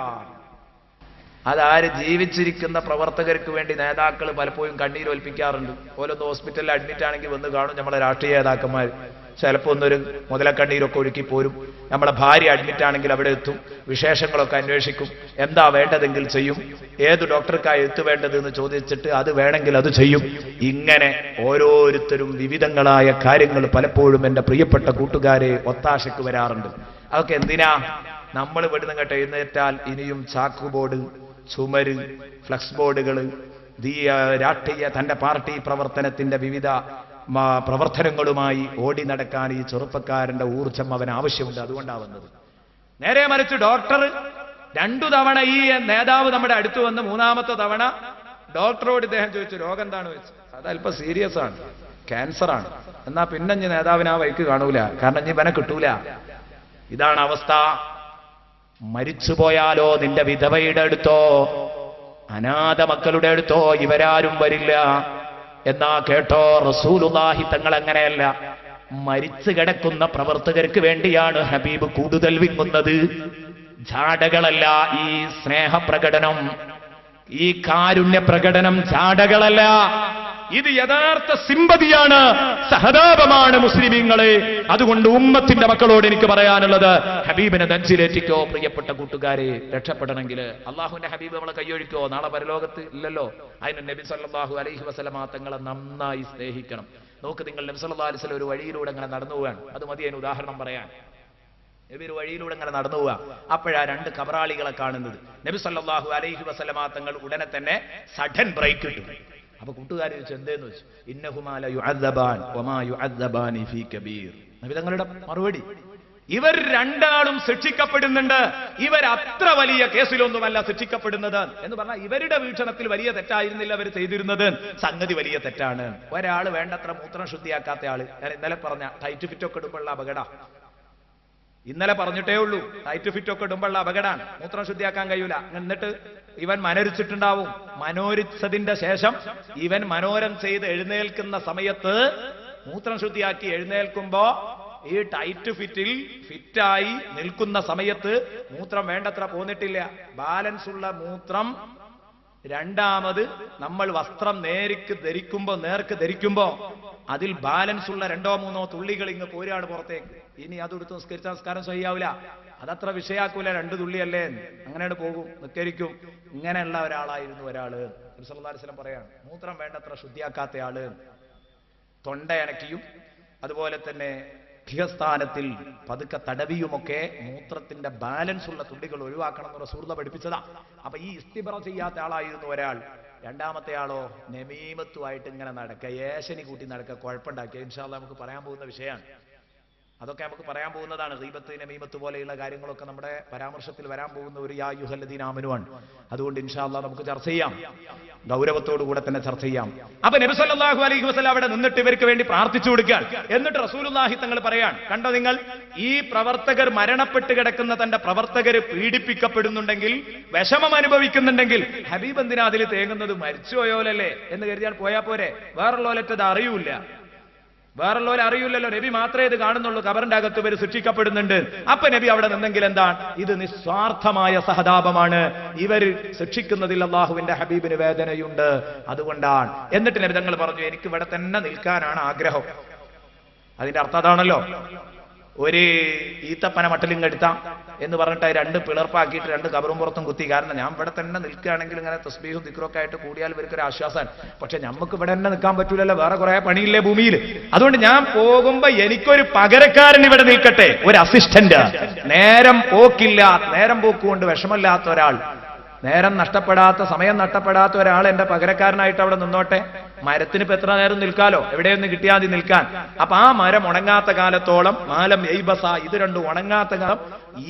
അതാര് ജീവിച്ചിരിക്കുന്ന പ്രവർത്തകർക്ക് വേണ്ടി നേതാക്കൾ പലപ്പോഴും കണ്ണീരൊൽപ്പിക്കാറുണ്ട്. ഓരോന്ന് ഹോസ്പിറ്റലിൽ അഡ്മിറ്റ് ആണെങ്കിൽ വന്ന് കാണും നമ്മളെ രാഷ്ട്രീയ നേതാക്കന്മാർ. ചിലപ്പോൾ ഒന്നൊരു മുതലക്കണ്ണീരൊക്കെ ഒഴുക്കി പോരും. നമ്മളെ ഭാര്യ അഡ്മിറ്റ് ആണെങ്കിൽ അവിടെ എത്തും, വിശേഷങ്ങളൊക്കെ അന്വേഷിക്കും, എന്താ വേണ്ടതെങ്കിൽ ചെയ്യും, ഏത് ഡോക്ടർക്കായി എത്തു വേണ്ടതെന്ന് ചോദിച്ചിട്ട് അത് വേണമെങ്കിൽ അത് ചെയ്യും. ഇങ്ങനെ ഓരോരുത്തരും വിവിധങ്ങളായ കാര്യങ്ങൾ പലപ്പോഴും എൻ്റെ പ്രിയപ്പെട്ട കൂട്ടുകാരെ ഒത്താശയ്ക്ക് വരാറുണ്ട്. അതൊക്കെ എന്തിനാ? നമ്മൾ ഇവിടുന്ന് കേട്ട് എഴുന്നേറ്റാൽ ഇനിയും ചാക്കുബോർഡ്, ചുമര്, ഫ്ലക്സ് ബോർഡുകൾ, രാഷ്ട്രീയ തന്റെ പാർട്ടി പ്രവർത്തനത്തിന്റെ വിവിധ പ്രവർത്തനങ്ങളുമായി ഓടി നടക്കാൻ ഈ ചെറുപ്പക്കാരന്റെ ഊർജം അവന് ആവശ്യമുണ്ട്. അതുകൊണ്ടാവുന്നത്. നേരെ മറിച്ച് ഡോക്ടർ 2 തവണ ഈ നേതാവ് നമ്മുടെ അടുത്ത് വന്ന് 3ാമത്തെ തവണ ഡോക്ടറോട് ഇദ്ദേഹം ചോദിച്ചു, രോഗം എന്താണ് വെച്ച്? അതല്പം സീരിയസ് ആണ്, ക്യാൻസർ ആണ്. എന്നാ പിന്നെ ഇനി നേതാവിന് ആ വഴിക്ക് കാണൂല, കാരണം ഇനി ഇവനെ കിട്ടൂല. ഇതാണ് അവസ്ഥ. മരിച്ചുപോയാലോ നിന്റെ വിധവയുടെ അടുത്തോ അനാഥ മക്കളുടെ അടുത്തോ ഇവരാരും വരില്ല. എന്നാ കേട്ടോ, റസൂലുള്ളാഹി തങ്ങൾ അങ്ങനെയല്ല. മരിച്ചു കിടക്കുന്ന പ്രവർത്തകർക്ക് വേണ്ടിയാണ് ഹബീബ് കൂടുതൽ വിങ്ങുന്നത്. ജാടകളല്ല ഈ സ്നേഹപ്രകടനം, ഈ കാരുണ്യ പ്രകടനം ജാടകളല്ല. ഇത് യഥാർത്ഥ സിമ്പതിയാണ്, സഹതാപമാണ് മുസ്ലിമീങ്ങളെ. അതുകൊണ്ട് ഉമ്മത്തിന്റെ മക്കളോട് എനിക്ക് പറയാനുള്ളത്, ഹബീബിനെ നെഞ്ചിലേറ്റിക്കോ പ്രിയപ്പെട്ട കൂട്ടുകാരെ. രക്ഷപ്പെടണമെങ്കിൽ അള്ളാഹുവിന്റെ ഹബീബ് നമ്മളെ കൈയൊഴിക്കോ? നാളെ പരലോകത്ത് ഇല്ലല്ലോ. അതിന് നബി സല്ലല്ലാഹു അലൈഹി വസല്ലമ തങ്ങളെ നന്നായി സ്നേഹിക്കണം. നോക്ക്, നിങ്ങൾ നബി സല്ലല്ലാഹു അലൈഹി വസല്ലം ഒരു വഴിയിലൂടെ അങ്ങനെ നടന്നു പോവാണ്. അത് മതി അതിന് ഉദാഹരണം പറയാൻ. നബി ഒരു വഴിയിലൂടെ അങ്ങനെ നടന്നു പോവാ. അപ്പോഴാ 2 കബറാളികളെ കാണുന്നത്. നബി സല്ലല്ലാഹു അലൈഹി വസല്ലമ തങ്ങൾ ഉടനെ തന്നെ സഡൻ ബ്രേക്ക് ഇട്ടു. അപ്പൊ കൂട്ടുകാർ ചോദിച്ചു, എന്തേന്ന് വെച്ചു? ഇന്നഹുമാ ല യുഅദ്ദബാൻ വമാ യുഅദ്ദബാനി ഫീ കബീർ. നബി തങ്ങളുടെ മറുപടി, ഇവർ 2 ആളും ശിക്ഷിക്കപ്പെടുന്നുണ്ട്. ഇവർ അത്ര വലിയ കേസിലൊന്നുമല്ല ശിക്ഷിക്കപ്പെടുന്നത് എന്ന് പറഞ്ഞാൽ ഇവരുടെ വീക്ഷണത്തിൽ വലിയ തെറ്റായിരുന്നില്ല അവർ ചെയ്തിരുന്നത്. സംഗതി വലിയ തെറ്റാണ്. ഒരാൾ വേണ്ടത്ര മൂത്രം ശുദ്ധിയാക്കാത്ത ആള്, ഞാൻ ഇന്നലെ പറഞ്ഞ ടൈറ്റ് ഫിറ്റ് ഒക്കെ ഇടുമ്പോഴുള്ള അപകടം, ഇന്നലെ പറഞ്ഞിട്ടേ ഉള്ളൂ. ടൈറ്റ് ഫിറ്റ് ഒക്കെ ഇടുമ്പോഴുള്ള അപകടമാണ്, മൂത്രം ശുദ്ധിയാക്കാൻ കഴിയൂല. എന്നിട്ട് ഇവൻ മനോരിച്ചിട്ടുണ്ടാവും. മനോരിച്ചതിന്റെ ശേഷം ഇവൻ മനോരം ചെയ്ത് എഴുന്നേൽക്കുന്ന സമയത്ത് മൂത്രം ശുദ്ധിയാക്കി എഴുന്നേൽക്കുമ്പോ ഈ ടൈറ്റ് ഫിറ്റിൽ ഫിറ്റായി നിൽക്കുന്ന സമയത്ത് മൂത്രം വേണ്ടത്ര പോന്നിട്ടില്ല. ബാലൻസ് ഉള്ള മൂത്രം രണ്ടാമത് നമ്മൾ വസ്ത്രം നേർക്ക് ധരിക്കുമ്പോ അതിൽ ബാലൻസ് ഉള്ള 2-3 തുള്ളികൾ ഇങ്ങ് പോരാണ് പുറത്തേക്ക്. ഇനി അതെടുത്ത് നിസ്കരിച്ച നിസ്കാരം ശരിയാവില്ല, അതത്ര വിഷയാക്കൂല. 2 തുള്ളിയല്ലേ, അങ്ങനെയാണ് പോകും, നിസ്കരിക്കും. ഇങ്ങനെയുള്ള ഒരാളായിരുന്നു ഒരാള്. നബി സല്ലല്ലാഹു അലൈഹി വസല്ലം പറയാണ്, മൂത്രം വേണ്ടത്ര ശുദ്ധിയാക്കാത്ത ആള് തൊണ്ടയണക്കിയും അതുപോലെ തന്നെ സ്ഥാനത്തിൽ പതുക്കെ തടവിയുമൊക്കെ മൂത്രത്തിന്റെ ബാലൻസ് ഉള്ള തുള്ളികൾ ഒഴിവാക്കണം എന്ന് റസൂലുള്ളാഹി പഠിപ്പിച്ചതാ. അപ്പൊ ഈ ഇസ്തിബ്റ ചെയ്യാത്ത ആളായിരുന്നു ഒരാൾ. 2ാമത്തെ ആളോ നമീമത്തുമായിട്ട് ഇങ്ങനെ നടക്കുക, ഏശനി കൂട്ടി നടക്കുക, കുഴപ്പമുണ്ടാക്കിയ. ഇൻഷാ അല്ലാഹ് നമുക്ക് പറയാൻ പോകുന്ന വിഷയമാണ്. അതൊക്കെ നമുക്ക് പറയാൻ പോകുന്നതാണ്. ഗീബത്ത്, നമീമത്ത് പോലെയുള്ള കാര്യങ്ങളൊക്കെ നമ്മുടെ പരാമർശത്തിൽ വരാൻ പോകുന്ന ഒരു യാ അയ്യുഹല്ലദീന ആമനുവാണ്. അതുകൊണ്ട് ഇൻഷാ അല്ലാഹ് നമുക്ക് ചർച്ച ചെയ്യാം, ഗൗരവത്തോടുകൂടെ തന്നെ ചർച്ച ചെയ്യാം. അപ്പൊ നബി സല്ലല്ലാഹു അലൈഹി വസല്ലം അവിടെ നിന്നിട്ട് ഇവർക്ക് വേണ്ടി പ്രാർത്ഥിച്ചു കൊടുക്കാൻ. എന്നിട്ട് റസൂലുള്ളാഹി തങ്ങൾ പറയാൻ, കണ്ടോ നിങ്ങൾ, ഈ പ്രവർത്തകർ മരണപ്പെട്ട് കിടക്കുന്ന തന്റെ പ്രവർത്തകർ പീഡിപ്പിക്കപ്പെടുന്നുണ്ടെങ്കിൽ, വിഷമം അനുഭവിക്കുന്നുണ്ടെങ്കിൽ ഹബീബ് എന്തിനാ അതിൽ തേങ്ങുന്നത്? മരിച്ചുപോയോലല്ലേ എന്ന് കരുതിയാൽ പോയാ പോരെ? വേറുള്ളോലറ്റത് അറിയൂല, വേറുള്ളവരെ അറിയില്ലല്ലോ. നബി മാത്രമേ ഇത് കാണുന്നുള്ളൂ. ഖബറിന്റെ അകത്ത് ഇവർ ശിക്ഷിക്കപ്പെടുന്നുണ്ട്. അപ്പൊ നബി അവിടെ നിന്നെങ്കിൽ എന്താണ്? ഇത് നിസ്വാർത്ഥമായ സഹതാപമാണ്. ഇവർ ശിക്ഷിക്കുന്നതിൽ അള്ളാഹുവിന്റെ ഹബീബിന് വേദനയുണ്ട്, അതുകൊണ്ടാണ്. എന്നിട്ട് നബി തങ്ങൾ പറഞ്ഞു, എനിക്ക് ഇവിടെ തന്നെ നിൽക്കാനാണ് ആഗ്രഹം. അതിന്റെ അർത്ഥം അതാണല്ലോ. ഒരു ഈത്തപ്പന മട്ടലിങ്ങെടുത്താം എന്ന് പറഞ്ഞിട്ട് 2 പിളർപ്പാക്കിയിട്ട് 2 കബറും പുറത്തും കുത്തി. കാരണം ഞാൻ ഇവിടെ തന്നെ നിൽക്കുകയാണെങ്കിൽ ഇങ്ങനെ തസ്ബീഹും ദിക്റൊക്കെ ആയിട്ട് കൂടിയാൽ ഇവർക്കൊരു ആശ്വാസമാണ്. പക്ഷെ നമുക്ക് ഇവിടെ തന്നെ നിൽക്കാൻ പറ്റൂലല്ലോ, വേറെ കുറെ പണിയില്ലേ ഭൂമിയിൽ. അതുകൊണ്ട് ഞാൻ പോകുമ്പോ എനിക്കൊരു പകരക്കാരൻ ഇവിടെ നിൽക്കട്ടെ, ഒരു അസിസ്റ്റന്റ്. നേരം പോക്കില്ല, നേരം പോക്കുകൊണ്ട് വിഷമമില്ലാത്ത ഒരാൾ, നേരം നഷ്ടപ്പെടാത്ത, സമയം നഷ്ടപ്പെടാത്ത ഒരാൾ എന്റെ പകരക്കാരനായിട്ട് അവിടെ നിന്നോട്ടെ. മരത്തിന് ഇപ്പൊ എത്ര നേരം നിൽക്കാലോ, എവിടെയൊന്ന് കിട്ടിയാൽ മതി നിൽക്കാൻ. അപ്പൊ ആ മരം ഉണങ്ങാത്ത കാലത്തോളം, മാലം യൈബസ, ഇത് 2 ഉണങ്ങാത്ത കാലം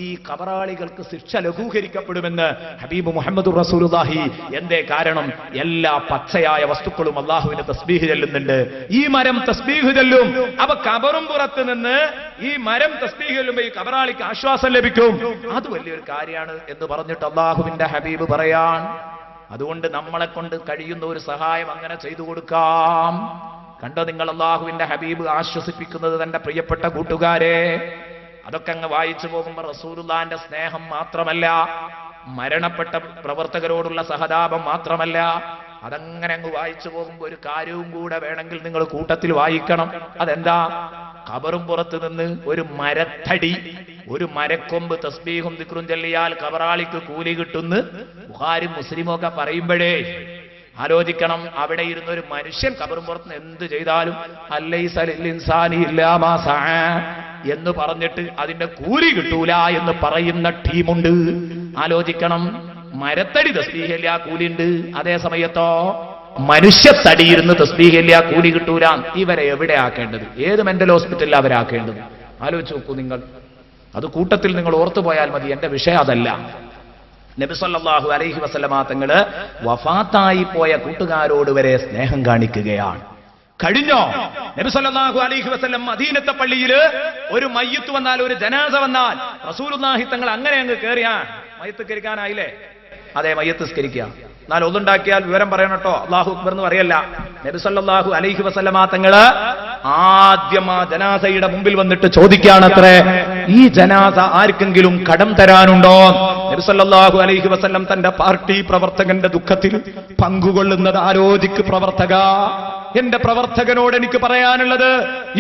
ഈ ഖബറാളികൾക്ക് ശിക്ഷ ലഘൂകരിക്കപ്പെടുമെന്ന് ഹബീബ് മുഹമ്മദ് റസൂലുള്ളാഹി. എന്തേ കാരണം? എല്ലാ പച്ചയായ വസ്തുക്കളും അള്ളാഹുവിന് തസ്ബീഹ് ചെല്ലുന്നുണ്ട്. ഈ മരം തസ്ബീഹ് ചെല്ലും. അപ്പൊ ഖബറും പുറത്ത് നിന്ന് ഈ മരം തസ്ബീഹ് ചെല്ലുമ്പോ ഈ ഖബറാളിക്ക് ആശ്വാസം ലഭിക്കും. അത് വലിയൊരു കാര്യമാണ് എന്ന് പറഞ്ഞിട്ട് അള്ളാഹുവിന്റെ ഹബീബ് പറയാൻ, അതുകൊണ്ട് നമ്മളെ കൊണ്ട് കഴിയുന്ന ഒരു സഹായം അങ്ങനെ ചെയ്തു കൊടുക്കാം. കണ്ടോ നിങ്ങൾ അല്ലാഹുവിന്റെ ഹബീബ് ആശ്വസിപ്പിക്കുന്നത് തന്റെ പ്രിയപ്പെട്ട കൂട്ടുകാരെ. അതൊക്കെ അങ്ങ് വായിച്ചു പോകുമ്പോൾ റസൂലുള്ളാഹിന്റെ സ്നേഹം മാത്രമല്ല, മരണപ്പെട്ട പ്രവർത്തകരോടുള്ള സഹതാപം മാത്രമല്ല, അതങ്ങനെ അങ്ങ് വായിച്ചു പോകുമ്പോൾ ഒരു കാര്യവും കൂടെ വേണമെങ്കിൽ നിങ്ങൾ കൂട്ടത്തിൽ വായിക്കണം. അതെന്താ? ഖബറും പുറത്ത് നിന്ന് ഒരു മരത്തടി, ഒരു മരക്കൊമ്പ് തസ്ബീഹും ദിക്റും ചൊല്ലിയാൽ ഖബറാളിക്ക് കൂലി കിട്ടുന്നു ബുഖാരി മുസ്ലിമും ഒക്കെ പറയുമ്പോഴേ ആലോചിക്കണം. അവിടെ ഇരുന്ന ഒരു മനുഷ്യൻ ഖബറും പുറത്ത് എന്ത് ചെയ്താലും അല്ലൈസ ലിൽ ഇൻസാനി ഇല്ലാ മാ സഅ എന്ന് പറഞ്ഞിട്ട് അതിന്റെ കൂലി കിട്ടൂല എന്ന് പറയുന്ന ടീമുണ്ട്. ആലോചിക്കണം. മരത്തടി തസ്ബീഹില്ല, കൂലിണ്ട്. അതേ സമയത്തോ മനുഷ്യത്തടിയിരുന്ന് തസ്ബീഹില്ല, കൂലി കിട്ടൂല. ഇവരെ എവിടെ ആക്കേണ്ടത്? ഏത് മെന്റൽ ഹോസ്പിറ്റലിൽ അവരാക്കേണ്ടത്? ആലോചിച്ച് നോക്കൂ നിങ്ങൾ. അത് കൂട്ടത്തിൽ നിങ്ങൾ ഓർത്തുപോയാൽ മതി. എന്റെ വിഷയം അതല്ല. നബി സല്ലല്ലാഹു അലൈഹി വസല്ലമ തങ്ങള് വഫാത്തായി പോയ കൂട്ടുകാരോട് വരെ സ്നേഹം കാണിക്കുകയാണ്. കഴിഞ്ഞോ? നബി സല്ലല്ലാഹു അലൈഹി വസല്ലം മദീനത്തെ പള്ളിയില് ഒരു മയ്യിത്ത് വന്നാൽ, ഒരു ജനാസ വന്നാൽ റസൂലുള്ളാഹി തങ്ങൾ അങ്ങനെ അങ്ങ് കയറിയാണ്. മയ്യിത്ത് കരിക്കാനായില്ലേ? അതെ, മയ്യിത്ത് സ്കരിക്കുക. എന്നാൽ ഒന്നുണ്ടാക്കിയാൽ വിവരം പറയണം കേട്ടോ. അല്ലാഹു അക്ബർ എന്ന് പറയല്ല. നബി സല്ലല്ലാഹു അലൈഹി വസല്ലമ തങ്ങള് ആദ്യം ആ ജനാസയുടെ മുമ്പിൽ വന്നിട്ട് ചോദിക്കുകയാണത്രേ, ഈ ജനാസ ആർക്കെങ്കിലും കടം തരാനുണ്ടോ? നബി സല്ലല്ലാഹു അലൈഹി വസല്ലം തന്റെ പാർട്ടി പ്രവർത്തകന്റെ ദുഃഖത്തിൽ പങ്കുകൊള്ളുന്നത് ആലോചിക്ക് പ്രവർത്തക. എന്റെ പ്രവർത്തകനോട് എനിക്ക് പറയാനുള്ളത്,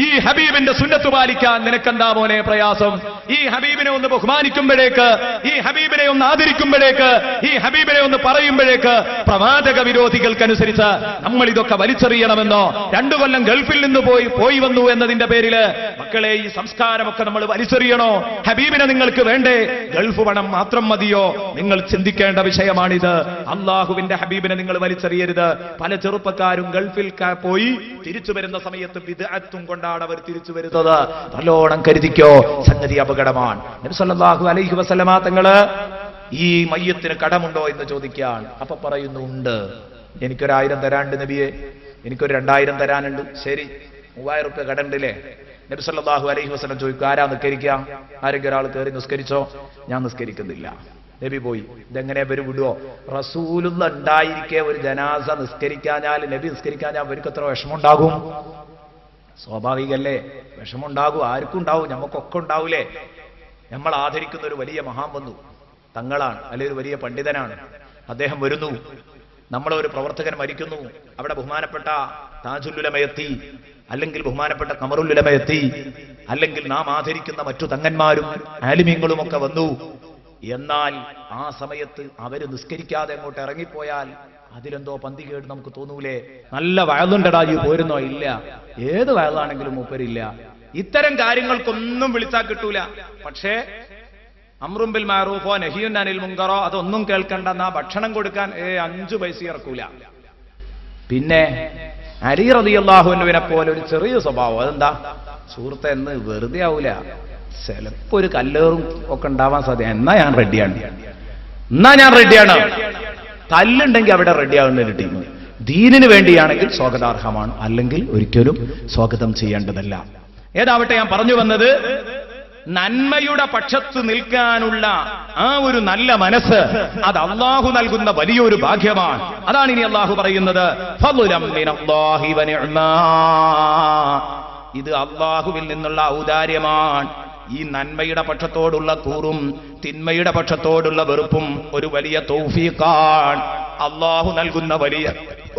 ഈ ഹബീബിന്റെ സുന്നത്ത് പാലിക്കാൻ നിനക്കെന്താ മോനെ പ്രയാസം? ഈ ഹബീബിനെ ഒന്ന് ബഹുമാനിക്കുമ്പോഴേക്ക്, ഈ ഹബീബിനെ ഒന്ന് ആദരിക്കുമ്പോഴേക്ക്, ഈ ഹബീബിനെ ഒന്ന് പറയുമ്പോഴേക്ക് പ്രവാചക വിരോധികൾക്കനുസരിച്ച് നമ്മൾ ഇതൊക്കെ വലിച്ചെറിയണമെന്നോ? 2 കൊല്ലം ഗൾഫിൽ നിന്ന് പോയി വന്നു എന്നതിന്റെ പേരില് മക്കളെ ഈ സംസ്കാരമൊക്കെ നമ്മൾ വലിച്ചെറിയണോ? ഹബീബിനെ നിങ്ങൾക്ക് വേണ്ടേ? ഗൾഫ് പണം മാത്രം മതിയോ? നിങ്ങൾ ചിന്തിക്കേണ്ട വിഷയമാണിത്. അള്ളാഹുവിന്റെ ഹബീബിനെ നിങ്ങൾ വലിച്ചെറിയരുത്. പല ചെറുപ്പക്കാരും ഗൾഫിൽ പോയി തിരിച്ചു വരുന്ന സമയത്ത് ബിദ്അത്തും കൊണ്ടാണ് അവർ തിരിച്ചു വരുന്നത്. നല്ലോണം കരുതിക്കോ, സംഗതി അപകടമാണ്. നബി സല്ലല്ലാഹു അലൈഹി വസല്ലമ തങ്ങള് ഈ മയ്യത്തിന് കടമുണ്ടോ എന്ന് ചോദിക്കുകയാണ്. അപ്പൊ പറയുന്നു, ഉണ്ട്. എനിക്കൊരു 1000 തരാനുണ്ട് നബിയെ, എനിക്കൊരു 2000 തരാനുണ്ട്. ശരി, 3000 റുപ്യ കടണ്ടില്ലേ? നബി സല്ലല്ലാഹു അലൈഹി വസല്ലം ചോദിക്കും, ആരാ നിസ്കരിക്കുക? ആരെങ്കിലും ഒരാൾ കയറി നിസ്കരിച്ചോ? ഞാൻ നിസ്കരിക്കുന്നില്ല. നബി പോയി. ഇതെങ്ങനെ ഇവര് വിടുവോ? റസൂലുള്ള ഉണ്ടായിരിക്കെ ഒരു ജനാസ നിസ്കരിക്കാഞ്ഞാൽ, നബി നിസ്കരിക്കാഞ്ഞാൽ അവർക്ക് എത്ര വിഷമമുണ്ടാകും? സ്വാഭാവികല്ലേ, വിഷമമുണ്ടാകും. ആർക്കും ഉണ്ടാവും, നമുക്കൊക്കെ ഉണ്ടാവൂലേ? നമ്മൾ ആദരിക്കുന്ന ഒരു വലിയ മഹാൻ വന്നു, തങ്ങളാണ്, അല്ലെങ്കിൽ ഒരു വലിയ പണ്ഡിതനാണ്. അദ്ദേഹം വരുന്നു, നമ്മളൊരു പ്രവർത്തകൻ മരിക്കുന്നു. അവിടെ ബഹുമാനപ്പെട്ട താജുല്ലുലമയെത്തി, അല്ലെങ്കിൽ ബഹുമാനപ്പെട്ട ഖമറുല്ലുലമയെത്തി, അല്ലെങ്കിൽ നാം ആദരിക്കുന്ന മറ്റു തങ്ങന്മാരും ആലിമീങ്ങളും ഒക്കെ വന്നു. എന്നാൽ ആ സമയത്ത് അവര് നിസ്കരിക്കാതെ അങ്ങോട്ട് ഇറങ്ങിപ്പോയാൽ അതിലെന്തോ പന്തികേട് നമുക്ക് തോന്നൂലേ? നല്ല വയലുണ്ടടാ, ഈ പോരുന്നോ? ഇല്ല. ഏത് വയലാണെങ്കിലും മൂപ്പരില്ല. ഇത്തരം കാര്യങ്ങൾക്കൊന്നും വിളിച്ചാൽ കിട്ടൂല. പക്ഷേ അംറും ബിൽ മഅറൂഫോ നഹിയുൻ അനിൽ മുൻകറോ അതൊന്നും കേൾക്കണ്ടെന്നാ ഭക്ഷണം കൊടുക്കാൻ 5 പൈസ ഇറക്കൂല. പിന്നെ അലി റളിയല്ലാഹു അൻഹുവിനെ പോലെ ഒരു ചെറിയ സ്വഭാവം. അതെന്താ സുഹൃത്തെ? എന്ന് വെറുതെ ആവൂല, ചിലപ്പോ ഒരു കല്ലേറും ഒക്കെ ഉണ്ടാവാൻ സാധ്യത. എന്നാ ഞാൻ റെഡിയാണ്. തല്ലുണ്ടെങ്കിൽ അവിടെ റെഡിയാവുന്ന ഒരു ടീം. ദീനിന് വേണ്ടിയാണെങ്കിൽ സ്വാഗതാർഹമാണ്, അല്ലെങ്കിൽ ഒരിക്കലും സ്വാഗതം ചെയ്യേണ്ടതല്ല. ഏതാവട്ടെ, ഞാൻ പറഞ്ഞു വന്നത്, നന്മയുടെ പക്ഷത്ത് നിൽക്കാനുള്ള ആ ഒരു നല്ല മനസ്സ്, അത് അള്ളാഹു നൽകുന്ന വലിയൊരു ഭാഗ്യമാണ്. അതാണ് ഇനി അള്ളാഹു പറയുന്നത്, ഫളുലം മിനല്ലാഹി വനിഅ്മാ. ഇത് അള്ളാഹുവിൽ നിന്നുള്ള ഔദാര്യമാണ്. ഈ നന്മയുടെ പക്ഷത്തോടുള്ള കൂറും തിന്മയുടെ പക്ഷത്തോടുള്ള വെറുപ്പും ഒരു വലിയ തൗഫീഖാണ്, അള്ളാഹു നൽകുന്ന വലിയ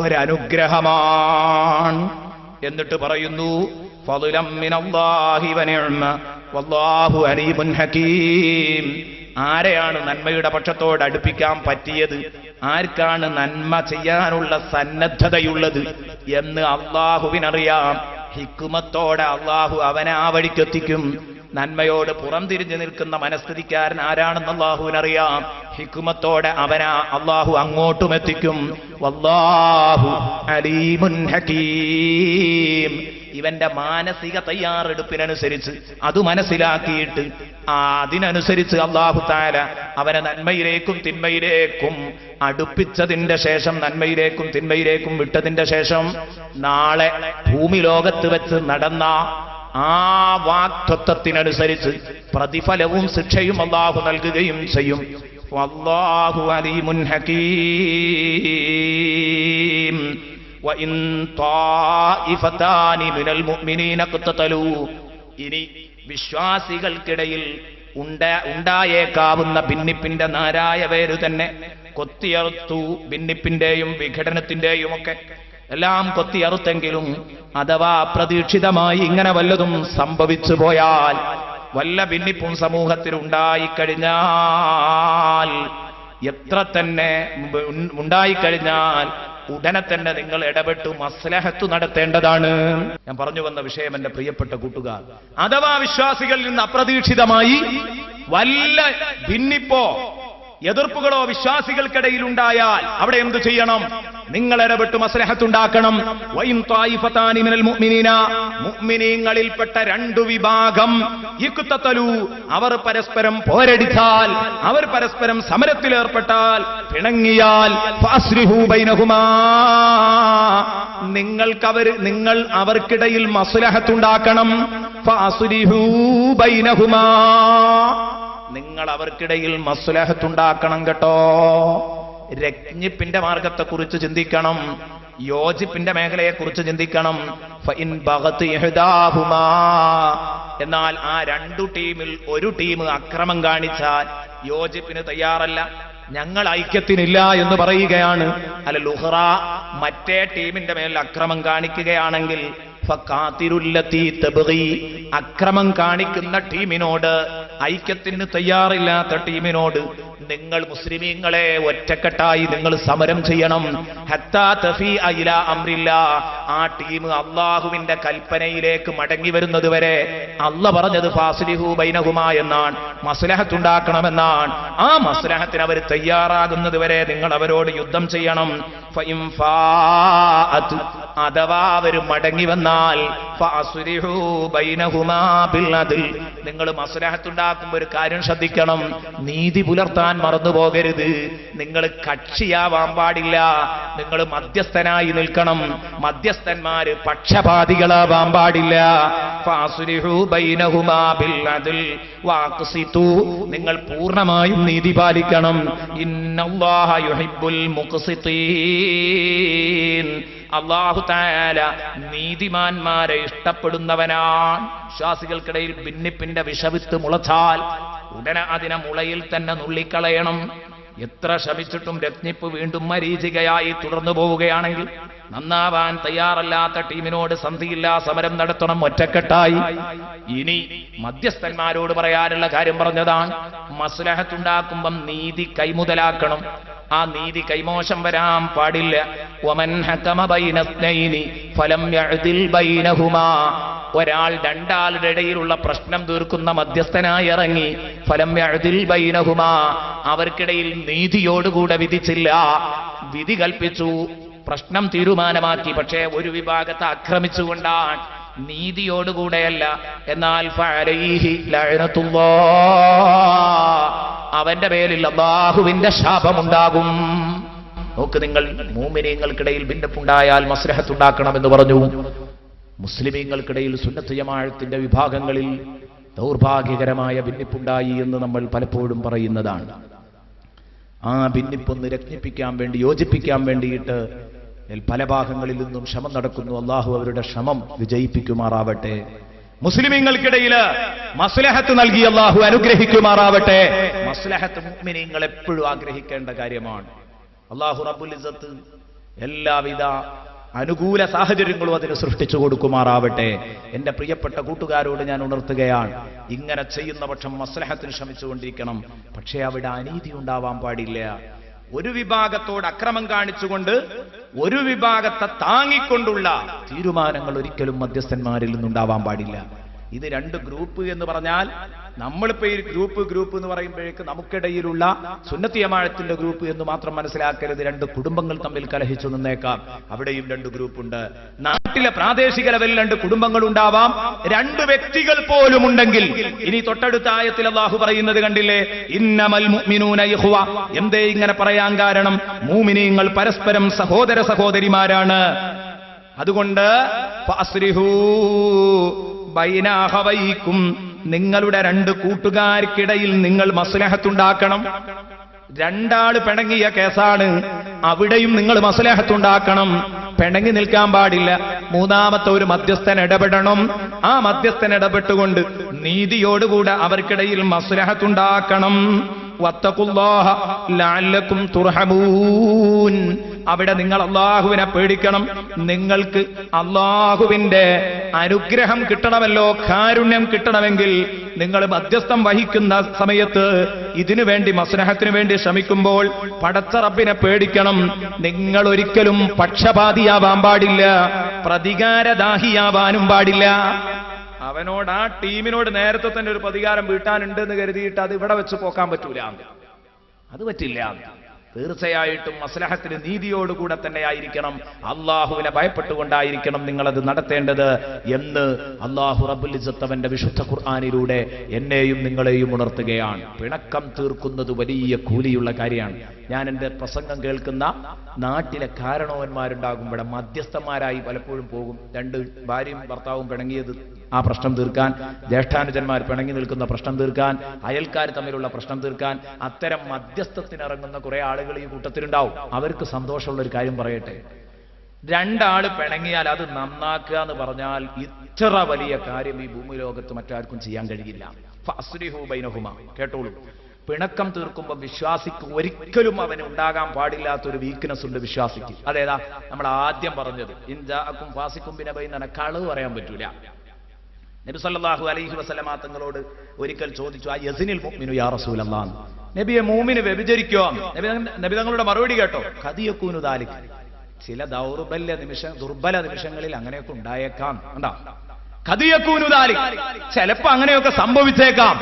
ഒരനുഗ്രഹമാണ്. എന്നിട്ട് പറയുന്നു, ഫളുലം മിനല്ലാഹി വനിഅ്മ വല്ലാഹു അലീമുൻ ഹകീം. ആരെയാണ് നന്മയുടെ പക്ഷത്തോട് അടുപ്പിക്കാൻ പറ്റിയത്, ആർക്കാണ് നന്മ ചെയ്യാനുള്ള സന്നദ്ധതയുള്ളത് എന്ന് അള്ളാഹുവിനറിയാം. ഹിക്മത്തോടെ അള്ളാഹു അവനെ ആ വഴിക്കെത്തിക്കും. നന്മയോട് പുറംതിരിഞ്ഞു നിൽക്കുന്ന മനസ്ഥിതിക്കാരൻ ആരാണെന്ന് അള്ളാഹുവിനറിയാം. ഹിക്മത്തോടെ അവനെ അള്ളാഹു അങ്ങോട്ടും എത്തിക്കും. വല്ലാഹു അലീമുൻ ഹകീം. ഇവന്റെ മാനസിക തയ്യാറെടുപ്പിനനുസരിച്ച് അത് മനസ്സിലാക്കിയിട്ട് അതിനനുസരിച്ച് അല്ലാഹു തആല അവനെ നന്മയിലേക്കും തിന്മയിലേക്കും അടുപ്പിച്ചതിന്റെ ശേഷം, നന്മയിലേക്കും തിന്മയിലേക്കും വിട്ടതിന്റെ ശേഷം, നാളെ ഭൂമി ലോകത്ത് വെച്ച് നടന്ന ആ വാക്തത്വത്തിനനുസരിച്ച് പ്രതിഫലവും ശിക്ഷയും അല്ലാഹു നൽകുകയും ചെയ്യും. വല്ലാഹു അലീമുൻ ഹകീം. വഇൻ ത്വായിഫതാനി മിനൽ മുഅ്മിനീന ഖതതലൂ. ഇനി വിശ്വാസികൾക്കിടയിൽ ഉണ്ടായേക്കാവുന്ന ഭിന്നിപ്പിന്റെ നാരായ വേര് തന്നെ കൊത്തിയറുത്തു. ഭിന്നിപ്പിന്റെയും വിഘടനത്തിന്റെയും ഒക്കെ എല്ലാം കൊത്തിയറുത്തെങ്കിലും അഥവാ പ്രതീക്ഷിതമായി ഇങ്ങനെ വല്ലതും സംഭവിച്ചു പോയാൽ, വല്ല ഭിന്നിപ്പും സമൂഹത്തിൽ ഉണ്ടായിക്കഴിഞ്ഞാൽ, എത്ര തന്നെ ഉണ്ടായിക്കഴിഞ്ഞാൽ ഉടനെ തന്നെ നിങ്ങൾ ഇടപെട്ട് മസ്ലഹത്ത് നടത്തേണ്ടതാണ്. ഞാൻ പറഞ്ഞു വന്ന വിഷയം എന്റെ പ്രിയപ്പെട്ട കൂട്ടുകാർ, അഥവാ വിശ്വാസികളിൽ നിന്ന് അപ്രതീക്ഷിതമായി വല്ല ഭിന്നിപ്പോ എതിർപ്പുകളോ വിശ്വാസികൾക്കിടയിൽ ഉണ്ടായാൽ അവിടെ എന്തു ചെയ്യണം? നിങ്ങൾ ഇടപെട്ട് മസ്ലഹത്തുണ്ടാക്കണം. വഇൻ ത്വായിഫതാനി മിനൽ മുഅ്മിനീന, മുഅ്മിനീങ്ങളിൽപ്പെട്ട രണ്ടു വിഭാഗം ഇഖ്തതലൂ, അവർ പരസ്പരം പോരടിച്ചാൽ, അവർ പരസ്പരം സമരത്തിലേർപ്പെട്ടാൽ, പിണങ്ങിയാൽ, ഫഅസ്ലിഹൂ ബൈനഹുമാ, നിങ്ങൾ അവർക്കിടയിൽ മസ്ലഹത്തുണ്ടാക്കണം. ഫഅസ്ലിഹൂ ബൈനഹുമാ, നിങ്ങൾ അവർക്കിടയിൽ മസ്ലഹത്തുണ്ടാക്കണം കേട്ടോ. രജ്ഞിപ്പിന്റെ മാർഗത്തെക്കുറിച്ച് ചിന്തിക്കണം, യോജിപ്പിന്റെ മേഖലയെക്കുറിച്ച് ചിന്തിക്കണം. ഫഇൻ ബഗത് ഇഹ്ദാഹുമാ, എന്നാൽ ആ രണ്ടു ടീമിൽ ഒരു ടീം അക്രമം കാണിച്ചാൽ യോജിപ്പിന് തയ്യാറല്ല, ഞങ്ങൾ ഐക്യത്തിനില്ല എന്ന് പറയുകയാണ്. അല്ല ലുഹ്റ മറ്റേ ടീമിന്റെ മേൽ അക്രമം കാണിക്കുകയാണെങ്കിൽ ഫഖാതിരുല്ലതി തബ്ഗി, അക്രമം കാണിക്കുന്ന ടീമിനോട്, ഐക്യത്തിന് തയ്യാറില്ലാത്ത ടീമിനോട് നിങ്ങൾ മുസ്ലിമീങ്ങളെ ഒറ്റക്കെട്ടായി നിങ്ങൾ സമരം ചെയ്യണം. ഹത്താ തഫീഅ ഇലാ അംരില്ലാ, ആ ടീം അല്ലാഹുവിന്റെ കൽപ്പനയിലേക്ക് മടങ്ങി വരുന്നത് വരെ, അല്ലാഹ് പറഞ്ഞത് ഫാസ്ലിഹു ബൈനഹുമാ എന്നാണ്, മസ്ലഹത്തുണ്ടാക്കണമെന്നാണ്. ആ മസ്ലഹത്തിന് അവർ തയ്യാറാകുന്നത് വരെ നിങ്ങൾ അവരോട് യുദ്ധം ചെയ്യണം. ഫഇൻ ഫാഅത്, അഥവാ അവർ മടങ്ങി വന്നാൽ ഫഅസ്ലിഹു ബൈനഹുമാ ബിൽ അദ്ൽ, നിങ്ങൾ മസ്ലഹത്തുണ്ടാക്കുമ്പോൾ ഒരു കാര്യം ശ്രദ്ധിക്കണം, നീതി പുലർത്താൻ മറന്നു പോകരുത്. നിങ്ങൾ കക്ഷിയാവാൻ പാടില്ല, നിങ്ങൾ മധ്യസ്ഥനായി നിൽക്കണം. മധ്യസ്ഥന്മാര് പക്ഷപാതികളാവാൻ പാടില്ല. ഫഅസ്ലിഹു ബൈനഹുമാ ബിൽ അദ്ൽ വഅഖ്സിതു, നിങ്ങൾ പൂർണ്ണമായും നീതി പാലിക്കണം. ഇന്നല്ലാഹ യുഹിബ്ബുൽ മുഖ്സിതീൻ, അല്ലാഹു തആല നീതിമാന്മാരെ ഇഷ്ടപ്പെടുന്നവനാണ്. വിശ്വാസികൾക്കിടയിൽ ഭിന്നിപ്പിന്റെ വിഷവിത്ത് മുളച്ചാൽ ഉടനെ അതിനെ മുളയിൽ തന്നെ നുള്ളിക്കളയണം. എത്ര ശ്രമിച്ചിട്ടും രജ്ഞിപ്പ് വീണ്ടും മരീചികയായി തുടർന്നു പോവുകയാണെങ്കിൽ, നന്നാവാൻ തയ്യാറല്ലാത്ത ടീമിനോട് സന്ധിയില്ലാ സമരം നടത്തണം ഒറ്റക്കെട്ടായി. ഇനി മധ്യസ്ഥന്മാരോട് പറയാനുള്ള കാര്യം പറഞ്ഞതാണ്, മസ്ലഹത്തുണ്ടാക്കുമ്പം നീതി കൈമുതലാക്കണം. ആ നീതി കൈമോശം വരാൻ പാടില്ല. വമൻ ഹകമ ബൈനസ്നൈനി ഫലം യഅദിൽ ബൈനഹുമാ, ഒരാൾ രണ്ടാളുടെ ഇടയിലുള്ള പ്രശ്നം തീർക്കുന്ന മധ്യസ്ഥനായി ഇറങ്ങി, ഫലം യഅദിൽ ബൈനഹുമാ, അവർക്കിടയിൽ നീതിയോടുകൂടെ വിധിച്ചില്ല, വിധി കൽപ്പിച്ചു, പ്രശ്നം തീരുമാനമാക്കി, പക്ഷേ ഒരു വിഭാഗത്തെ ആക്രമിച്ചുകൊണ്ടാണ്, നീതിയോടുകൂടെയല്ല. എന്നാൽ ഫഅലൈഹി ലഅനത്തുല്ലാഹ്, അവന്റെ പേരിൽ അല്ലാഹുവിന്റെ ശാപമുണ്ടാകും. നോക്ക്, നിങ്ങൾ മുഅ്മിനീങ്ങൾക്കിടയിൽ ഭിന്നപ്പുണ്ടായാൽ മസ്ലഹത്തുണ്ടാക്കണമെന്ന് പറഞ്ഞു. മുസ്ലിമീങ്ങൾക്കിടയിൽ സുന്നത്ത് ജമാഅത്തിന്റെ വിഭാഗങ്ങളിൽ ദൗർഭാഗ്യകരമായ ഭിന്നിപ്പുണ്ടായി എന്ന് നമ്മൾ പലപ്പോഴും പറയുന്നതാണ്. ആ ഭിന്നിപ്പൊന്ന് രജ്ഞിപ്പിക്കാൻ വേണ്ടി, യോജിപ്പിക്കാൻ വേണ്ടിയിട്ട് പല ഭാഗങ്ങളിൽ നിന്നും ശ്രമം നടക്കുന്നു. അള്ളാഹു അവരുടെ ശ്രമം വിജയിപ്പിക്കുമാറാവട്ടെ. മുസ്ലിമീങ്ങൾക്കിടയിൽ മസ്ലഹത്ത് നൽകി അള്ളാഹു അനുഗ്രഹിക്കുമാറാവട്ടെ. മസ്ലഹത്ത് മുഅ്മിനീങ്ങൾ എപ്പോഴും ആഗ്രഹിക്കേണ്ട കാര്യമാണ്. അള്ളാഹു റബ്ബുൽ ഇസ്സത്ത് എല്ലാവിധ അനുകൂല സാഹചര്യങ്ങളും അതിന് സൃഷ്ടിച്ചു കൊടുക്കുമാറാവട്ടെ. എന്റെ പ്രിയപ്പെട്ട കൂട്ടുകാരോട് ഞാൻ ഉണർത്തുകയാണ്, ഇങ്ങനെ ചെയ്യുന്ന പക്ഷം മസ്ലഹത്തിന് ശ്രമിച്ചുകൊണ്ടിരിക്കണം. പക്ഷേ അവിടെ അനീതി ഉണ്ടാവാൻ പാടില്ല. ഒരു വിഭാഗത്തോട് അക്രമം കാണിച്ചുകൊണ്ട് ഒരു വിഭാഗത്തെ താങ്ങിക്കൊണ്ടുള്ള തീരുമാനങ്ങൾ ഒരിക്കലും മധ്യസ്ഥന്മാരിൽ നിന്നുണ്ടാവാൻ പാടില്ല. ഇത് രണ്ട് ഗ്രൂപ്പ് എന്ന് പറഞ്ഞാൽ, നമ്മളിപ്പോ ഈ ഗ്രൂപ്പ് എന്ന് പറയുമ്പോഴേക്ക് നമുക്കിടയിലുള്ള സുന്നത്തി ജമാഅത്തിന്റെ ഗ്രൂപ്പ് എന്ന് മാത്രം മനസ്സിലാക്കരുത്. രണ്ട് കുടുംബങ്ങൾ തമ്മിൽ കലഹിച്ചു നിന്നേക്കാം, അവിടെയും രണ്ട് ഗ്രൂപ്പുണ്ട്. നാട്ടിലെ പ്രാദേശിക ലെവലിൽ രണ്ട് കുടുംബങ്ങൾ ഉണ്ടാവാം, രണ്ട് വ്യക്തികൾ പോലും ഉണ്ടെങ്കിൽ. ഇനി തൊട്ടടുത്ത ആയത്തിൽ അല്ലാഹു പറയുന്നത് കണ്ടില്ലേ, ഇന്നമൽ മുഅ്മിനൂന ഇഖ്വ. എന്തേ ഇങ്ങനെ പറയാൻ കാരണം? മുഅ്മിനീങ്ങൾ പരസ്പരം സഹോദര സഹോദരിമാരാണ്. അതുകൊണ്ട് ഫഅസ്ലിഹൂ ബൈന അഖവൈക്കും, നിങ്ങളുടെ രണ്ട് കൂട്ടുകാർക്കിടയിൽ നിങ്ങൾ മസ്ലഹത്തുണ്ടാക്കണം. രണ്ടാള് പിണങ്ങിയ കേസാണ്, അവിടെയും നിങ്ങൾ മസ്ലഹത്തുണ്ടാക്കണം. പിണങ്ങി നിൽക്കാൻ പാടില്ല. മൂന്നാമത്തെ ഒരു മധ്യസ്ഥൻ ഇടപെടണം. ആ മധ്യസ്ഥൻ ഇടപെട്ടുകൊണ്ട് നീതിയോടുകൂടെ അവർക്കിടയിൽ മസ്ലഹത്തുണ്ടാക്കണം. വത്തഖുല്ലാഹ ലഅല്ലകും തുർഹമൂൻ. അവിടെ നിങ്ങൾ അല്ലാഹുവിനെ പേടിക്കണം. നിങ്ങൾക്ക് അല്ലാഹുവിന്റെ അനുഗ്രഹം കിട്ടണമല്ലോ, കാരുണ്യം കിട്ടണമെങ്കിൽ നിങ്ങൾ മധ്യസ്ഥം വഹിക്കുന്ന സമയത്ത് ഇതിനു വേണ്ടി മസ്ലഹത്തിനു വേണ്ടി ശ്രമിക്കുമ്പോൾ പടച്ച റബ്ബിനെ പേടിക്കണം. നിങ്ങൾ ഒരിക്കലും പക്ഷപാതിയാവാൻ പാടില്ല, പ്രതികാരദാഹിയാവാനും പാടില്ല. അവനോട്, ആ ടീമിനോട് നേരത്തെ തന്നെ ഒരു പ്രതികാരം വീട്ടാനുണ്ട് എന്ന് കരുതിയിട്ട് അത് ഇവിടെ വെച്ച് പോക്കാൻ പറ്റൂല, അത് പറ്റില്ല. തീർച്ചയായിട്ടും മസ്ലഹത്തിന് നീതിയോടുകൂടെ തന്നെ ആയിരിക്കണം, അള്ളാഹുവിനെ ഭയപ്പെട്ടുകൊണ്ടായിരിക്കണം നിങ്ങളത് നടത്തേണ്ടത് എന്ന് അള്ളാഹു റബ്ബുൽ ഇസ്സത്ത് അവന്റെ വിശുദ്ധ ഖുർആനിലൂടെ എന്നെയും നിങ്ങളെയും ഉണർത്തുകയാണ്. പിണക്കം തീർക്കുന്നത് വലിയ കൂലിയുള്ള കാര്യമാണ്. ഞാൻ എൻ്റെ പ്രസംഗം കേൾക്കുന്ന നാട്ടിലെ കാരണവന്മാരുണ്ടാകും, ഇവിടെ മധ്യസ്ഥന്മാരായി പലപ്പോഴും പോകും. രണ്ട് ഭാര്യയും ഭർത്താവും പിണങ്ങിയത് ആ പ്രശ്നം തീർക്കാൻ, ജ്യേഷ്ഠാനുജന്മാർ പിണങ്ങി നിൽക്കുന്ന പ്രശ്നം തീർക്കാൻ, അയൽക്കാർ തമ്മിലുള്ള പ്രശ്നം തീർക്കാൻ, അത്തരം മധ്യസ്ഥത്തിനിറങ്ങുന്ന കുറെ ആളുകൾ ഈ കൂട്ടത്തിലുണ്ടാവും. അവർക്ക് സന്തോഷമുള്ള ഒരു കാര്യം പറയട്ടെ, രണ്ടാള് പിണങ്ങിയാൽ അത് നന്നാക്കുക എന്ന് പറഞ്ഞാൽ ഇത്ര വലിയ കാര്യം ഈ ഭൂമി ലോകത്ത് മറ്റാർക്കും ചെയ്യാൻ കഴിയില്ല. ഫഅസ്ലിഹു ബൈനഹുമാ. കേട്ടോളൂ, പിണക്കം തീർക്കുമ്പോൾ വിശ്വാസിക്ക് ഒരിക്കലും അവന് ഉണ്ടാകാൻ പാടില്ലാത്തൊരു വീക്ക്നെസ് ഉണ്ട് വിശ്വാസിക്ക്. അതേതാ? നമ്മൾ ആദ്യം പറഞ്ഞത്, ഇൻ ജാഅകും ഫാസിഖും ബിനബൈന, കളവ് പറയാൻ പറ്റൂല. നബി സല്ലല്ലാഹു അലൈഹി വസല്ലമ തങ്ങളോട് ഒരിക്കൽ ചോദിച്ചു, ആ യസിനിൽ മുഅ്മിനു യാ റസൂലല്ലാഹ്, നബിയെ മൂമിന് വ്യഭിചരിക്കോ? നബി തങ്ങളുടെ മറുപടി കേട്ടോ, ഖദിയകൂനു ദാലിക്, ചില ദുർബല നിമിഷങ്ങളിൽ അങ്ങനെയൊക്കെ ഉണ്ടായേക്കാം. കണ്ടോ, ഖദിയകൂനു ദാലിക്, ചിലപ്പോ അങ്ങനെയൊക്കെ സംഭവിച്ചേക്കാം.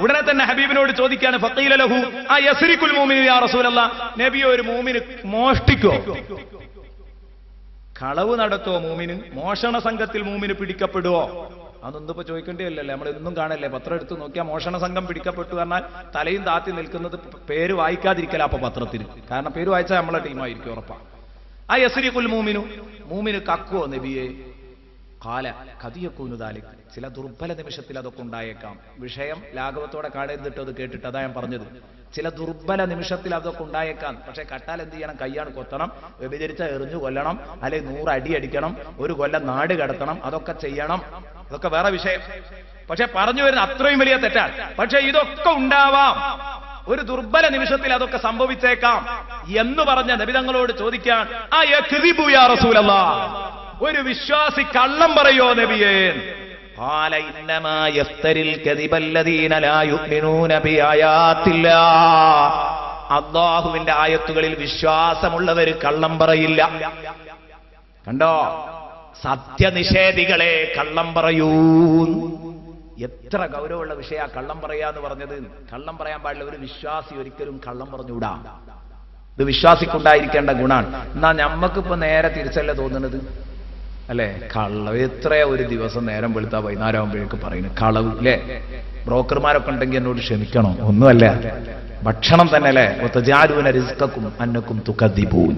ഉടനെ തന്നെ ഹബീബിനോട് ചോദിക്കാണ്, ഫഖീല ലഹു ആ യസ്രിഖുൽ മുഅ്മിനു യാ റസൂലല്ലാഹ്, നബിയെ ഒരു മൂമിന് മോഷ്ടിക്കോ? കളവ് നടത്തുവോ മൂമിന്? മോഷണ സംഘത്തിൽ മൂമിന് പിടിക്കപ്പെടുവോ? അതൊന്നും ഇപ്പൊ ചോദിക്കേണ്ടിയല്ലേ, നമ്മൾ എന്നും കാണല്ലേ, പത്രം എടുത്ത് നോക്കിയാൽ മോഷണ സംഘം പിടിക്കപ്പെട്ടു പറഞ്ഞാൽ തലയും താത്തി നിൽക്കുന്നത് പേര് വായിക്കാതിരിക്കല അപ്പൊ പത്രത്തിന്. കാരണം പേര് വായിച്ചാൽ നമ്മളെ ടീമായിരിക്കും ഉറപ്പാ. ആ യസ്രിഖുൽ മൂമിനു, മൂമിന് കക്കുവോ നബിയെ? ഖാല ഖദിയകൂനു ദാലിക്, ചില ദുർബല നിമിഷത്തിൽ അതൊക്കെ ഉണ്ടായേക്കാം. വിഷയം ലാഘവത്തോടെ കാണരുതിട്ട് അത് കേട്ടിട്ട് അതാ ഞാൻ പറഞ്ഞത്, ചില ദുർബല നിമിഷത്തിൽ അതൊക്കെ ഉണ്ടായേക്കാം. പക്ഷെ കട്ടാൽ എന്ത് ചെയ്യണം? കയ്യാണ് കൊത്തണം, വ്യഭിചരിച്ച എറിഞ്ഞു കൊല്ലണം, അല്ലെങ്കിൽ 100 അടി അടിക്കണം, 1 കൊല്ലം നാട് കടത്തണം, അതൊക്കെ ചെയ്യണം. ഇതൊക്കെ വേറെ വിഷയം. പക്ഷെ പറഞ്ഞു വരുന്ന അത്രയും വലിയ തെറ്റാണ്. പക്ഷെ ഇതൊക്കെ ഉണ്ടാവാം, ഒരു ദുർബല നിമിഷത്തിൽ അതൊക്കെ സംഭവിച്ചേക്കാം എന്ന് പറഞ്ഞ നബി തങ്ങളോട് ചോദിക്കാൻ, ആ യക്ദിബു യാ റസൂലല്ലാഹ്, ഒരു വിശ്വാസി കള്ളം പറയോ നബിയേ? ഖാല ഇന്നമാ യഫ്തരിൽ കദിബല്ലദീന ലാ യുഅ്മിനൂന ബിആയാത്തില്ലാഹ്, അല്ലാഹുവിന്റെ ആയത്തുകളിൽ വിശ്വാസമുള്ളവർ കള്ളം പറയില്ല. കണ്ടോ, സത്യനിഷേധികളെ കള്ളം പറയൂ. എത്ര ഗൗരവമുള്ള വിഷയ കള്ളം പറയാന്ന് പറഞ്ഞത്. കള്ളം പറയാൻ പാടില്ല. ഒരു വിശ്വാസി ഒരിക്കലും കള്ളം പറഞ്ഞുകൂടാ. ഇത് വിശ്വാസിക്കുണ്ടായിരിക്കേണ്ട ഗുണാണ്. എന്നാ ഞമ്മക്കിപ്പോ നേരെ തിരിച്ചല്ലേ തോന്നുന്നത്, അല്ലെ? കളവ് എത്രയാ ഒരു ദിവസം നേരം വെളുത്താ വൈകുന്നേരം ആകുമ്പോഴേക്ക് പറയുന്നത് കളവ്, അല്ലേ? ബ്രോക്കർമാരൊക്കെ ഉണ്ടെങ്കിൽ എന്നോട് ക്ഷമിക്കണം, ഒന്നുമല്ല, ഭക്ഷണം തന്നെ അല്ലേ. വതജഅലൂന റിസ്ഖക്കും അന്നക്കും തുകദ്ദിബൂൻ,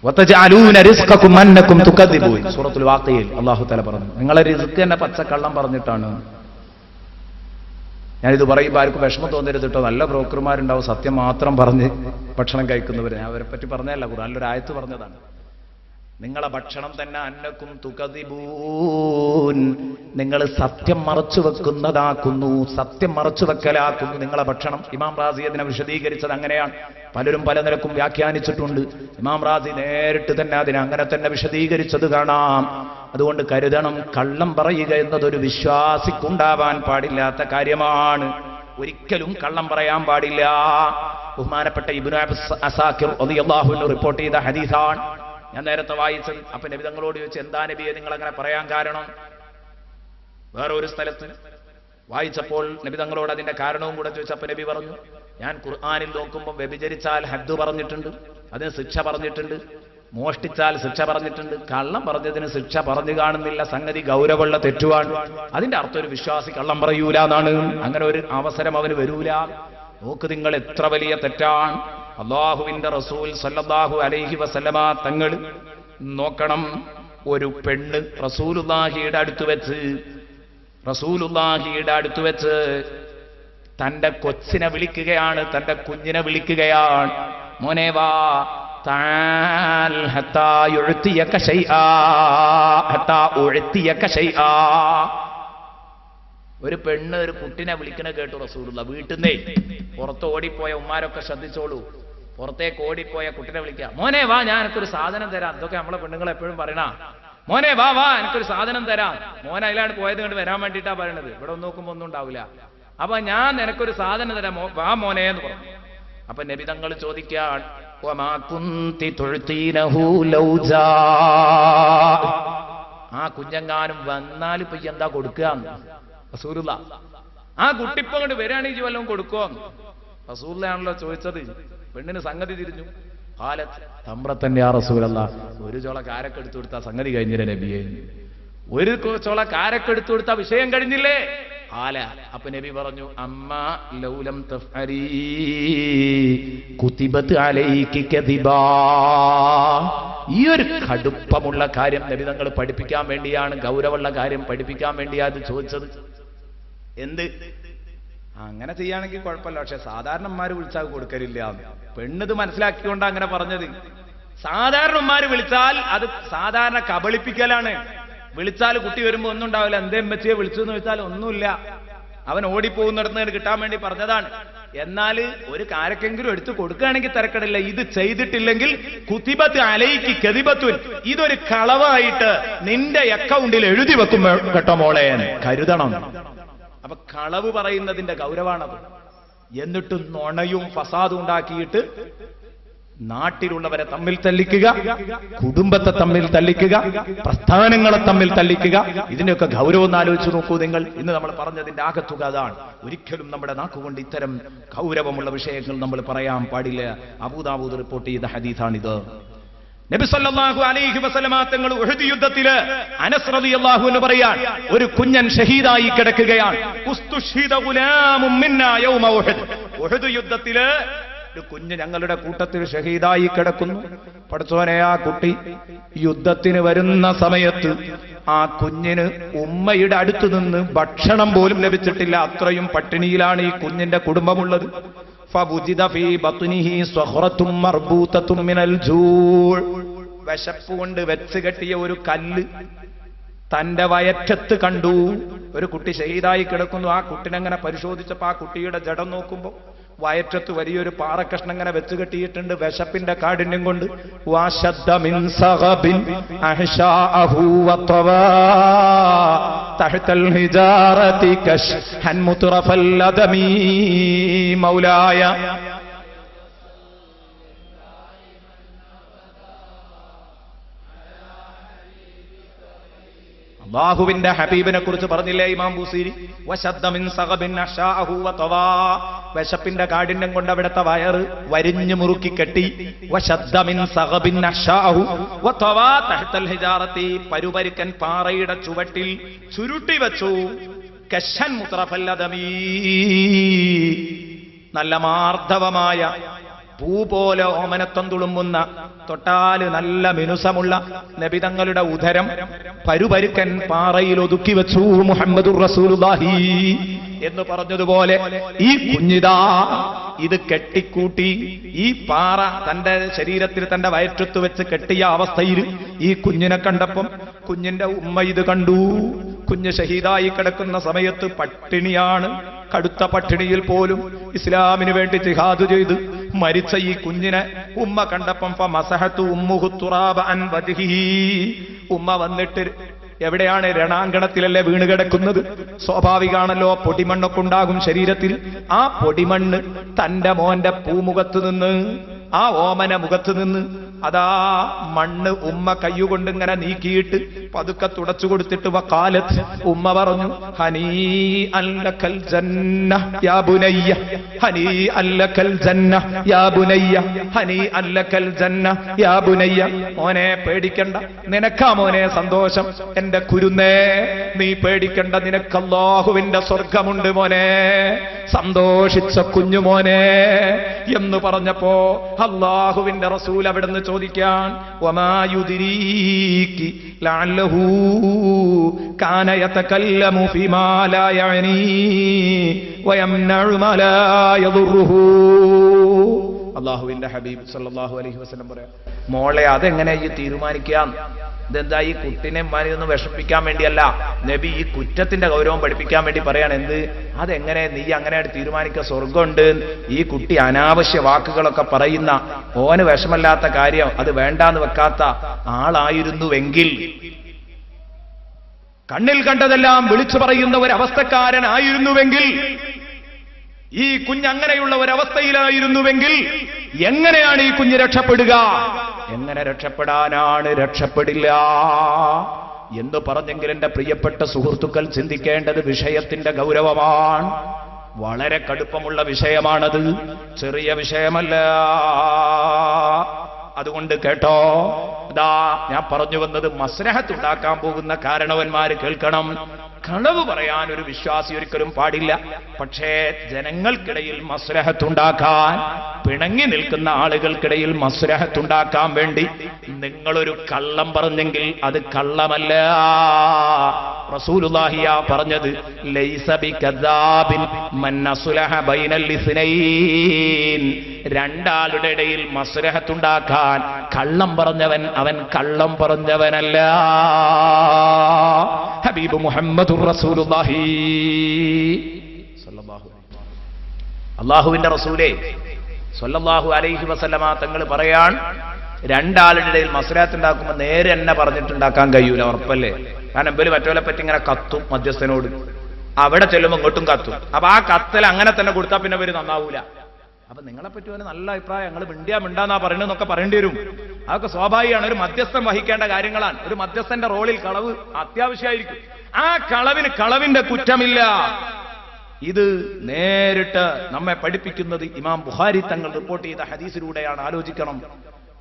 വതജഅലൂന റിസ്ഖക്കും അന്നക്കും തുകദ്ദിബൂൻ. സൂറത്തുൽ വാഖിയയിൽ അല്ലാഹു തആല പറഞ്ഞു, നിങ്ങളെ റിസ്ക് തന്നെ പച്ചക്കള്ളം പറഞ്ഞിട്ടാണ്. ഞാനിത് പറയുമ്പോൾ ആർക്കും വിഷമം തോന്നരുത് കേട്ടോ. നല്ല ബ്രോക്കർമാരുണ്ടാവും സത്യം മാത്രം പറഞ്ഞ് ഭക്ഷണം കഴിക്കുന്നവർ. ഞാൻ അവരെ പറ്റി പറഞ്ഞതല്ല, ഖുർആനിലൊരു ആയത്ത് പറഞ്ഞതാണ്. നിങ്ങളെ ഭക്ഷണം തന്നെ അന്നക്കും തുകദിബൂൻ, നിങ്ങൾ സത്യം മറച്ചു വെക്കുന്നതാക്കുന്നു, സത്യം മറച്ചു വെക്കലാക്കുന്നു നിങ്ങളെ ഭക്ഷണം. ഇമാം റാസി അതിനെ വിശദീകരിച്ചത് അങ്ങനെയാണ്. പലരും പല നിലക്കും വ്യാഖ്യാനിച്ചിട്ടുണ്ട്. ഇമാം റാസി നേരിട്ട് തന്നെ അതിനെ അങ്ങനെ തന്നെ വിശദീകരിച്ചത് കാണാം. അതുകൊണ്ട് കരുതണം, കള്ളം പറയുക എന്നതൊരു വിശ്വാസിക്കുണ്ടാവാൻ പാടില്ലാത്ത കാര്യമാണ്. ഒരിക്കലും കള്ളം പറയാൻ പാടില്ല. ബഹുമാനപ്പെട്ട ഇബ്നു അസാക്കിർ റളിയല്ലാഹു അൻഹു റിപ്പോർട്ട് ചെയ്ത ഹദീസാണ് ഞാൻ നേരത്തെ വായിച്ചത്. അപ്പൊ നബി തങ്ങളോട് ചോദിച്ചു, എന്താ നബിയെ നിങ്ങൾ അങ്ങനെ പറയാൻ കാരണം? വേറെ ഒരു സ്ഥലത്ത് വായിച്ചപ്പോൾ നബി തങ്ങളോട് അതിന്റെ കാരണവും കൂടെ ചോദിച്ചപ്പോൾ നബി പറഞ്ഞു, ഞാൻ ഖുർആനിൽ നോക്കുമ്പോൾ വ്യഭിചരിച്ചാൽ ഹദ്ദ് പറഞ്ഞിട്ടുണ്ട്, അതിന് ശിക്ഷ പറഞ്ഞിട്ടുണ്ട്, മോഷ്ടിച്ചാൽ ശിക്ഷ പറഞ്ഞിട്ടുണ്ട്, കള്ളം പറഞ്ഞതിന് ശിക്ഷ പറഞ്ഞു കാണുന്നില്ല. സംഗതി ഗൗരവമുള്ള തെറ്റുവാണ്. അതിന്റെ അർത്ഥം ഒരു വിശ്വാസി കള്ളം പറയൂല എന്നാണ്. അങ്ങനെ ഒരു അവസരം അവന് വരൂല. നോക്ക് നിങ്ങൾ, എത്ര വലിയ തെറ്റാണ്. അല്ലാഹുവിന്റെ റസൂൽ സല്ലല്ലാഹു അലൈഹി വസല്ലമ തങ്ങൾ നോക്കണം, ഒരു പെണ്ണ് റസൂലുള്ളാഹിയുടെ അടുത്ത് വെച്ച് തന്റെ കൊച്ചിനെ വിളിക്കുകയാണ്, തന്റെ കുഞ്ഞിനെ വിളിക്കുകയാണ്. മോനെ വാ, തആൽ ഹത്താ യുഅ്തിയക ശൈആ, ഹത്താ ഉഅ്തിയക ശൈആ. ഒരു പെണ്ണ് ഒരു കുട്ടിനെ വിളിക്കണ കേട്ടു റസൂലുള്ളാഹ്. വീട്ടിന്നേ പുറത്ത് ഓടിപ്പോയ ഉമ്മാരൊക്കെ ശ്രദ്ധിച്ചോളൂ. പുറത്തേക്ക് ഓടിപ്പോയ കുട്ടിനെ വിളിക്കുക, മോനെ വാ, ഞാൻ എനിക്കൊരു സാധനം തരാം. ഇതൊക്കെ നമ്മളെ പെണ്ണുങ്ങൾ എപ്പോഴും പറയണ, മോനെ വാ വാ, എനിക്കൊരു സാധനം തരാം. മോൻ അതിലാണ് പോയത് കൊണ്ട് വരാൻ വേണ്ടിയിട്ടാ പറയണത്. ഇവിടെ നോക്കുമ്പോ ഒന്നും ഉണ്ടാവില്ല. അപ്പൊ ഞാൻ നിനക്കൊരു സാധനം തരാം, വാ മോനെ എന്ന് പറഞ്ഞു. അപ്പൊ നബി തങ്ങൾ ചോദിക്കാൻ, ആ കുഞ്ഞെങ്ങാനും വന്നാൽ ഇപ്പൊ എന്താ കൊടുക്കുക റസൂലുള്ളാഹ്? ആ കുട്ടിപ്പോ കൊണ്ട് വരികയാണെങ്കിൽ വല്ലതും കൊടുക്കുമോ? റസൂലുള്ളാഹാണല്ലോ ചോദിച്ചത്. പെണ്ണിന് സംഗതി തിരിഞ്ഞു. ഖാലത്ത് തമ്രത്തൻ യാ റസൂലല്ലാഹ്, ഒരു ചോള കാരക്ക് എടുത്തു കൊടുത്താ സംഗതി കഴിഞ്ഞില്ലേ നബിയെ? ഒരു ചോള കാരക്ക് എടുത്തു കൊടുത്താ വിഷയം കഴിഞ്ഞില്ലേ? ഖാല, അപ്പൊ നബി പറഞ്ഞു, അമ്മ ലൗലം തഫ്അലി കുതിബത് അലൈകി കദിബാ. ഈ ഒരു കടുപ്പമുള്ള കാര്യം നബി തങ്ങൾ പഠിപ്പിക്കാൻ വേണ്ടിയാണ്, ഗൗരവമുള്ള കാര്യം പഠിപ്പിക്കാൻ വേണ്ടിയാണ് ചോദിച്ചത്. എന്ത് അങ്ങനെ ചെയ്യാണെങ്കിൽ കുഴപ്പമില്ല, പക്ഷെ സാധാരണന്മാര് വിളിച്ചാൽ കൊടുക്കലില്ല. പെണ്ണിത് മനസ്സിലാക്കിക്കൊണ്ട് അങ്ങനെ പറഞ്ഞത്. സാധാരണന്മാര് വിളിച്ചാൽ അത് സാധാരണ കബളിപ്പിക്കലാണ്. വിളിച്ചാൽ കുട്ടി വരുമ്പോ ഒന്നും ഉണ്ടാവില്ല. എന്തേ അമ്മച്ചിയെ വിളിച്ചു എന്ന് ചോദിച്ചാൽ ഒന്നുമില്ല, അവൻ ഓടിപ്പോകുന്നിടത്ത് കിട്ടാൻ വേണ്ടി പറഞ്ഞതാണ്. എന്നാൽ ഒരു കാരക്കെങ്കിലും എടുത്തു കൊടുക്കുകയാണെങ്കിൽ തിരക്കടില്ല. ഇത് ചെയ്തിട്ടില്ലെങ്കിൽ കുതിബത്ത് അലൈക്ക് കദിബത്തുൻ, ഇതൊരു കളവായിട്ട് നിന്റെ അക്കൗണ്ടിൽ എഴുതി വെക്കും കേട്ടോ മോളെ, കരുതണം. അപ്പൊ കളവ് പറയുന്നതിന്റെ ഗൗരവാണത്. എന്നിട്ട് നുണയും ഫസാദും ഉണ്ടാക്കിയിട്ട് നാട്ടിലുള്ളവരെ തമ്മിൽ തല്ലിക്കുക, കുടുംബത്തെ തമ്മിൽ തല്ലിക്കുക, പ്രസ്ഥാനങ്ങളെ തമ്മിൽ തല്ലിക്കുക. ഇതിന്റെയൊക്കെ ഗൗരവം ഒന്ന് ആലോചിച്ച് നോക്കൂ നിങ്ങൾ. ഇന്ന് നമ്മൾ പറഞ്ഞതിന്റെ ആകത്തുക അതാണ്. ഒരിക്കലും നമ്മുടെ നാക്കുകൊണ്ട് ഇത്തരം ഗൗരവമുള്ള വിഷയങ്ങൾ നമ്മൾ പറയാൻ പാടില്ല. അബൂദാവൂദ് റിപ്പോർട്ട് ചെയ്ത ഹദീസാണിത്. നബി സല്ലല്ലാഹു അലൈഹി വസല്ലമ തങ്ങൾ ഉഹദ് യുദ്ധത്തില് അനസ് റളിയല്ലാഹു അൻഹു പറയാൻ, ഒരു കുഞ്ഞൻ ഷഹീദായി കിടക്കുകയാണ്. ഉസ്തുഷ്ഹിദ ഗുലാമുൻ മിന്നാ യൗമ ഉഹദ്. ഉഹദ് യുദ്ധത്തില് ഒരു കുഞ്ഞ് ഞങ്ങളുടെ കൂട്ടത്തിൽ ഷഹീദായി കിടക്കുന്നു. പടച്ചോനെ, ആ കുട്ടി യുദ്ധത്തിന് വരുന്ന സമയത്ത് ആ കുഞ്ഞിന് ഉമ്മയുടെ അടുത്ത് നിന്ന് ഭക്ഷണം പോലും ലഭിച്ചിട്ടില്ല. അത്രയും പട്ടിണിയിലാണ് ഈ കുഞ്ഞിന്റെ കുടുംബമുള്ളത്. ഫബുജിദ ഫീ ബത്നിഹി സ്വഖറത്തും മർബൂതത്തും മിനൽ ജൂൾ. വിശപ്പ് കൊണ്ട് വെച്ച് കെട്ടിയ ഒരു കല്ല് തന്റെ വയറ്റത്ത് കണ്ടു. ഒരു കുട്ടി ഷഹീദായി കിടക്കുന്നു. ആ കുട്ടിനെ അങ്ങനെ പരിശോധിച്ചപ്പോ ആ കുട്ടിയുടെ ജഡം നോക്കുമ്പോ വയറ്റത്ത് വലിയൊരു പാറക്കഷ്ണം ഇങ്ങനെ വെച്ച് കെട്ടിയിട്ടുണ്ട്. വിശപ്പിന്റെ കാഠിന്യം കൊണ്ട് വശദ്ദ മിൻ സഗബിൻ അഹ്ശാഅഹു വതവാ തഹ്തൽ ഹിജാറതി കശ്ഹൻ മുത്രഫൽ ലദമി മൗലായ. അല്ലാഹുവിന്റെ ഹബീബിനെ കുറിച്ച് പറഞ്ഞില്ലേ ഇമാം ബൂസീരി? വശദ്ദ മിൻ സഗബിൻ അഹ്ശാഅഹു വതവാ. വിശപ്പിന്റെ കാഠിന്യം കൊണ്ട് അവിടുത്തെ വയറ് വരിഞ്ഞു മുറുക്കി കെട്ടി. വശദ്ദ മിൻ സഗബിൻ അഹ്ശാഅഹു വതവാ തഹ്തൽ ഹിജാറതി. പരുപരുക്കൻ പാറയുടെ ചുവട്ടിൽ ചുരുട്ടി വെച്ചു. കശ്ഹൻ മുത്രഫൽ ലദമി. നല്ല മാർദ്ദവമായ പൂ പോലെ ഓമനത്വം തുളുമ്പുന്ന, തൊട്ടാല് നല്ല മിനുസമുള്ള നബിതങ്ങളുടെ ഉദരം പരുപരുക്കൻ പാറയിൽ ഒതുക്കി വെച്ചു. മുഹമ്മദുർ റസൂലുള്ളാഹി എന്ന് പറഞ്ഞതുപോലെ ഈ കുഞ്ഞിതാ ഇത് കെട്ടിക്കൂട്ടി. ഈ പാറ തന്റെ ശരീരത്തിൽ തന്റെ വയറ്റത്ത് വെച്ച് കെട്ടിയ അവസ്ഥയിൽ ഈ കുഞ്ഞിനെ കണ്ടപ്പം കുഞ്ഞിന്റെ ഉമ്മ ഇത് കണ്ടു. കുഞ്ഞ് ഷഹീദായി കിടക്കുന്ന സമയത്ത് പട്ടിണിയാണ്. കടുത്ത പട്ടിണിയിൽ പോലും ഇസ്ലാമിന് വേണ്ടി ജിഹാദ് ചെയ്ത് മരിച്ച ഈ കുഞ്ഞിനെ ഉമ്മ കണ്ടപ്പം ഫമസഹതു ഉമ്മുഹു തുറാബ അൻ വജ്ഹിഹി. ഉമ്മ വന്നിട്ട്, എവിടെയാണ്? രണാങ്കണത്തിലല്ലേ വീണ് കിടക്കുന്നത്. സ്വാഭാവികമാണല്ലോ, പൊടിമണ്ണൊക്കെ ഉണ്ടാകും ശരീരത്തിൽ. ആ പൊടിമണ്ണ് തന്റെ മോന്റെ പൂമുഖത്ത് നിന്ന്, ആ ഓമന മുഖത്ത് നിന്ന് അതാ മണ്ണ് ഉമ്മ കയ്യുകൊണ്ട് ഇങ്ങനെ നീക്കിയിട്ട് പതുക്കെ തുടച്ചു കൊടുത്തിട്ട് വഖാലത്ത്, ഉമ്മ പറഞ്ഞു, ഹനീ അല്ലക്കൽ ജന്ന യാ ബുനയ്യ, ഹനീ അല്ലക്കൽ ജന്ന യാ ബുനയ്യ, ഹനീ അല്ലക്കൽ ജന്ന യാ ബുനയ്യ. മോനെ പേടിക്കണ്ട, നിനക്കാ മോനെ സന്തോഷം. എന്റെ കുരുന്നേ, നീ പേടിക്കണ്ട, നിനക്ക് അല്ലാഹുവിന്റെ സ്വർഗമുണ്ട് മോനെ. സന്തോഷിച്ച കുഞ്ഞുമോനെ എന്ന് പറഞ്ഞപ്പോ അല്ലാഹുവിന്റെ റസൂൽ അവിടുന്ന് ചോദിക്കാൻ, വമാ യുദ്രീകി ലഅല്ലഹു കാന യതകല്ലമു ഫീമാ ലാ യഅനി വയംനഉ മാ ലാ യദുറുഹു. അല്ലാഹുവിന്റെ ഹബീബ് സല്ലല്ലാഹു അലൈഹി വസല്ലം പറയാ, മോളെ അതെങ്ങനെ ഈ തീരുമാനിക്കാം? ഇതെന്താ ഈ കുട്ടിനെ ഒന്ന് വിഷമിപ്പിക്കാൻ വേണ്ടിയല്ല, നബി ഈ കുറ്റത്തിന്റെ ഗൗരവം പഠിപ്പിക്കാൻ വേണ്ടി പറയാണ്. എന്ത്? അതെങ്ങനെ നീ അങ്ങനെയായിട്ട് തീരുമാനിക്കുക? സ്വർഗമുണ്ട്. ഈ കുട്ടി അനാവശ്യ വാക്കുകളൊക്കെ പറയുന്ന, ഓന് വിഷമല്ലാത്ത കാര്യം അത് വേണ്ടാന്ന് വെക്കാത്ത ആളായിരുന്നുവെങ്കിൽ, കണ്ണിൽ കണ്ടതെല്ലാം വിളിച്ചു പറയുന്ന ഒരവസ്ഥക്കാരനായിരുന്നുവെങ്കിൽ, ഈ കുഞ്ഞങ്ങനെയുള്ള ഒരവസ്ഥയിലായിരുന്നുവെങ്കിൽ എങ്ങനെയാണ് ഈ കുഞ്ഞ് രക്ഷപ്പെടുക? എങ്ങനെ രക്ഷപ്പെടാനാണ്? രക്ഷപ്പെടില്ല എന്ന് പറഞ്ഞെങ്കിൽ എന്റെ പ്രിയപ്പെട്ട സുഹൃത്തുക്കൾ ചിന്തിക്കേണ്ടത് വിഷയത്തിന്റെ ഗൗരവമാണ്. വളരെ കടുപ്പമുള്ള വിഷയമാണത്, ചെറിയ വിഷയമല്ല. അതുകൊണ്ട് കേട്ടോ, ഇതാ ഞാൻ പറഞ്ഞു വന്നത്, മസ്ലഹത്ത് ഉണ്ടാക്കാൻ പോകുന്ന കാരണവന്മാര് കേൾക്കണം. കളവ് പറയാൻ ഒരു വിശ്വാസി ഒരിക്കലും പാടില്ല. പക്ഷേ ജനങ്ങൾക്കിടയിൽ മസ്ലഹത്തുണ്ടാക്കാൻ, പിണങ്ങി നിൽക്കുന്ന ആളുകൾക്കിടയിൽ മസ്ലഹത്തുണ്ടാക്കാൻ വേണ്ടി നിങ്ങളൊരു കള്ളം പറഞ്ഞെങ്കിൽ അത് കള്ളമല്ല. റസൂലുള്ളാഹിയാ പറഞ്ഞത്, ലൈസ ബികദാബിൻ മൻ അസ്ലഹ ബൈനൽ ഇസ്നൈൻ. രണ്ടാളുടെ ഇടയിൽ മസ്ലഹത്തുണ്ടാക്കാൻ കള്ളം പറഞ്ഞവൻ അവൻ കള്ളം പറഞ്ഞവനല്ല. ഹബീബ് മുഹമ്മദുർ റസൂലുള്ളാഹി സ്വല്ലല്ലാഹു അലൈഹി വസല്ലം, അല്ലാഹുവിന്റെ റസൂലേ സ്വല്ലല്ലാഹു അലൈഹി വസല്ലമ തങ്ങൾ പറയാൻ, രണ്ടാളുടെ ഇടയിൽ മസ്ലഹത്ത് ഉണ്ടാക്കുമ്പോൾ നേരെ എന്നെ പറഞ്ഞിട്ടുണ്ടാക്കാൻ കഴിയൂല, ഉറപ്പല്ലേ? കാരണം ഇവര് മറ്റവരെ പറ്റി ഇങ്ങനെ കത്തും മധ്യസ്ഥനോട്, അവിടെ ചെല്ലുമ്പോൾ ഇങ്ങോട്ടും കത്തും. അപ്പൊ ആ കത്തൽ അങ്ങനെ തന്നെ കൊടുത്താൽ പിന്നെ ഇവര് നന്നാവൂല. അപ്പൊ നിങ്ങളെ പറ്റി ഒരു നല്ല അഭിപ്രായം, ഞങ്ങൾ മിണ്ടാന്നാ പറയണെന്നൊക്കെ പറയേണ്ടി വരും. അതൊക്കെ സ്വാഭാവികമാണ്. ഒരു മധ്യസ്ഥൻ വഹിക്കേണ്ട കാര്യങ്ങളാണ്. ഒരു മധ്യസ്ഥന്റെ റോളിൽ കളവ് അത്യാവശ്യമായിരിക്കും. ആ കളവിന്റെ കുറ്റമില്ല. ഇത് നേരിട്ട് നമ്മെ പഠിപ്പിക്കുന്നത് ഇമാം ബുഖാരി തങ്ങൾ റിപ്പോർട്ട് ചെയ്ത ഹദീസിലൂടെയാണ്. ആലോചിക്കണം.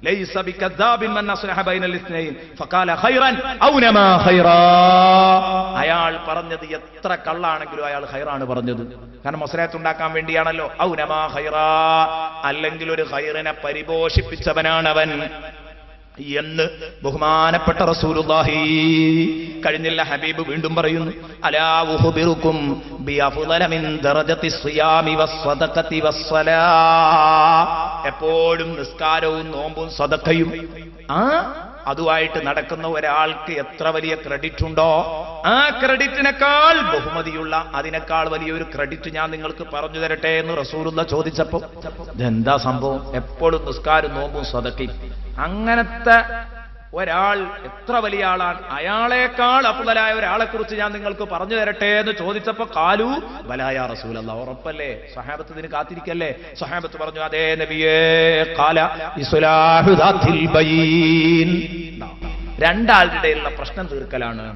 ലൈസ ബികദാബിൻ മൻ അസ്ലഹ ബൈനൽ ഇസ്നൈൻ ഫഖാല ഖൈറൻ ഔ നമാ ഖൈറാ. അയാൾ പറഞ്ഞത് എത്ര കള്ളാണെങ്കിലും അയാൾ ഖൈറാണ് പറഞ്ഞത്. കാരണം മസ്ലഹത്ത് ഉണ്ടാക്കാൻ വേണ്ടിയാണല്ലോ. ഔ നമാ ഖൈറാ, അല്ലെങ്കിൽ ഒരു ഖൈറിനെ പരിപോഷിപ്പിച്ചവനാണവൻ എന്ന് ബഹുമാനപ്പെട്ട റസൂലുള്ളാഹി. കഴിഞ്ഞില്ല, ഹബീബ് വീണ്ടും പറയുന്നു, അലാ ഉഖ്ബിറുക്കും ബിഅഫ്ളല മിൻ ദറജത്തി സിയാമി വസ്സദഖതി വസ്സലാ. എപ്പോഴും നിസ്കാരവും നോമ്പും സദഖയും അതുമായിട്ട് നടക്കുന്ന ഒരാൾക്ക് എത്ര വലിയ ക്രെഡിറ്റ് ഉണ്ടോ, ആ ക്രെഡിറ്റിനേക്കാൾ ബഹുമതിയുള്ള, അതിനേക്കാൾ വലിയൊരു ക്രെഡിറ്റ് ഞാൻ നിങ്ങൾക്ക് പറഞ്ഞു തരട്ടെ എന്ന് റസൂലുള്ള ചോദിച്ചപ്പോ, ഇതെന്താ സംഭവം? എപ്പോഴും നിസ്കാരം നോമ്പും സദഖയും, അങ്ങനത്തെ ഒരാൾ എത്ര വലിയ ആളാണ്, അയാളെക്കാൾ അഫ്ളലായ ഒരാളെ കുറിച്ച് ഞാൻ നിങ്ങൾക്ക് പറഞ്ഞു തരട്ടെ എന്ന് ചോദിച്ചപ്പോ കാലു ബലാ യാ റസൂലല്ലാഹ്, ഉറപ്പല്ലേ? സ്വഹാബത്ത് ഇതിന് കാത്തിരിക്കല്ലേ? സ്വഹാബത്ത് പറഞ്ഞു, അതേ നബിയേ. ഖാല ഇസ്ലാഹു ദാത്തിൽ ബൈൻ. രണ്ടാളുടെ ഇടയിലുള്ള പ്രശ്നം തീർക്കലാണ്,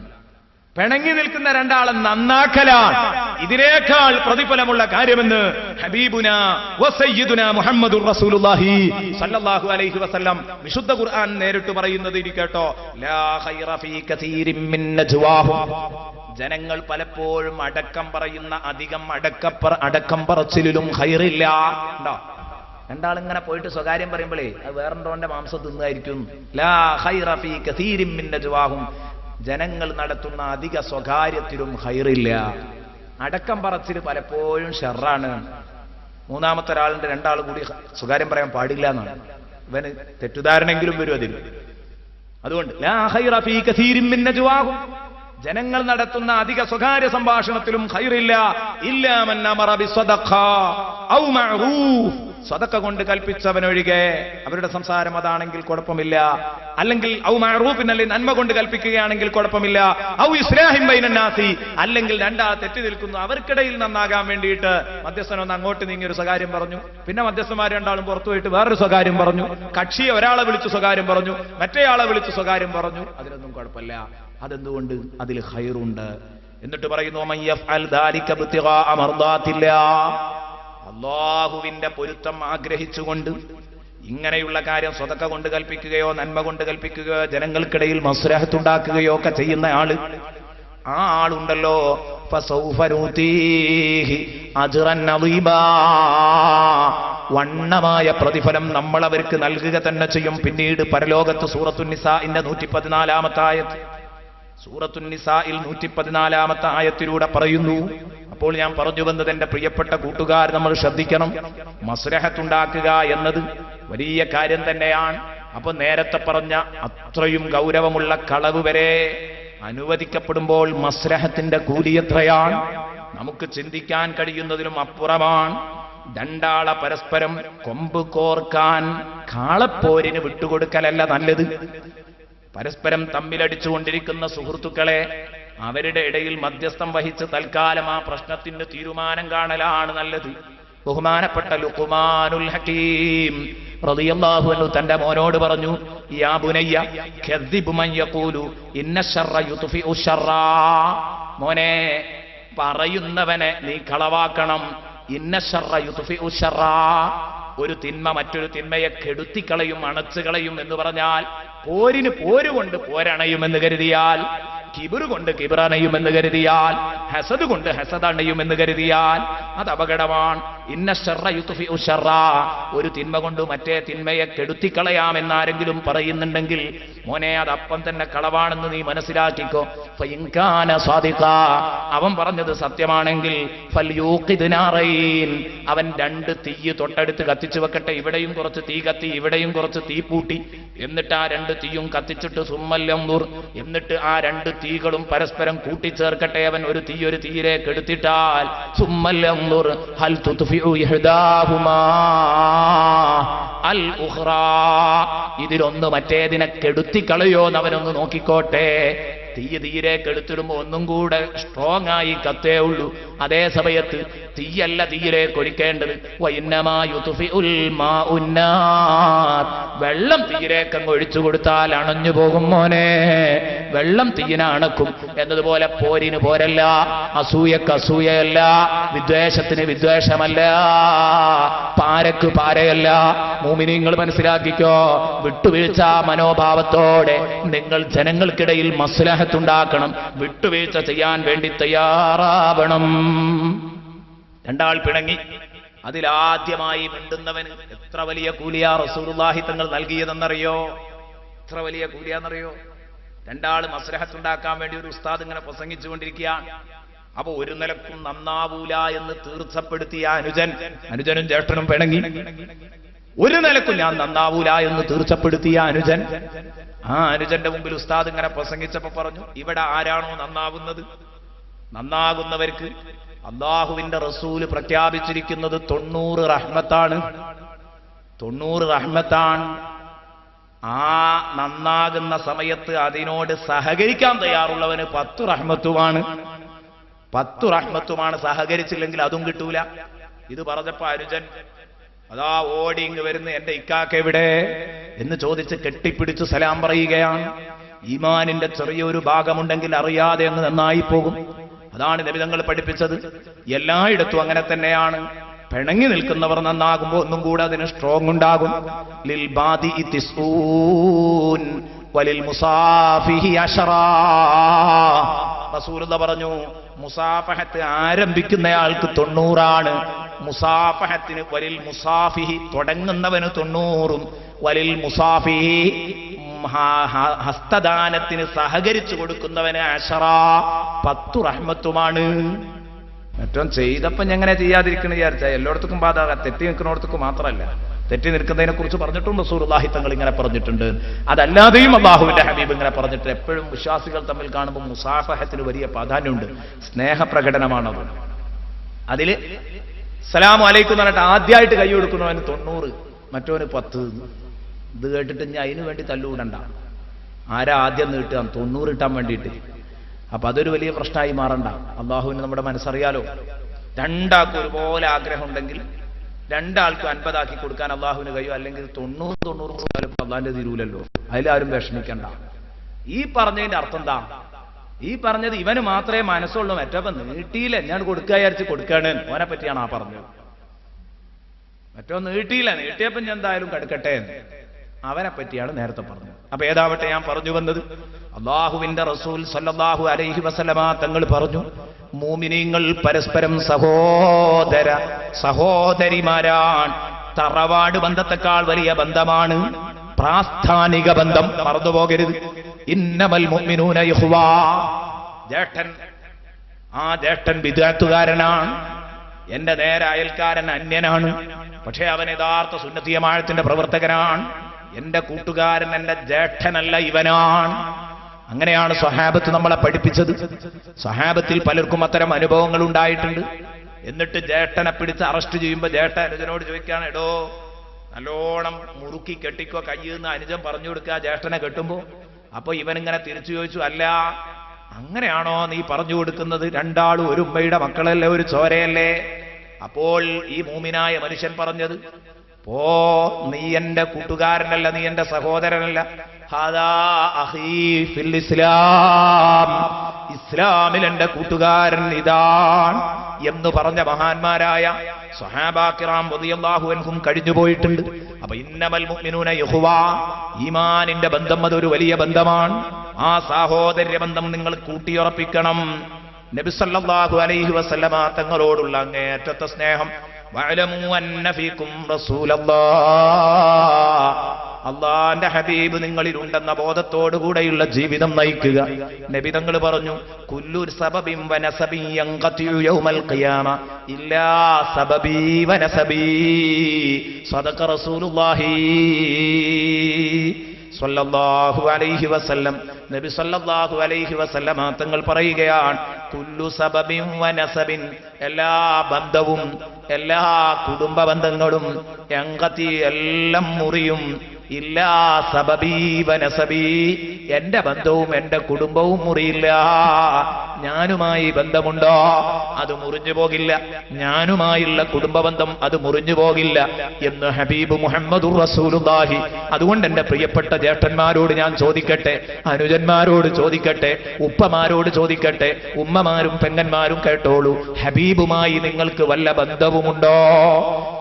പിണങ്ങി നിൽക്കുന്ന രണ്ടാളെ നന്നാക്കലാണ് ഇതിനേക്കാൾ പ്രതിഫലമുള്ള കാര്യമെന്ന് ഹബീബുന വസയ്യിദുനാ മുഹമ്മദുർ റസൂലുള്ളാഹി സല്ലല്ലാഹു അലൈഹി വസല്ലം വിശുദ്ധ ഖുർആൻ നേരിട്ട് പറയുന്നത് കേട്ടോ. ലാ ഖൈറ ഫീ കസീരിൻ മിൻ നജ്വാഹും. ജനങ്ങൾ പലപ്പോഴും അടക്കം പറയുന്ന അധികം അടക്കം പറച്ചിലും ഖൈറില്ല. ഉണ്ടോ? രണ്ടാളിങ്ങനെ പോയിട്ട് സ്വകാര്യം പറയുമ്പോഴേ അത് വേറെന്തോന്റെ മാംസം തിന്നായിരിക്കും. ലാ ഖൈറ ഫീ കസീരിൻ മിൻ നജ്വാഹും. ജനങ്ങൾ നടത്തുന്ന അധിക സ്വകാര്യത്തിലും ഖൈറില്ല. അടക്കം പറച്ചിൽ പലപ്പോഴും ഷർറാണ്. മൂന്നാമത്തെ ഒരാളുണ്ട്, രണ്ടാൾ കൂടി സ്വകാര്യം പറയാൻ പാടില്ല എന്നാണ്. ഇവന് തെറ്റുധാരണെങ്കിലും വരും അതിൽ. അതുകൊണ്ട് ലാ ഖൈറ ഫീ കസീരിൻ മിൻ നജ്വാഹും. ജനങ്ങൾ നടത്തുന്ന അധിക സ്വകാര്യ സംഭാഷണത്തിലും ഖൈറില്ല. ഇല്ലാ മൻ അമറ ബിസ്സദഖ ഔ മഅറൂഫ്. സദഖ കൊണ്ട് കൽപ്പിച്ചവനൊഴികെ. അവരുടെ സംസാരം അതാണെങ്കിൽ കുഴപ്പമില്ല. അല്ലെങ്കിൽ ഔ മഅറൂഫിനല്ലേ, നന്മ കൊണ്ട് കൽപ്പിക്കുകയാണെങ്കിൽ കുഴപ്പമില്ല. ഔ ഇസ്ലാഹിൻ ബൈനന്നാസി, അല്ലെങ്കിൽ രണ്ടാ തെറ്റി നിൽക്കുന്നു അവർക്കിടയിൽ നന്നാകാൻ വേണ്ടിയിട്ട് മധ്യസ്ഥനൊന്ന് അങ്ങോട്ട് നീങ്ങി ഒരു സ്വകാര്യം പറഞ്ഞു, പിന്നെ മധ്യസ്ഥന്മാർ രണ്ടാളും പുറത്തു പോയിട്ട് വേറൊരു സ്വകാര്യം പറഞ്ഞു, കക്ഷിയെ ഒരാളെ വിളിച്ച് സ്വകാര്യം പറഞ്ഞു, മറ്റേയാളെ വിളിച്ച് സ്വകാര്യം പറഞ്ഞു, അതിനൊന്നും കുഴപ്പമില്ല. അതെന്തുകൊണ്ട്? അതിൽ ഖൈറുണ്ട്. എന്നിട്ട് പറയുന്നു, മൻ യഫ്അൽ ദാലിക ഇബ്തിഗാഅ മർദാത്തില്ലാഹ്. അല്ലാഹുവിന്റെ പൊരുത്തം ആഗ്രഹിച്ചുകൊണ്ട് ഇങ്ങനെയുള്ള കാര്യം സ്വതക്ക കൊണ്ട് കൽപ്പിക്കുകയോ നന്മ കൊണ്ട് കൽപ്പിക്കുകയോ ജനങ്ങൾക്കിടയിൽ മസ്ലഹത്ത് ഉണ്ടാക്കുകയോ ഒക്കെ ചെയ്യുന്ന ആള്, ആ ആളുണ്ടല്ലോ, ഫസൗഫ നൂതീഹി അജ്റൻ അളീമാ. വണ്ണമായ പ്രതിഫലം നമ്മൾ അവർക്ക് നൽകുക തന്നെ ചെയ്യും. പിന്നീട് പരലോകത്ത് സൂറത്തുൻ നിസാഇന്റെ 114-ാമത്തെ ആയത്ത്, സൂറത്തുൻ നിസാഇൽ 114-ാമത്തെ ആയത്തിലൂടെ പറയുന്നു. അപ്പോൾ ഞാൻ പറഞ്ഞു വന്നത്, എന്റെ പ്രിയപ്പെട്ട കൂട്ടുകാർ, നമ്മൾ ശ്രദ്ധിക്കണം. മസ്ലഹത്തുണ്ടാക്കുക എന്നത് വലിയ കാര്യം തന്നെയാണ്. അപ്പൊ നേരത്തെ പറഞ്ഞ അത്രയും ഗൗരവമുള്ള കളവ് വരെ അനുവദിക്കപ്പെടുമ്പോൾ മസ്ലഹത്തിന്റെ കൂലി എത്രയാണ്? നമുക്ക് ചിന്തിക്കാൻ കഴിയുന്നതിലും അപ്പുറമാണ്. രണ്ടാളെ പരസ്പരം കൊമ്പ് കോർക്കാൻ കാളപ്പോരിന് വിട്ടുകൊടുക്കലല്ല നല്ലത്. പരസ്പരം തമ്മിലടിച്ചുകൊണ്ടിരിക്കുന്ന സുഹൃത്തുക്കളെ അവരുടെ ഇടയിൽ മധ്യസ്ഥം വഹിച്ച് തൽക്കാലം ആ പ്രശ്നത്തിന് തീരുമാനം കാണലാണ് നല്ലത്. ബഹുമാനപ്പെട്ട ലുഖ്മാനുൽ ഹകീം റളിയല്ലാഹു അൻഹു തന്റെ മോനോട് പറഞ്ഞു, യാ ബുനയ്യ കദ്ദിബ് മൻ യഖൂലു ഇന്ന ശർറ യുത്ഫിഉ ശർറാ. മോനെ, പറയുന്നവനെ നീ കളവാക്കണം. ഇന്ന ശർറ യുത്ഫിഉ ശർറാ. ഒരു തിന്മ മറ്റൊരു തിന്മയെ കെടുത്തിക്കളയും, അണച്ചുകളയും എന്ന് പറഞ്ഞാൽ, പോരിന് പോരുകൊണ്ട് പോരണയുമെന്ന് കരുതിയാൽ, കിബിറ് കൊണ്ട് കിബിറണയുമെന്ന് കരുതിയാൽ, ഹസദ് കൊണ്ട് ഹസദണയുമെന്ന് കരുതിയാൽ അത് അപകടമാണ്. ഇന്ന ശർറ യുത്ഫിഉ ശർറാ. ഒരു തിന്മ കൊണ്ട് മറ്റേ തിന്മയെ കെടുത്തിക്കളയാമെന്നാരെങ്കിലും പറയുന്നുണ്ടെങ്കിൽ മോനെ, അതപ്പം തന്നെ കളവാണെന്ന് നീ മനസ്സിലാക്കിക്കോ. ഫഇൻ കാന സാദിഖാ, അവൻ പറഞ്ഞത് സത്യമാണെങ്കിൽ ഫൽയൂഖിദ് നാറൈൻ, അവൻ 2 തീ തൊട്ടടുത്ത് കത്തിച്ചു വെക്കട്ടെ. ഇവിടെയും കുറച്ച് തീ കത്തി, ഇവിടെയും കുറച്ച് തീ പൂട്ടി. എന്നിട്ട് ആ 2 തീയും കത്തിച്ചിട്ട് സുമ്മല്ലംദുർ, എന്നിട്ട് ആ 2 തീകളും പരസ്പരം കൂട്ടിച്ചേർക്കട്ടെ. അവൻ ഒരു തീയിലേക്ക് എടുത്തിട്ടാൽ സുമ്മല്ലംദുർ ഹൽ തുത്ഫിഉ ഇഹ്ദാഹുമാ അൽ ഉഖ്റാ, ഇതിലൊന്ന് മറ്റേതിനെ കെടുത്തിക്കളയോന്ന് അവനൊന്ന് നോക്കിക്കോട്ടെ. തീയിലേക്ക് എടുത്തിടുമ്പോൾ ഒന്നും കൂടെ സ്ട്രോങ് ആയി കത്തേ ഉള്ളൂ. അതേ സമയത്ത് തീയല്ല തീയിലേക്ക് ഒഴിക്കേണ്ടത്. വെള്ളം തീയിലേക്ക് അങ്ങ് ഒഴിച്ചു കൊടുത്താൽ അണഞ്ഞു പോകും മോനെ, വെള്ളം തീയിനെ അണക്കും. എന്നതുപോലെ പോരിന് പോരല്ല, അസൂയക്ക് അസൂയയല്ല, വിദ്വേഷത്തിന് വിദ്വേഷമല്ല, പാരക്ക് പാരയല്ല. മുഅ്മിനീങ്ങൾ മനസ്സിലാക്കിക്കോ, വിട്ടുവീഴ്ച മനോഭാവത്തോടെ നിങ്ങൾ ജനങ്ങൾക്കിടയിൽ മസ്ലഹത്തുണ്ടാക്കണം. വിട്ടുവീഴ്ച ചെയ്യാൻ വേണ്ടി തയ്യാറാവണം. 2 ആൾ പിണങ്ങി, അതിലാദ്യമായി മിണ്ടുന്നവന് എത്ര വലിയ കൂലിയാ റസൂലുള്ളാഹി തങ്ങൾ നൽകിയതെന്നറിയോ? എത്ര വലിയ കൂലിയാന്നറിയോ? 2 ആൾ മസ്ലഹത്തുണ്ടാക്കാൻ വേണ്ടി ഒരു ഉസ്താദ് ഇങ്ങനെ പ്രസംഗിച്ചുകൊണ്ടിരിക്കുകയാണ്. അപ്പൊ ഒരു നിലക്കും നന്നാവൂല എന്ന് തീർച്ചപ്പെടുത്തിയ അനുജനും ജ്യേഷ്ഠനും പിണങ്ങി. ഒരു നിലക്കും ഞാൻ നന്നാവൂല എന്ന് തീർച്ചപ്പെടുത്തിയ അനുജൻ, ആ അനുജന്റെ മുമ്പിൽ ഉസ്താദ് ഇങ്ങനെ പ്രസംഗിച്ചപ്പോ പറഞ്ഞു, ഇവിടെ ആരാണോ നന്നാവുന്നത്, നന്നാകുന്നവർക്ക് അല്ലാഹുവിന്റെ റസൂല് പ്രഖ്യാപിച്ചിരിക്കുന്നത് 90 റഹ്മത്താണ്. 90 റഹ്മത്താണ്. ആ നന്നാകുന്ന സമയത്ത് അതിനോട് സഹകരിക്കാൻ തയ്യാറുള്ളവന് 10 റഹ്മത്തുമാണ്. 10 റഹ്മത്തുമാണ്. സഹകരിച്ചില്ലെങ്കിൽ അതും കിട്ടൂല. ഇത് പറഞ്ഞപ്പോ അനുജൻ അതാ ഓടി ഇങ്ങ് വരുന്ന, എന്റെ ഇക്കാക്ക എവിടെ എന്ന് ചോദിച്ച് കെട്ടിപ്പിടിച്ച് സലാം പറയുകയാണ്. ഈമാനിന്റെ ചെറിയൊരു ഭാഗമുണ്ടെങ്കിൽ അറിയാതെ അങ്ങ് നന്നായി പോകും. അതാണ് നബി തങ്ങൾ പഠിപ്പിച്ചത്. എല്ലായിടത്തും അങ്ങനെ തന്നെയാണ്. പിണങ്ങി നിൽക്കുന്നവർ നന്നാകുമ്പോൾ ഒന്നും കൂടെ അതിന് സ്ട്രോങ് ഉണ്ടാകും. ലിൽ ബാദി തിസ്ഊൻ വലിൽ മുസാഫിഹി അശറാ. റസൂലുള്ളാഹി പറഞ്ഞു, മുസാഫഹത്ത് ആരംഭിക്കുന്നയാൾക്ക് 90 മുസാഫഹത്തിന് വലിൽ മുസാഫിഹി തുടങ്ങുന്നവന് 90 വലിൽ മുസാഫിഹി ഹസ്തദാനത്തിന് സഹകരിച്ചു കൊടുക്കുന്നവന് 10 റഹ്മത്തുമാണ്. മറ്റും ചെയ്തപ്പോ എങ്ങനെ ചെയ്യാതിരിക്കണ വിചാരിച്ചാൽ എല്ലായിടത്തും ബാധക. തെറ്റി നിൽക്കുന്നിടത്തേക്ക് മാത്രമല്ല, തെറ്റി നിൽക്കുന്നതിനെ കുറിച്ച് പറഞ്ഞിട്ടുണ്ട് റസൂലുള്ളാഹി തങ്ങൾ ഇങ്ങനെ പറഞ്ഞിട്ടുണ്ട്. അതല്ലാതെയും അല്ലാഹുവിന്റെ ഹബീബ് ഇങ്ങനെ പറഞ്ഞിട്ട്. എപ്പോഴും വിശ്വാസികൾ തമ്മിൽ കാണുമ്പോൾ മുസാഫഹത്തിന് വലിയ പ്രാധാന്യമുണ്ട്. സ്നേഹപ്രകടനമാണത്. അതില് സലാമു അലൈക്കും എന്ന് പറഞ്ഞിട്ട് ആദ്യമായിട്ട് കൈ കൊടുക്കുന്നവന് 90, മറ്റവന് 10. ഇത് കേട്ടിട്ട് ഞാൻ അതിനു വേണ്ടി തല്ലുകൂടണ്ട. ആരാ ആദ്യം നീട്ടുക? 90 ഇട്ടാൻ വേണ്ടിയിട്ട്. അപ്പൊ അതൊരു വലിയ പ്രശ്നമായി മാറണ്ട. അള്ളാഹുവിന് നമ്മുടെ മനസ്സറിയാലോ. 2 ആൾക്കും ഒരുപോലെ ആഗ്രഹം ഉണ്ടെങ്കിൽ 2 ആൾക്കും 50 ആക്കി കൊടുക്കാൻ അള്ളാഹുവിന് കഴിയും. അല്ലെങ്കിൽ 90 അള്ളാഹിന്റെ തീരൂലല്ലോ. അതിലാരും വിഷമിക്കണ്ട. ഈ പറഞ്ഞതിന്റെ അർത്ഥം എന്താ? ഈ പറഞ്ഞത് ഇവന് മാത്രമേ മനസ്സുള്ളൂ, മറ്റപ്പം നീട്ടിയില്ല, ഞാൻ കൊടുക്കുക വിചാരിച്ച് കൊടുക്കാണ്. ഓനെ പറ്റിയാണ് ആ പറഞ്ഞത്. മറ്റോ നീട്ടിയില്ല, നീട്ടിയപ്പം ഞാൻ എന്തായാലും കടുക്കട്ടെ, അവനെ പറ്റിയാണ് നേരത്തെ പറഞ്ഞത്. അപ്പൊ ഏതാവട്ടെ, ഞാൻ പറഞ്ഞു വന്നത്, അല്ലാഹുവിന്റെ റസൂൽ സല്ലല്ലാഹു അലൈഹി വസല്ലമ തങ്ങൾ പറഞ്ഞു, മുഅ്മിനീങ്ങൾ പരസ്പരം സഹോദരിമാരാണ്. തറവാട് ബന്ധത്തെക്കാൾ വലിയ ബന്ധമാണ് പ്രാസ്ഥാനിക ബന്ധം. മറന്നുപോകരുത്. ഇന്നമൽ മുഅ്മിനൂന ഇഖ്വാ. ജ്യേഷ്ഠൻ, ആ ജ്യേഷ്ഠൻ ബിദ്അത്തുകാരനാണ്, എന്റെ നേരെ അയൽക്കാരൻ അന്യനാണ്, പക്ഷേ അവൻ യഥാർത്ഥ സുന്നത്തി ജമാഅത്തിന്റെ പ്രവർത്തകനാണ്. എന്റെ കൂട്ടുകാരൻ എന്റെ ജ്യേഷ്ഠനല്ല, ഇവനാണ്. അങ്ങനെയാണ് സ്വഹാബത്ത് നമ്മളെ പഠിപ്പിച്ചത്. സ്വഹാബത്തിൽ പലർക്കും അത്തരം അനുഭവങ്ങൾ ഉണ്ടായിട്ടുണ്ട്. എന്നിട്ട് ജ്യേഷ്ഠനെ പിടിച്ച് അറസ്റ്റ് ചെയ്യുമ്പോൾ ജ്യേഷ്ഠ അനുജനോട് ചോദിക്കുകയാണ്, എടോ നല്ലോണം മുറുക്കി കെട്ടിക്കോ കയ്യിൽ നിന്ന് അനുജൻ പറഞ്ഞു കൊടുക്കുക ജ്യേഷ്ഠനെ കെട്ടുമ്പോ. അപ്പൊ ഇവനിങ്ങനെ തിരിച്ചു ചോദിച്ചു, അല്ല അങ്ങനെയാണോ നീ പറഞ്ഞു കൊടുക്കുന്നത്? രണ്ടാളും ഒരു ഉമ്മയുടെ മക്കളല്ലേ, ഒരു ചോരയല്ലേ? അപ്പോൾ ഈ മൂമിനായ മനുഷ്യൻ പറഞ്ഞത്, നീ എന്റെ കൂട്ടുകാരനല്ല, നീ എന്റെ സഹോദരനല്ല, ഹാദാ അഖീ ഫിൽ ഇസ്ലാം, ഇസ്ലാമിൽ എന്റെ കൂട്ടുകാരൻ ഇതാണ് എന്ന് പറഞ്ഞ മഹാന്മാരായ സ്വഹാബാ കിറാം റളിയല്ലാഹു അൻഹും കഴിഞ്ഞുപോയിട്ടുണ്ട്. അപ്പൊ ഇന്നമൽ മുഅ്മിനൂന ഇഖ്വാ, ഈമാനിന്റെ ബന്ധം അതൊരു വലിയ ബന്ധമാണ്. ആ സഹോദര്യ ബന്ധം നിങ്ങൾ കൂട്ടിയുറപ്പിക്കണം. നബി സല്ലല്ലാഹു അലൈഹി വസല്ലമ തങ്ങളോടുള്ള അങ്ങേയറ്റത്തെ സ്നേഹം. വഅലമു അന്ന ഫീകും റസൂലല്ലാഹ്, അള്ളാന്റെ ഹബീബ് നിങ്ങളിലുണ്ടെന്ന ബോധത്തോടുകൂടെയുള്ള ജീവിതം നയിക്കുക. നബി തങ്ങൾ പറഞ്ഞു, കുല്ലു സബബിൻ വനസബി യൻഖതിഉ യൗമൽ ഖിയാമ ഇല്ലാ സബബി വനസബി. സദഖ റസൂലുള്ളാഹി സ്വല്ലല്ലാഹു അലൈഹി വസല്ലം. നബി സ്വല്ലല്ലാഹു അലൈഹി വസല്ലം തങ്ങൾ പറയുകയാണ്, കുല്ലു സബബിൻ വനസബിൻ, എല്ലാ ബന്ധവും എല്ലാ കുടുംബ ബന്ധങ്ങളും യൻഖതി, എല്ലാം മുറിയും, ഇല്ലാ സബബി വനസബി, എന്റെ ബന്ധവും എന്റെ കുടുംബവും മുറിയില്ല. ഞാനുമായി ബന്ധമുണ്ടോ അത് മുറിഞ്ഞു പോകില്ല, ഞാനുമായുള്ള കുടുംബ ബന്ധം അത് മുറിഞ്ഞു പോകില്ല എന്ന് ഹബീബ് മുഹമ്മദുർ റസൂലുള്ളാഹി. അതുകൊണ്ട് എന്റെ പ്രിയപ്പെട്ട ജ്യേഷ്ഠന്മാരോട് ഞാൻ ചോദിക്കട്ടെ, അനുജന്മാരോട് ചോദിക്കട്ടെ, ഉപ്പമാരോട് ചോദിക്കട്ടെ, ഉമ്മമാരും പെങ്ങന്മാരും കേട്ടോളൂ, ഹബീബുമായി നിങ്ങൾക്ക് വല്ല ബന്ധവുമുണ്ടോ?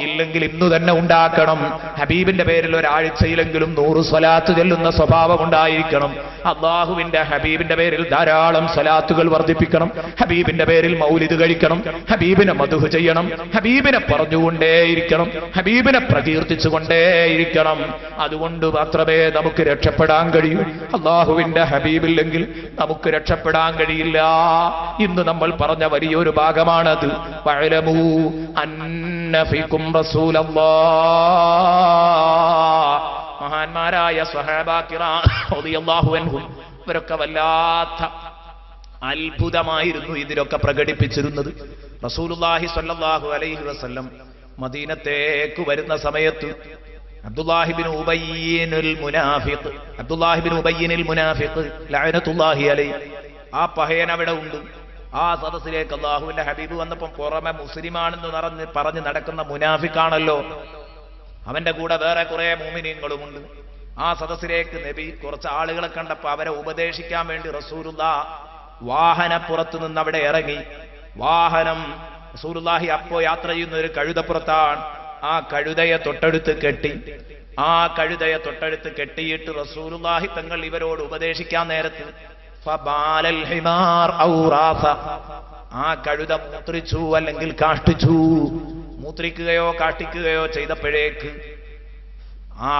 ഇല്ലെങ്കിൽ ഇന്നു തന്നെ ഉണ്ടാക്കണം. ഹബീബിന്റെ പേരിൽ ഒരാഴ്ചയിലെങ്കിലും 100 സ്വലാത്ത് ചൊല്ലുന്ന സ്വഭാവം ഉണ്ടായിരിക്കണം. അള്ളാഹുവിന്റെ ഹബീബിന്റെ പേരിൽ ധാരാളം സ്വലാത്തുകൾ വർദ്ധിപ്പിക്കണം. ഹബീബിന്റെ പേരിൽ മൗലിദ് കഴിക്കണം, ഹബീബിനെ മദ്ഹ് ചെയ്യണം, ഹബീബിനെ പറഞ്ഞുകൊണ്ടേയിരിക്കണം, ഹബീബിനെ പ്രകീർത്തിച്ചുകൊണ്ടേയിരിക്കണം. അതുകൊണ്ട് മാത്രമേ നമുക്ക് രക്ഷപ്പെടാൻ കഴിയൂ. അള്ളാഹുവിന്റെ ഹബീബില്ലെങ്കിൽ നമുക്ക് രക്ഷപ്പെടാൻ കഴിയില്ല. ഇന്ന് നമ്മൾ പറഞ്ഞ വലിയൊരു ഭാഗമാണത്. വഅലമു അന്ന ഫീകും റസൂലല്ലാഹ്. മഹാന്മാരായ സ്വഹാബാ കിറാം റളിയല്ലാഹു അൻഹും ഇവരൊക്കെ വല്ലാത്ത അത്ഭുതമായിരുന്നു ഇതിലൊക്കെ പ്രകടിപ്പിച്ചിരുന്നത്. റസൂലുള്ളാഹി സ്വല്ലല്ലാഹു അലൈഹി വസല്ലം മദീനത്തേക്ക് വരുന്ന സമയത്ത് അബ്ദുല്ലാഹിബ്നു ഉബയ്യിനുൽ മുനാഫിഖ്, അബ്ദുല്ലാഹിബ്നു ഉബയ്യിനുൽ മുനാഫിഖ് ലഅനത്തുല്ലാഹി അലൈഹി, ആ പഹയൻ അവിടെ ഉണ്ട്. ആ സദസ്സിലേക്ക് അല്ലാഹുവിന്റെ ഹബീബ് വന്നപ്പോൾ പുറമെ മുസ്ലിമാണെന്ന് പറഞ്ഞ് നടക്കുന്ന മുനാഫിക്കാണല്ലോ. അവന്റെ കൂടെ വേറെ കുറെ മുഅ്മിനീങ്ങളുമുണ്ട്. ആ സദസ്സിലേക്ക് നബി കുറച്ച് ആളുകളെ കണ്ടപ്പോ അവരെ ഉപദേശിക്കാൻ വേണ്ടി റസൂലുള്ളാഹ് വാഹനപ്പുറത്ത് നിന്ന് അവിടെ ഇറങ്ങി. വാഹനം റസൂലുള്ളാഹി അപ്പോ യാത്ര ചെയ്യുന്ന ഒരു കഴുതപ്പുറത്താണ്. ആ കഴുതയെ തൊട്ടടുത്ത് കെട്ടി. ആ കഴുതയെ തൊട്ടടുത്ത് കെട്ടിയിട്ട് റസൂലുള്ളാഹി തങ്ങൾ ഇവരോട് ഉപദേശിക്കാൻ നേരത്ത് ഫബാലൽ ഹിമാർ ഔ റാസ, ആ കഴുത മൂത്രിച്ചു അല്ലെങ്കിൽ കാഷ്ടിച്ചു. മൂത്രിക്കുകയോ കാട്ടിക്കുകയോ ചെയ്തപ്പോഴേക്ക്, ആ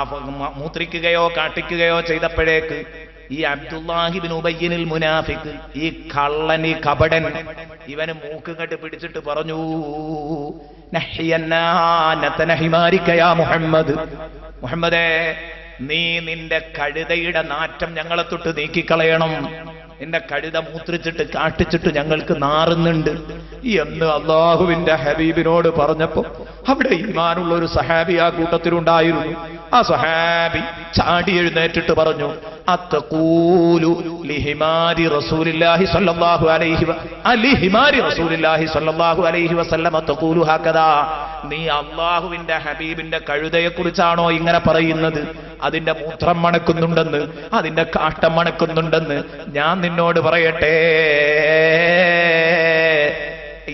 മൂത്രിക്കുകയോ കാട്ടിക്കുകയോ ചെയ്തപ്പോഴേക്ക് ഈ അബ്ദുല്ലാഹിബ്നു ഉബയ്യിനുൽ മുനാഫിഖ്, ഈ കള്ളൻ, ഈ കപടൻ, ഇവന് മൂക്കിങ്ങട്ട് പിടിച്ചിട്ട് പറഞ്ഞു, മുഹമ്മദ്, മുഹമ്മദേ, നീ നിന്റെ കഴുതയുടെ നാറ്റം ഞങ്ങളെ തൊട്ട് നീക്കിക്കളയണം. നിന്റെ കഴുത മൂത്രിച്ചിട്ട് കാട്ടിച്ചിട്ട് ഞങ്ങൾക്ക് നാറുന്നുണ്ട് എന്ന് അള്ളാഹുവിന്റെ ഹബീബിനോട് പറഞ്ഞപ്പോ അവിടെ ഈമാനുള്ള ഒരു സഹാബി ആ കൂട്ടത്തിലുണ്ടായിരുന്നു. ആ സഹാബി ചാടി എഴുന്നേറ്റിട്ട് പറഞ്ഞു, അത്തഖൂലു ലിഹിമാരി റസൂലില്ലാഹി സ്വല്ലല്ലാഹു അലൈഹി അലിഹിമാരി റസൂലില്ലാഹി സ്വല്ലല്ലാഹു അലൈഹി വസല്ലമ തഖൂലു ഹകദാ, നീ അള്ളാഹുവിന്റെ ഹബീബിന്റെ കഴുതയെ കുറിച്ചാണോ ഇങ്ങനെ പറയുന്നത്? അതിന്റെ മൂത്രം മണക്കുന്നുണ്ടെന്ന്, അതിന്റെ കാഷ്ടം മണക്കുന്നുണ്ടെന്ന് ഞാൻ നിന്നോട് പറയട്ടെ.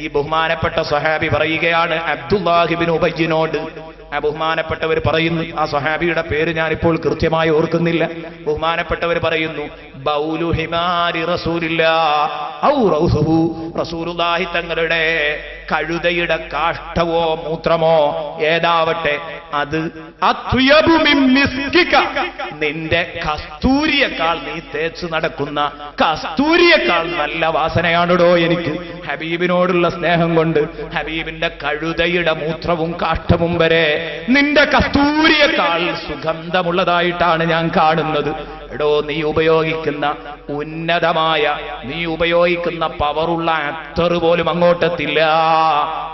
ഈ ബഹുമാനപ്പെട്ട സ്വഹാബി പറയുകയാണ് അബ്ദുല്ലാഹിബ്നു ഉബയ്യിനോട്, ബഹുമാനപ്പെട്ടവർ പറയുന്നു, ആ സ്വഹാബിയുടെ പേര് ഞാനിപ്പോൾ കൃത്യമായി ഓർക്കുന്നില്ല, ബഹുമാനപ്പെട്ടവർ പറയുന്നു, ബൗലു ഹിമാരി റസൂലില്ലാഹ് ഔ റൗസുഹു, റസൂലുള്ളാഹി തങ്ങളുടെ കഴുതയുടെ കാഷ്ടവോ മൂത്രമോ ഏതാവട്ടെ, അത് അത്വയബു മിൻ മിസ്കിക, നിന്റെ കസ്തൂരിയേക്കാൾ, നീ തേച്ച് നടക്കുന്ന കസ്തൂരിയേക്കാൾ നല്ല വാസനയാണോ എനിക്ക്. ഹബീബിനോടുള്ള സ്നേഹം കൊണ്ട് ഹബീബിന്റെ കഴുതയുടെ മൂത്രവും കാഷ്ടവും വരെ നിന്റെ കസ്തൂരിയേക്കാൾ സുഗന്ധമുള്ളതായിട്ടാണ് ഞാൻ കാണുന്നത്. എടോ, നീ ഉപയോഗിക്കുന്ന ഉന്നതമായ, നീ ഉപയോഗിക്കുന്ന പവറുള്ള അത്തറ് പോലും അങ്ങോട്ടെത്തില്ല.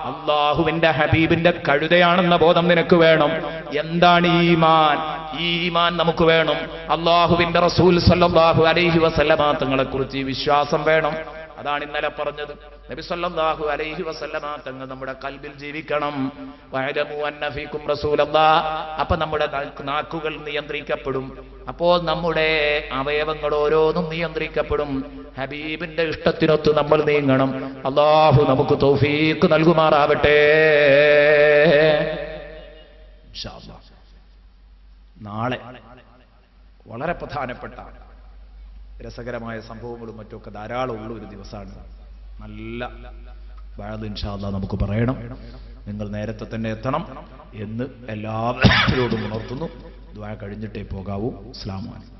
അള്ളാഹുവിന്റെ ഹബീബിന്റെ കഴുതയാണെന്ന ബോധം നിനക്ക് വേണം. എന്താണ് ഈമാൻ? ഈമാൻ നമുക്ക് വേണം. അള്ളാഹുവിന്റെ റസൂൽ സല്ലല്ലാഹു അലൈഹി വസല്ലമ തങ്ങളെ കുറിച്ച് വിശ്വാസം വേണം. അതാണ് ഇന്നലെ പറഞ്ഞത്. നബി സല്ലല്ലാഹു അലൈഹി വസല്ലമ തങ്ങൾ നമ്മുടെ കൽബിൽ ജീവിക്കണം. വഅലമു അന്ന ഫീകും റസൂലല്ലാഹ്. അപ്പൊ നമ്മുടെ നാക്കുകൾ നിയന്ത്രിക്കപ്പെടും. അപ്പോൾ നമ്മുടെ അവയവങ്ങൾ ഓരോന്നും നിയന്ത്രിക്കപ്പെടും. ഹബീബിന്റെ ഇഷ്ടത്തിനൊത്ത് നമ്മൾ നീങ്ങണം. അല്ലാഹു നമുക്ക് തൗഫീഖ് നൽകുമാറാവട്ടെ. ഇൻഷാ അല്ലാഹ് നാളെ വളരെ പ്രധാനപ്പെട്ട രസകരമായ സംഭവങ്ങളും മറ്റൊക്കെ ധാരാളം ഉള്ള ഒരു ദിവസമാണ്. നല്ല വഅദ് ഇൻഷാ അല്ലാഹ് നമുക്ക് പറയണം. നിങ്ങൾ നേരത്തെ തന്നെ എത്തണം എന്ന് എല്ലാവരോടും ഉണർത്തുന്നു. ദുആ കഴിഞ്ഞിട്ടേ പോകാവൂ. അസ്സലാമു അലൈക്കും.